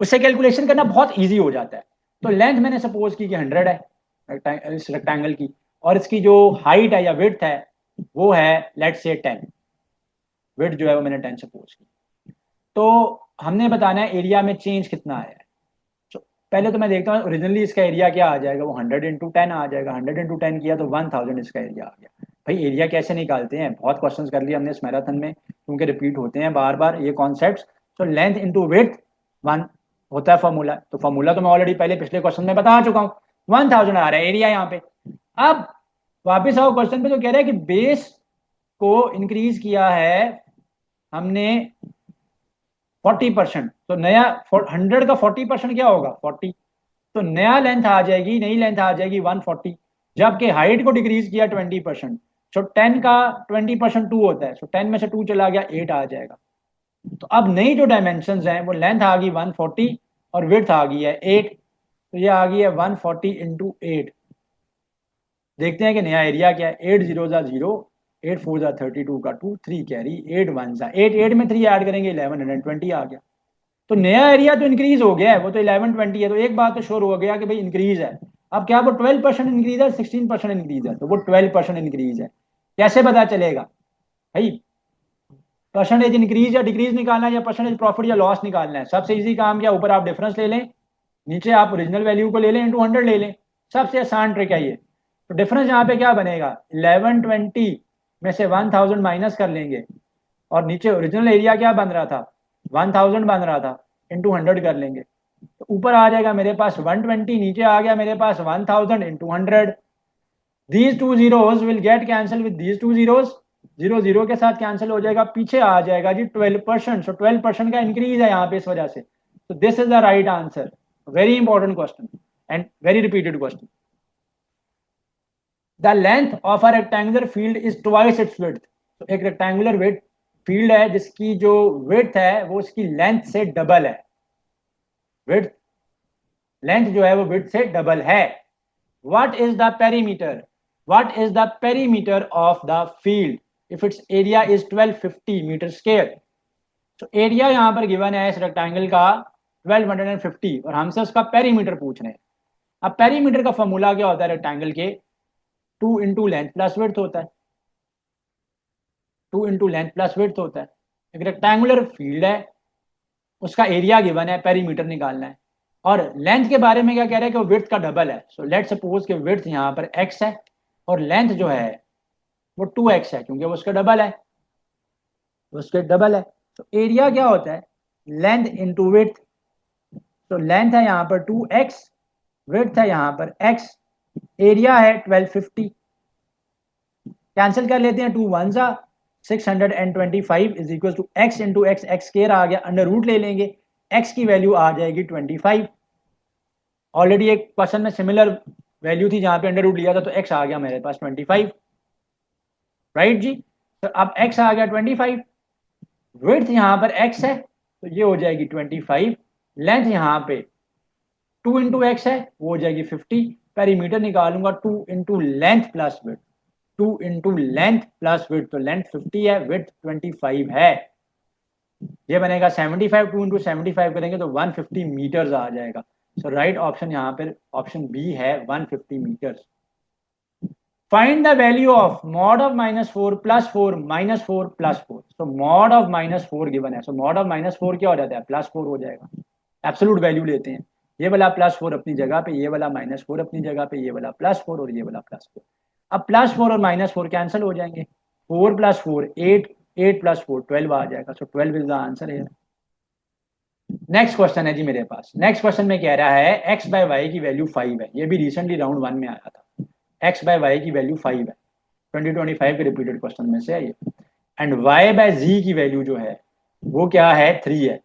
उससे कैलकुलेशन करना बहुत ईजी हो जाता है। तो लेंथ मैंने सपोज की कि 100 है इस रेक्टेंगल की, और इसकी जो हाइट है या विड्थ है वो है लेट से 10। विड्थ जो है वो मैंने 10 सपोज की। तो हमने बताना है एरिया में चेंज कितना आया है। पहले तो मैं देखता हूँ ओरिजिनली इसका एरिया क्या आ जाएगा, वो 100 इंटू 10 आ जाएगा। 100 इंटू 10 किया तो 1000 इसका एरिया आ गया। भाई एरिया कैसे निकालते हैं, बहुत क्वेश्चंस कर लिए हमने इस मैराथन में, क्योंकि रिपीट होते हैं बार बार ये कॉन्सेप्ट्स। तो लेंथ इंटू विड्थ 1 होता है फॉर्मूला। तो फॉर्मूला तो मैं ऑलरेडी पहले पिछले क्वेश्चन में बता चुका हूँ। 1000 आ रहा है एरिया यहाँ पे। अब वापिस आओ क्वेश्चन पे, तो कह रहा है कि बेस को इंक्रीज किया है हमने 40%। तो नया 100 का 40% क्या होगा? 40। तो नया लेंथ आ जाएगी, नई लेंथ आ जाएगी 140। जबकि हाइट को डिक्रीज किया 20%। सो 10 का 20% 2 होता है, सो 10 में से 2 चला गया, 8 आ जाएगा। तो अब नई जो डायमेंशन हैं वो लेंथ आ गई 140 और विड्थ आ गई है 8। तो ये आ गई है 140 इंटू 8। देखते हैं कि नया एरिया क्या है। 8 जीरो जा जीरो, 8 फोर जा 32 का 2, 3 कैरी, 8 वन जा 8, 8 में 3 ऐड करेंगे 1120 आ गया। तो नया एरिया तो इंक्रीज हो गया है, वो तो 1120 है। तो एक बात तो श्योर हो गया कि भाई इंक्रीज है। अब क्या वो 12% इंक्रीज है, 16% इंक्रीज है? तो वो 12% इंक्रीज है। कैसे पता चलेगा भाई? परसेंटेज इंक्रीज या डिक्रीज निकालना है, या परसेंटेज प्रॉफिट या लॉस निकालना है? सबसे इजी काम क्या, ऊपर आप डिफरेंस ले लें, नीचे आप ओरिजिनल वैल्यू को ले लें, इंटू 100 ले लें। सबसे आसान ट्रिक है ये। तो डिफरेंस यहाँ पे क्या बनेगा, 1120 में से 1000 माइनस कर लेंगे, और नीचे ओरिजिनल एरिया क्या बन रहा था, 1000 बन रहा था, इंटू 100 कर लेंगे। तो ऊपर आ जाएगा मेरे पास 120, नीचे आ गया मेरे पास 1000 into 100। These two zeros will get cancel with these two zeros, zero zero के साथ कैंसिल हो जाएगा, पीछे आ जाएगा जी 12%। सो 12% का इंक्रीज है यहाँ पे इस वजह से। तो this is the right answer. Very important question and very repeated question. The length of a rectangular field is twice its width. तो एक रेक्टेंगुलर विड्थ फील्ड है जिसकी जो विड्थ है वो उसकी लेंथ से डबल है। विड्थ, लेंथ जो है वो विड्थ से डबल है। What is the perimeter, what is the perimeter of the field if its area is 1250 metre square? तो एरिया यहाँ पर गिवन है इस रेक्टेंगल का 1250, और हमसे उसका पेरीमीटर पूछ रहे हैं। अब पेरीमीटर का फॉर्मूला क्या होता है रेक्टेंगल के, 2 इंटू लेंथ प्लस विड्थ होता है। 2 इंटू लेंथ प्लस विड्थ होता है। एक रेक्टेंगुलर फील्ड है, उसका एरिया गिवन है, पेरीमीटर निकालना है। और लेंथ के बारे में क्या कह रहे हैं कि वो विड्थ का डबल है। सो लेट सपोज कि विड्थ यहाँ पर x है और लेंथ जो है वो 2x है, क्योंकि वो उसका डबल है, उसके डबल है। तो एरिया क्या होता है, लेंथ इंटू विड्थ। तो लेंथ है यहाँ पर 2x, विड्थ है यहाँ पर x, एरिया है 1250। कैंसिल कर लेते हैं, 2 वन जा 625 is equal to X into X, X square आ गया, अंडर रूट ले लेंगे, x की वैल्यू आ जाएगी 25। ऑलरेडी एक क्वेश्चन में सिमिलर वैल्यू थी जहां पे अंडर रूट लिया था, तो x आ गया मेरे पास 25। राइट जी। तो अब x आ गया 25, विड्थ यहाँ पर x है तो ये हो जाएगी 25, लेंथ यहाँ पे 2 इंटू एक्स है वो हो जाएगी 50। पेरीमीटर निकालूंगा 2 into length plus width, 2 into length plus width, तो लेंथ 50 है, विड्थ 25 है। ये बनेगा 75, 2 इंटू 75 करेंगे तो 150 मीटर्स आ जाएगा। सो राइट ऑप्शन यहाँ पर ऑप्शन बी है, 150 metres. Find the value of mod of -4 +4 -4 +4। तो मॉड ऑफ -4 गिवन है, सो मॉड ऑफ -4 क्या हो जाता है, +4 हो जाएगा। एब्सोल्यूट वैल्यू लेते हैं, ये वाला +4 अपनी जगह पे, ये वाला -4 अपनी जगह पे, ये वाला +4 और ये वाला +4। अब +4 और -4 कैंसिल हो जाएंगे, 4 + 4 8, 8 + 4 12 आ जाएगा। सो 12 इज द आंसर है। नेक्स्ट क्वेश्चन है जी मेरे पास। नेक्स्ट क्वेश्चन में कह रहा है x बाय वाई की वैल्यू 5 है। ये भी रिसेंटली राउंड 1 में आया था। x बाय वाई की वैल्यू 5 है, 2025 के रिपीटेड क्वेश्चन में से है ये। एंड y बाय z की वैल्यू जो है वो क्या है, 3 है।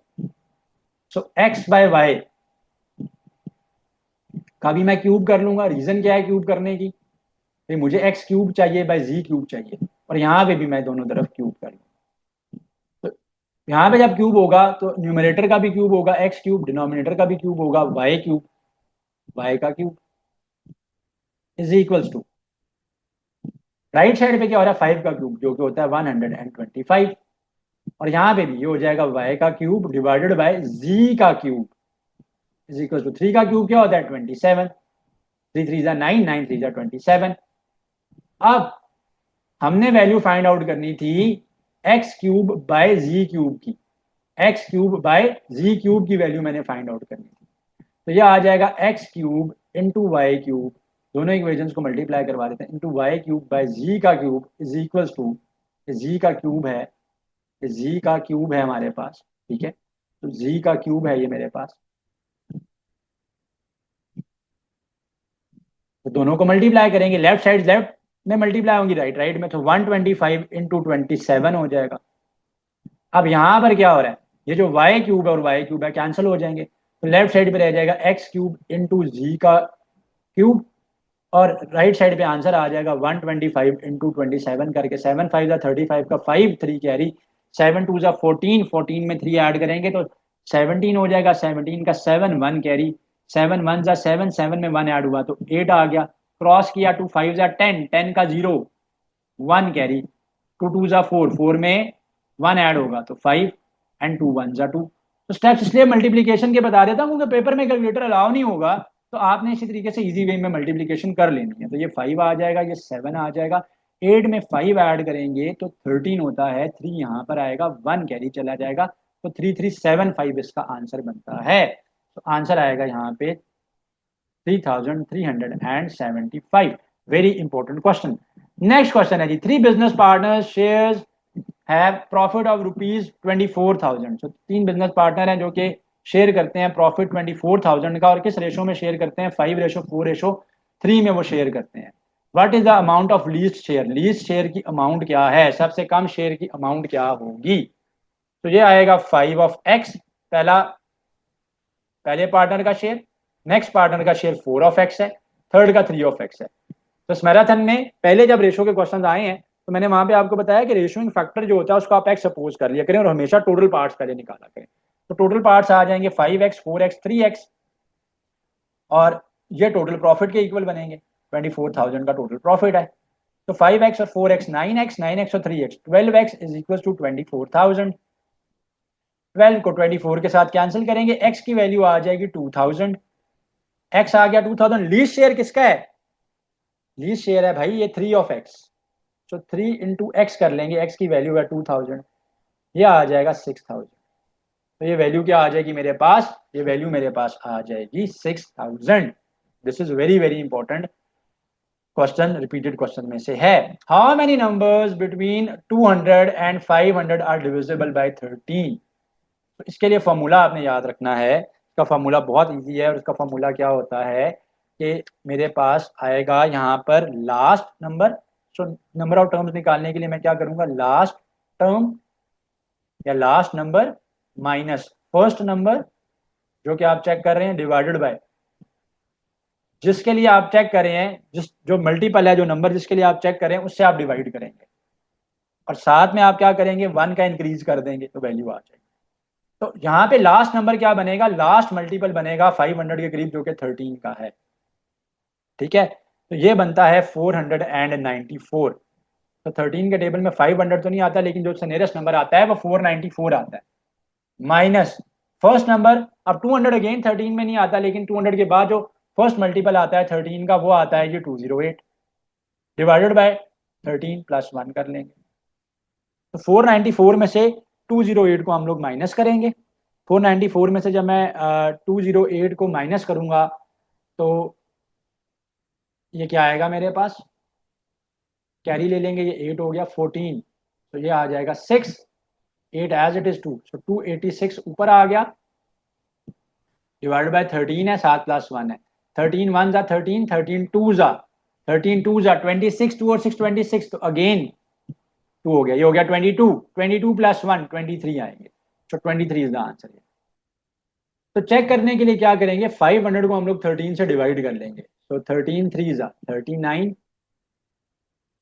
सो x बाय वाई का भी मैं क्यूब कर लूंगा। रीजन क्या है क्यूब करने की, भाई मुझे x क्यूब चाहिए बाय z क्यूब चाहिए, और यहाँ पे भी मैं दोनों तरफ क्यूब कर लूँ। तो यहाँ पे जब क्यूब होगा तो न्यूमरेटर का भी क्यूब होगा x क्यूब, डिनोमिनेटर का भी क्यूब होगा y क्यूब, y का cube is equals to, right side पे क्या हो रहा है 5 का क्यूब जो कि होता है 125, और यहाँ पे भी ये हो जाएगा y का क्यूब डिवाइडेड बाय z का क्यूब इज इक्वल टू 3 का क्यूब क्या होता है 27, 3 3 जा 9, 9 3 जा 27। अब हमने वैल्यू फाइंड आउट करनी थी X cube by G cube की, X cube by G cube की वैल्यू मैंने फाइंड आउट करनी थी। तो ये आ जाएगा X cube into Y cube, दोनों इक्वेशंस को मल्टीप्लाई करवा देते हैं, into Y cube by G का cube is equal to, G का क्यूब है, जी का क्यूब है हमारे पास, ठीक है। तो जी का क्यूब है ये मेरे पास, तो दोनों को मल्टीप्लाई करेंगे, लेफ्ट साइड लेफ्ट में मल्टीप्लाई होंगी, राइट राइट में, तो 125 इंटू 27 हो जाएगा। अब यहां पर क्या हो रहा है, ये जो वाई क्यूब है और वाई क्यूब है कैंसिल हो जाएंगे, तो लेफ्ट साइड पे रह जाएगा एक्स क्यूब इंटू जी का क्यूब और राइट साइड पे आंसर आ जाएगा 125 इंटू 27 करके, 7 5 जा 35 का 5 3 कैरी, 7 2 जा 14, 14 में 3 ऐड करेंगे तो 17 हो जाएगा, 17 का 7 1 कैरी, 7 1 जा 7, 7 में 1 ऐड हुआ तो 8 आ गया, क्रॉस किया, 2 5 जा 10, 10 का 0 1 कैरी, 2 2 जा 4, 4 में 1 ऐड होगा तो 5 एंड 2 1 जा 2। तो स्टेप्स इसलिए मल्टीप्लीकेशन के बता देता हूँ क्योंकि पेपर में कैलकुलेटर अलाउ नहीं होगा, तो आपने इसी तरीके से इजी वे में मल्टीप्लीकेशन कर लेनी है। तो ये 5 आ जाएगा, ये 7 आ जाएगा, 8 में 5 ऐड करेंगे तो 13 होता है, 3 यहाँ पर आएगा, 1 कैरी चला जाएगा तो 3375 इसका आंसर बनता है। तो आंसर आएगा यहाँ पे 3375। Very important question. Next question है जी, three business partners shares have profit of ₹24,000। तो तीन बिजनेस पार्टनर हैं जो कि शेयर करते हैं प्रॉफिट 24,000 का, और किस रेशो में शेयर करते हैं, 5:4:3 में वो शेयर करते हैं। What is the amount of least share, least share की अमाउंट क्या है, सबसे कम शेयर की अमाउंट क्या होगी। तो ये आएगा 5 ऑफ x, पहला पहले पार्टनर का शेयर, नेक्स्ट पार्टनर का शेयर 4 ऑफ x है, थर्ड का 3 ऑफ x है। तो इस मैराथन में पहले जब रेशो के क्वेश्चन आए हैं तो मैंने वहां पे आपको बताया कि रेशियोइंग फैक्टर जो होता है उसको आप एक्स सपोज कर लिया करें और हमेशा टोटल पार्ट्स पहले निकाला करें। तो टोटल पार्ट्स आ जाएंगे 5x 4x 3x, और ये टोटल प्रॉफिट के इक्वल बनेंगे, 24,000 का टोटल प्रॉफिट है। तो 5x और 4x 9x, 9x और 3x 12x is equal to 24,000। 12 को 24 के साथ कैंसिल करेंगे, x की वैल्यू आ जाएगी 2000, x आ गया 2000। लीस्ट शेयर किसका है, लीस्ट शेयर है भाई ये 3 ऑफ x, तो 3 इंटू एक्स कर लेंगे, x की वैल्यू है 2000, ये आ जाएगा 6000। तो ये वैल्यू क्या आ जाएगी मेरे पास, ये वैल्यू मेरे पास आ जाएगी 6000। This is very very important question, repeated question में से है। How many numbers between 200 and 500 are divisible by 13। तो इसके लिए फॉर्मूला आपने याद रखना है, इसका फॉर्मूला बहुत इजी है, और इसका फॉर्मूला क्या होता है कि मेरे पास आएगा यहाँ पर last number. So number of terms निकालने के लिए मैं क्या करूंगा, लास्ट टर्म या last number minus first number जो कि आप चेक कर रहे हैं, डिवाइडेड बाय जिसके लिए आप चेक कर रहे हैं, जिस जो मल्टीपल है, जो नंबर जिसके लिए आप चेक करें उससे आप डिवाइड करेंगे, और साथ में आप क्या करेंगे, 1 का इंक्रीज कर देंगे तो वैल्यू आ जाएगी। तो यहाँ पे लास्ट नंबर क्या बनेगा, लास्ट मल्टीपल बनेगा 500 के करीब जो कि 13 का है। ठीक है, तो ये बनता है 494। तो 13 के टेबल में 500 तो नहीं आता, लेकिन जो नियरेस्ट नंबर आता है वो 494 आता है, माइनस फर्स्ट नंबर। अब 200 अगेन 13 में नहीं आता, लेकिन 200 के बाद जो फर्स्ट मल्टीपल आता है 13 का वो आता है ये 208, डिवाइडेड बाय 13 प्लस 1 कर लेंगे। तो 494 में से 208 को हम लोग माइनस करेंगे। 494 में से जब मैं 208 को माइनस करूंगा तो ये क्या आएगा मेरे पास, कैरी ले लेंगे, ये 8 हो गया, 14, तो ये आ जाएगा 6, 8 एज इट इज 2, सो 286 ऊपर आ गया, डिवाइडेड बाय 13 है, 7 प्लस 1 है, 13 1 जा 13, 13 2 जा 26, 2 और 6 26, तो अगेन 2 हो गया, ये हो गया 22, 22 प्लस 1 23 आएंगे, तो 23 इज द आंसर। तो चेक करने के लिए क्या करेंगे, 500 को हम लोग 13 से डिवाइड कर लेंगे, तो 13 3 जा 39,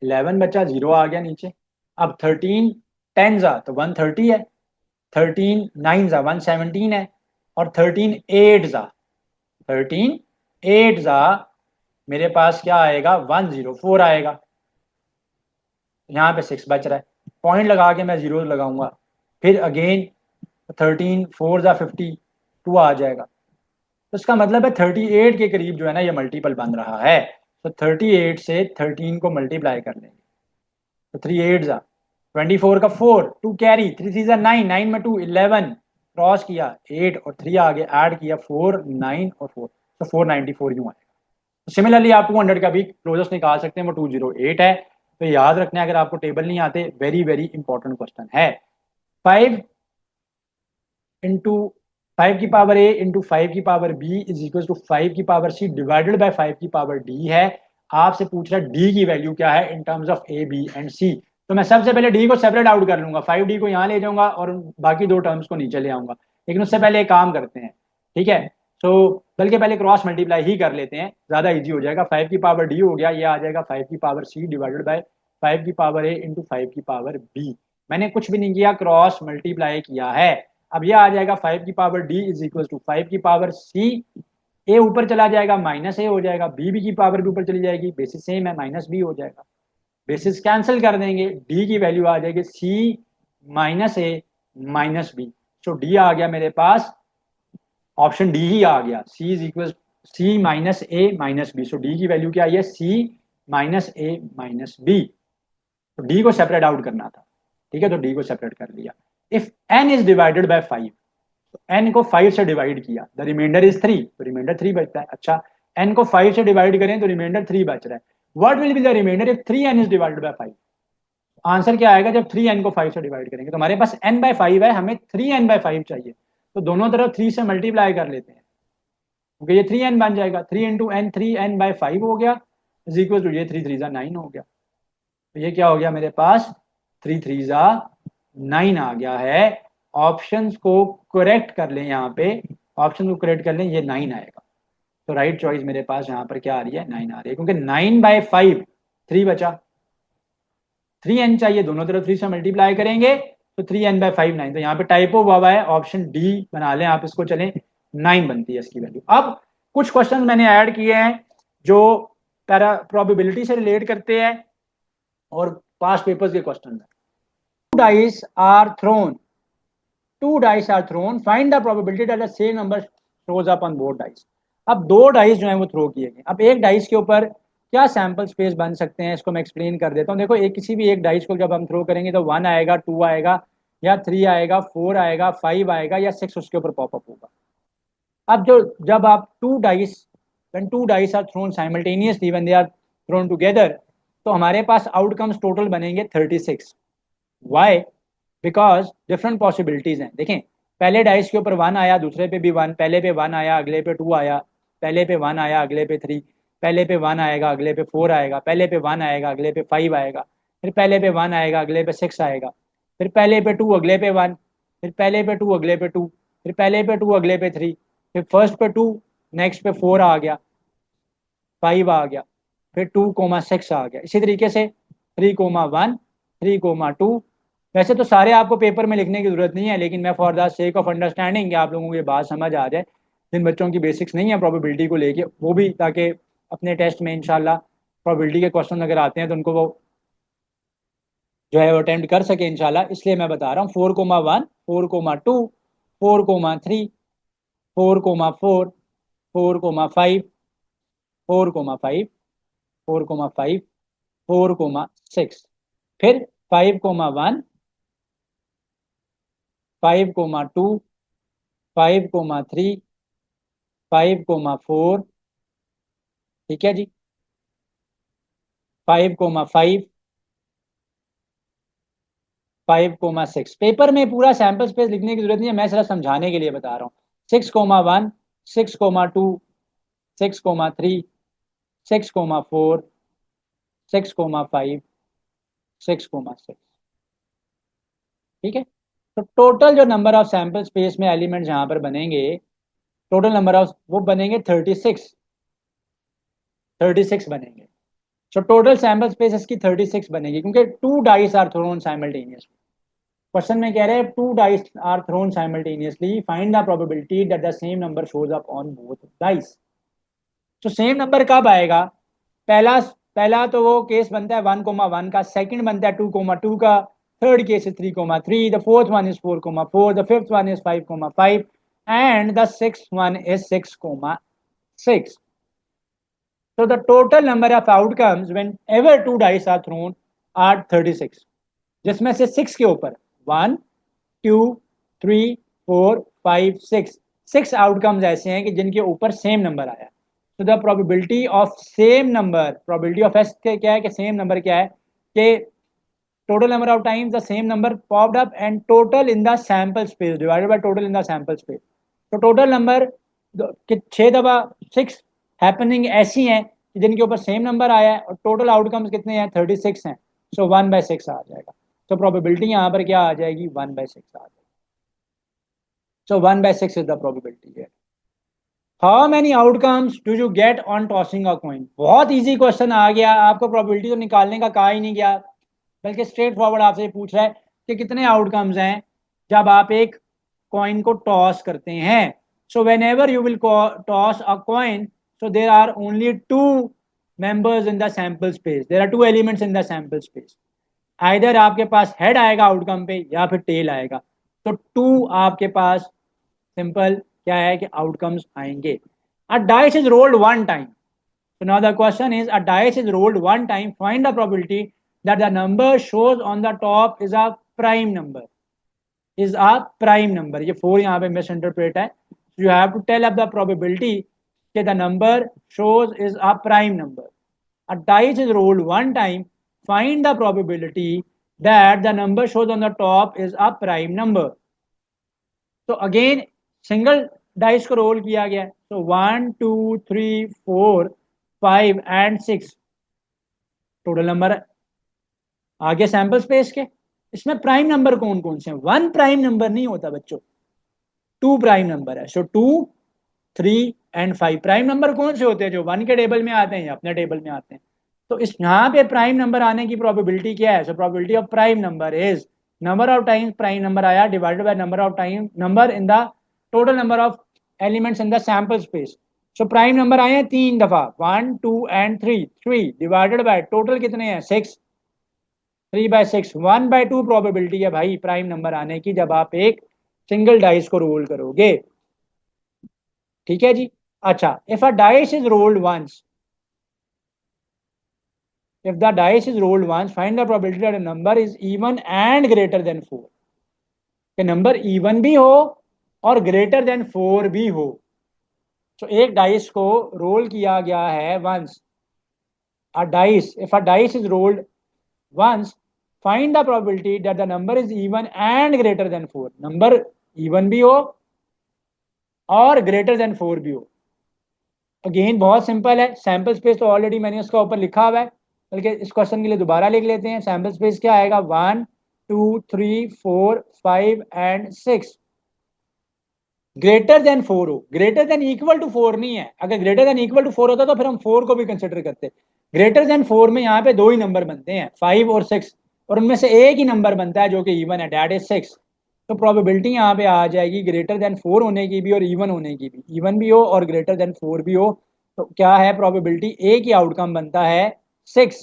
11 बचा, 0 आ गया नीचे। अब 13 10 जा तो 130 है, 13 9 जा 117 है, और 13 8 जा 13 8 जा मेरे पास क्या आएगा, 104 आएगा। यहाँ पे 6 बच रहा है, पॉइंट लगा के मैं जीरो लगाऊंगा, फिर अगेन 13 4 जा 52 आ जाएगा। तो इसका मतलब है 38 के करीब जो है ना ये मल्टीपल बन रहा है। तो 38 से 13 को मल्टीप्लाई कर लेंगे, तो 3 8 जा 24 का 4, 2 कैरी, 3 3 जा 9, 9 में 2 11, क्रॉस किया 8 और 3 आगे ऐड किया 4 9 और 4, तो 494 यूं आएगा। तो सिमिलरली आप 200 का भी क्लोजेस्ट निकाल सकते हैं, वो 208 है। तो याद रखना है, अगर आपको टेबल नहीं आते, वेरी वेरी इंपॉर्टेंट क्वेश्चन है। 5 इंटू 5 की पावर ए इंटू 5 की power b is equal to 5 की पावर सी डिवाइडेड बाय 5 की पावर डी है। आपसे पूछ रहा है डी की वैल्यू क्या है in terms of A B and C. तो मैं सबसे पहले डी को सेपरेट आउट कर लूंगा, 5D को यहाँ ले जाऊंगा और बाकी दो टर्म्स को नीचे ले आऊंगा, लेकिन उससे पहले एक काम करते हैं, ठीक है। सो बल्कि पहले क्रॉस मल्टीप्लाई ही कर लेते हैं, ज़्यादा इजी हो जाएगा। 5 की पावर डी हो गया, ये आ जाएगा 5 की पावर सी डिवाइडेड बाय 5 की पावर ए इंटू 5 की पावर बी। मैंने कुछ भी नहीं किया, क्रॉस मल्टीप्लाई किया है। अब ये आ जाएगा 5 की power d is equal to 5 की पावर सी, ए ऊपर चला जाएगा माइनस ए हो जाएगा, बी बी की पावर भी ऊपर चली जाएगी, बेसिस सेम है माइनस बी हो जाएगा, बेसिस कैंसिल कर देंगे, डी की वैल्यू आ जाएगी C minus A minus B. So D आ गया मेरे पास, ऑप्शन डी ही आ गया, C is equal C minus A minus B. So D की वैल्यू क्या आई है, C minus A minus B. तो डी को सेपरेट आउट करना था, ठीक है, तो डी को सेपरेट कर लिया। If n is divided by 5, तो एन को 5 से डिवाइड किया, द रिमाइंडर इज 3, तो रिमाइंडर 3 बचता है। अच्छा, एन को 5 से डिवाइड करें तो रिमाइंडर 3 बच रहा है। What will be the remainder if 3n is divided by 5? Answer क्या आएगा जब 3n को 5 से डिवाइड करेंगे? तो हमारे पास n बाय 5 है, हमें 3n/5 चाहिए, तो दोनों तरफ 3 से मल्टीप्लाई कर लेते हैं, क्योंकि ये 3n बन जाएगा, 3 इंटू एन 3n/5 हो गया, इज इक्वल टू ये 3 3 9 हो गया। तो ये क्या हो गया मेरे पास, 3 3 9 आ गया है। ऑप्शंस को करेक्ट कर लें, यहाँ पे ऑप्शन को करेक्ट कर लें, ये 9 आएगा। तो राइट चॉइस मेरे पास यहाँ पर क्या आ रही है, 9 आ रही है, क्योंकि 9/5 3 बचा, 3n चाहिए, दोनों तरफ 3 से मल्टीप्लाई करेंगे तो 3n/5 9। तो यहाँ पे टाइपो हुआ है, ऑप्शन डी बना लें आप इसको, चलें 9 बनती है इसकी वैल्यू। अब कुछ क्वेश्चन मैंने ऐड किए हैं जो पैरा प्रोबेबिलिटी से रिलेट करते हैं और पास्ट पेपर्स के क्वेश्चन है। Two dice are thrown, two dice are thrown, find the probability that the same number shows up on both dice. अब दो डाइस जो है वो थ्रो किए गए, अब एक डाइस के ऊपर क्या सैंपल स्पेस बन सकते हैं, इसको मैं एक्सप्लेन कर देता हूँ। देखो, एक किसी भी एक डाइस को जब हम थ्रो करेंगे तो 1 आएगा, 2 आएगा, या 3 आएगा, 4 आएगा, 5 आएगा, या 6 उसके ऊपर पॉपअप होगा। अब जो जब आप two dice, when two dice are thrown simultaneously, when they are thrown together, तो हमारे पास आउटकम्स टोटल बनेंगे 36। वाई? बिकॉज डिफरेंट पॉसिबिलिटीज हैं। देखें, पहले डाइस के ऊपर 1 आया, दूसरे पे भी 1, पहले पे 1 आया, अगले पे 2 आया, पहले पे 1 आया, अगले पे 3, पहले पे 1 आएगा, अगले पे 4 आएगा, पहले पे 1 आएगा, अगले पे 5 आएगा, फिर पहले पे 1 आएगा, अगले पे 6 आएगा, फिर पहले पे 2, अगले पे 1, फिर पहले पे 2, अगले पे 2, फिर पहले पे 2, अगले पे 3, फिर फर्स्ट पे 2, नेक्स्ट पे 4 आ गया, 5 आ गया, फिर 2,6 आ गया, इसी तरीके से 3,1, 3,2। वैसे तो सारे आपको पेपर में लिखने की जरूरत नहीं है, लेकिन मैं for the sake of understanding कि आप लोगों को ये बात समझ आ जाए, जिन बच्चों की बेसिक्स नहीं है प्रोबेबिलिटी को लेके, वो भी ताकि अपने टेस्ट में इंशाल्लाह प्रोबेबिलिटी के क्वेश्चन अगर आते हैं तो उनको वो जो है वो अटेम्प्ट कर सके इंशाल्लाह, इसलिए मैं बता रहा हूँ। 4,1, 4,2, 4,3, 4,4, 4,5, 4,5, 4,5, 4,6, फिर 5,1, 5,2, 5,3, 5,4, ठीक है जी, 5,5, 5,6। पेपर में पूरा सैंपल स्पेस लिखने की जरूरत नहीं है, मैं सिर्फ समझाने के लिए बता रहा हूँ। 6,1, 6,2, 6,3, 6,4, 6,5, 6,6, ठीक है। तो टोटल जो नंबर ऑफ सैंपल स्पेस में एलिमेंट्स यहाँ पर बनेंगे, टोटल नंबर ऑफ वो बनेंगे 36, 36 बनेंगे। सो टोटल सैंपल स्पेस इसकी 36 बनेगी, क्योंकि two dice are thrown simultaneously. Question में कह रहे हैं two dice are thrown simultaneously, find the probability that the same number shows up on both dice. तो सेम नंबर कब आएगा? पहला पहला तो वो केस बनता है 1,1 का, सेकंड बनता है 2,2 का, third case is 3,3, the fourth one is 4,4, the fifth one is 5,5, and the sixth one is 6,6। So the total number of outcomes whenever two dice are thrown are 36, जिसमें से 6 के ऊपर 1, 2, 3, 4, 5, 6, 6 आउटकम्स ऐसे हैं कि जिनके ऊपर सेम नंबर आया। तो the probability of same number, probability of S क्या है कि सेम नंबर क्या है कि total number of times the same number popped up and total in the sample space divided by total in the sample space। तो total number 6 दफा 6 happening ऐसी हैं कि जिनके ऊपर सेम नंबर आया है, और टोटल आउटकम्स कितने हैं, 36 हैं। सो 1/6 आ जाएगा। तो प्रोबेबिलिटी यहाँ पर क्या आ जाएगी, 1/6 आ जाएगी। सो 1/6 इज द प्रोबेबिलिटी है। How many outcomes do you get on tossing a coin. बहुत इजी क्वेश्चन आ गया, आपको प्रोबेबिलिटी तो निकालने का कहा ही नहीं गया, बल्कि स्ट्रेट फॉरवर्ड आपसे पूछ रहा है कि कितने आउटकम्स हैं जब आप एक कॉइन को टॉस करते हैं। So whenever you will toss a coin, so there are only two members in the sample space, there are two elements in the sample space, either आपके पास हेड आएगा outcome पे या फिर tell आएगा। तो to आपके पास simple क्या है कि आउटकम्स आएंगे। अ dice is rolled one time, so now the question is a dice is rolled one time, find the probability that the number shows on the top is a prime number, is a prime number। ये 4 यहाँ पे miss interpret है, you have to tell up the probability कि the number shows is a prime number। a dice is rolled one time, find the probability that the number shows on the top is a prime number। तो again single dice को role किया गया, तो 1 2 3 4 5 and 6 total number आगे sample space के। इसमें prime number कौन कौन से हैं? वन प्राइम नंबर नहीं होता बच्चों, टू प्राइम नंबर है। सो 2 3 एंड 5 प्राइम नंबर कौन से होते हैं? जो वन के टेबल में आते हैं या अपने टेबल में आते हैं। तो इस यहाँ पे प्राइम नंबर आने की प्रोबेबिलिटी क्या है? So probability of prime number is number of times prime number आया divided by number of time number in the total number of elements in the sample space. So prime number आए हैं 3 दफा, 1 2 and 3, 3 divided by total कितने हैं? 6, 3/6, 1/2 probability है भाई prime number आने की जब आप एक सिंगल डाइस को रोल करोगे। ठीक है जी। अच्छा, if a dice is rolled once, if the dice is rolled once, find the probability that a number is even and greater than 4, कि नंबर इवन भी हो और ग्रेटर देन 4 भी हो। तो एक डाइस को रोल किया गया है once, a dice, if a dice is rolled once, find the probability that the number is even and greater than 4, number even भी हो और ग्रेटर देन 4 भी हो। अगेन बहुत सिंपल है, सैंपल स्पेस तो ऑलरेडी मैंने उसका ऊपर लिखा हुआ है, बल्कि इस क्वेश्चन के लिए दोबारा लिख लेते हैं। सैंपल स्पेस क्या आएगा? 1 2 3 4 5 एंड 6 ग्रेटर देन 4 हो, ग्रेटर देन इक्वल टू 4 नहीं है। अगर ग्रेटर देन इक्वल टू 4 होता तो फिर हम 4 को भी कंसिडर करते। ग्रेटर देन 4 में यहाँ पे दो ही नंबर बनते हैं, 5 और 6, और उनमें से एक ही नंबर बनता है जो कि इवन है, दैट इज 6। तो प्रोबेबिलिटी यहाँ पे आ जाएगी ग्रेटर देन 4 होने की भी और इवन होने की भी, इवन भी हो और ग्रेटर देन 4 भी हो। तो क्या है प्रोबेबिलिटी? एक ही आउटकम बनता है 6,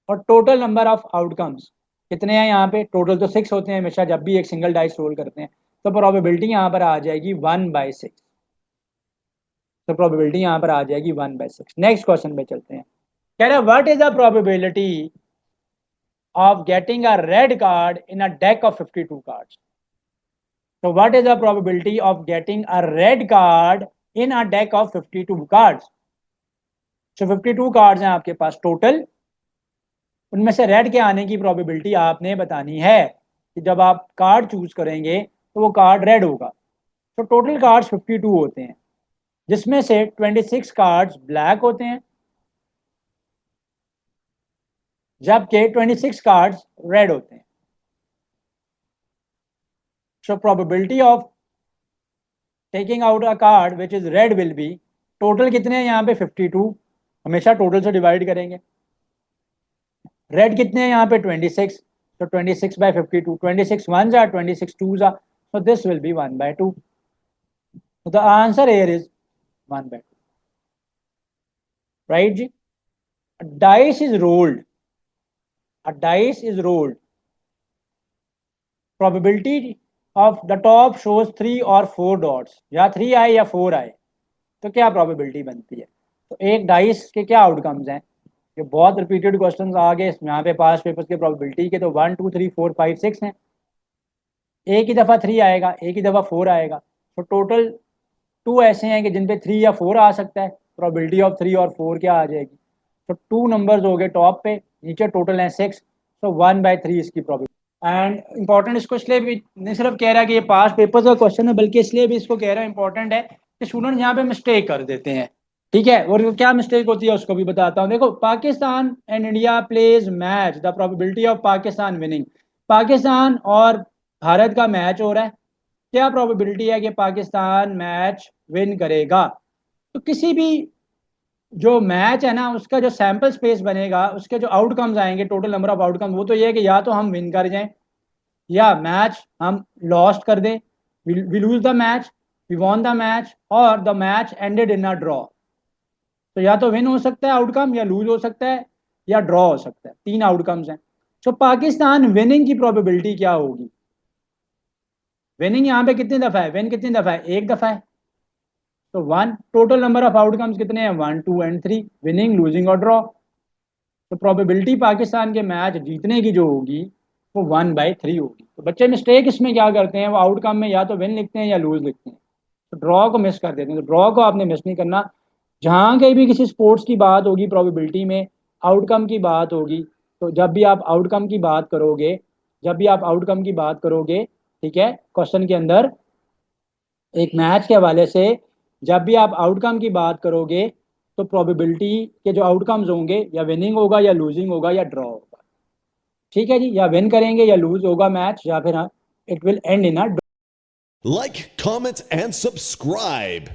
और टोटल नंबर ऑफ आउटकम्स कितने हैं यहाँ पे? टोटल तो 6 होते हैं हमेशा जब भी एक सिंगल डाइस रोल करते हैं। तो प्रोबेबिलिटी यहाँ पर आ जाएगी 1/6। तो प्रोबेबिलिटी यहाँ पर आ जाएगी 1/6। नेक्स्ट क्वेश्चन पे चलते हैं। कह रहे हैं what is the probability of getting a red card in a deck of 52 cards. तो what is the probability of getting a red card in a deck of 52 cards. So 52 cards हैं आपके पास total, उनमें से red के आने की probability आपने बतानी है कि जब आप कार्ड चूज करेंगे तो वो कार्ड रेड होगा। तो टोटल कार्ड्स 52 होते हैं, जिसमें से 26 कार्ड्स ब्लैक होते हैं जबकि 26 कार्ड्स रेड होते हैं। सो probability of taking out a card which is red will be, total कितने हैं यहाँ पे? 52, हमेशा टोटल से डिवाइड करेंगे। रेड कितने हैं यहाँ पे? 26, तो 26/52, 26 1s are 26 2s are, so this will be 1/2। so the answer here is 1/2, right ji. a dice is rolled, a dice is rolled, probability of the top shows 3 और 4 dots, या 3 आए या 4 आए तो क्या प्रोबेबिलिटी बनती है? तो एक डाइस के क्या आउटकम्स हैं? ये बहुत रिपीटेड क्वेश्चंस आ गए यहाँ पे पास पेपर्स के प्रोबेबिलिटी के, तो 1 2 3 4 5 6 हैं। एक ही दफ़ा 3 आएगा, एक ही दफ़ा 4 आएगा, तो टोटल 2 ऐसे हैं कि जिन पे 3 या 4 आ सकता है। प्रोबेबिलिटी ऑफ 3 और 4 क्या आ जाएगी? तो 2 नंबर्स हो गए टॉप पे, नीचे टोटल है 6, तो 1/3 इसकी प्रोबेबिलिटी। एंड इंपॉर्टेंट इसको इसलिए भी नहीं सिर्फ कह रहा है कि ये पास पेपर्स का क्वेश्चन है, बल्कि इसलिए भी इसको कह रहा है इंपॉर्टेंट है कि स्टूडेंट यहाँ पे मिस्टेक कर देते हैं। ठीक है, और क्या मिस्टेक होती है उसको भी बताता हूँ। देखो, Pakistan and India plays match, the probability of Pakistan winning, Pakistan और भारत का मैच हो रहा है। क्या प्रोबेबिलिटी है कि पाकिस्तान मैच विन करेगा। तो किसी भी जो मैच है ना उसका जो सैंपल स्पेस बनेगा, उसके जो आउटकम्स आएंगे, टोटल नंबर ऑफ आउटकम, वो तो ये है कि या तो हम विन कर जाएं या मैच हम लॉस्ट कर दें, we lose the match, we won the match, और the match ended in a draw. तो या तो विन हो सकता है आउटकम, या लूज हो सकता है, या ड्रॉ हो सकता है, तीन आउटकम्स हैं। तो पाकिस्तान विनिंग की प्रोबेबिलिटी क्या होगी। विनिंग यहाँ पे कितनी दफा है, विन कितनी दफा है, एक दफा है, तो one. Total number of outcomes कितने हैं, 1 2 एंड 3, विनिंग लूजिंग और ड्रॉ। तो प्रोबेबिलिटी पाकिस्तान के मैच जीतने की जो होगी वो 1/3 होगी। तो बच्चे मिस्टेक इसमें क्या करते हैं, वो आउटकम में या तो विन लिखते हैं या लूज लिखते हैं, तो ड्रॉ को मिस कर देते हैं। तो ड्रॉ को आपने मिस नहीं करना। जहाँ कहीं भी किसी स्पोर्ट्स की बात होगी प्रोबेबिलिटी में, आउटकम की बात होगी, तो जब भी आप आउटकम की बात करोगे, जब भी आप आउटकम की बात करोगे, ठीक है, क्वेश्चन के अंदर एक मैच के हवाले से जब भी आप आउटकम की बात करोगे, तो प्रोबेबिलिटी के जो आउटकम्स होंगे, या विनिंग होगा या लूजिंग होगा या ड्रॉ होगा। ठीक है जी, या विन करेंगे या लूज होगा मैच, या फिर it will and in a. Like, comment, and subscribe.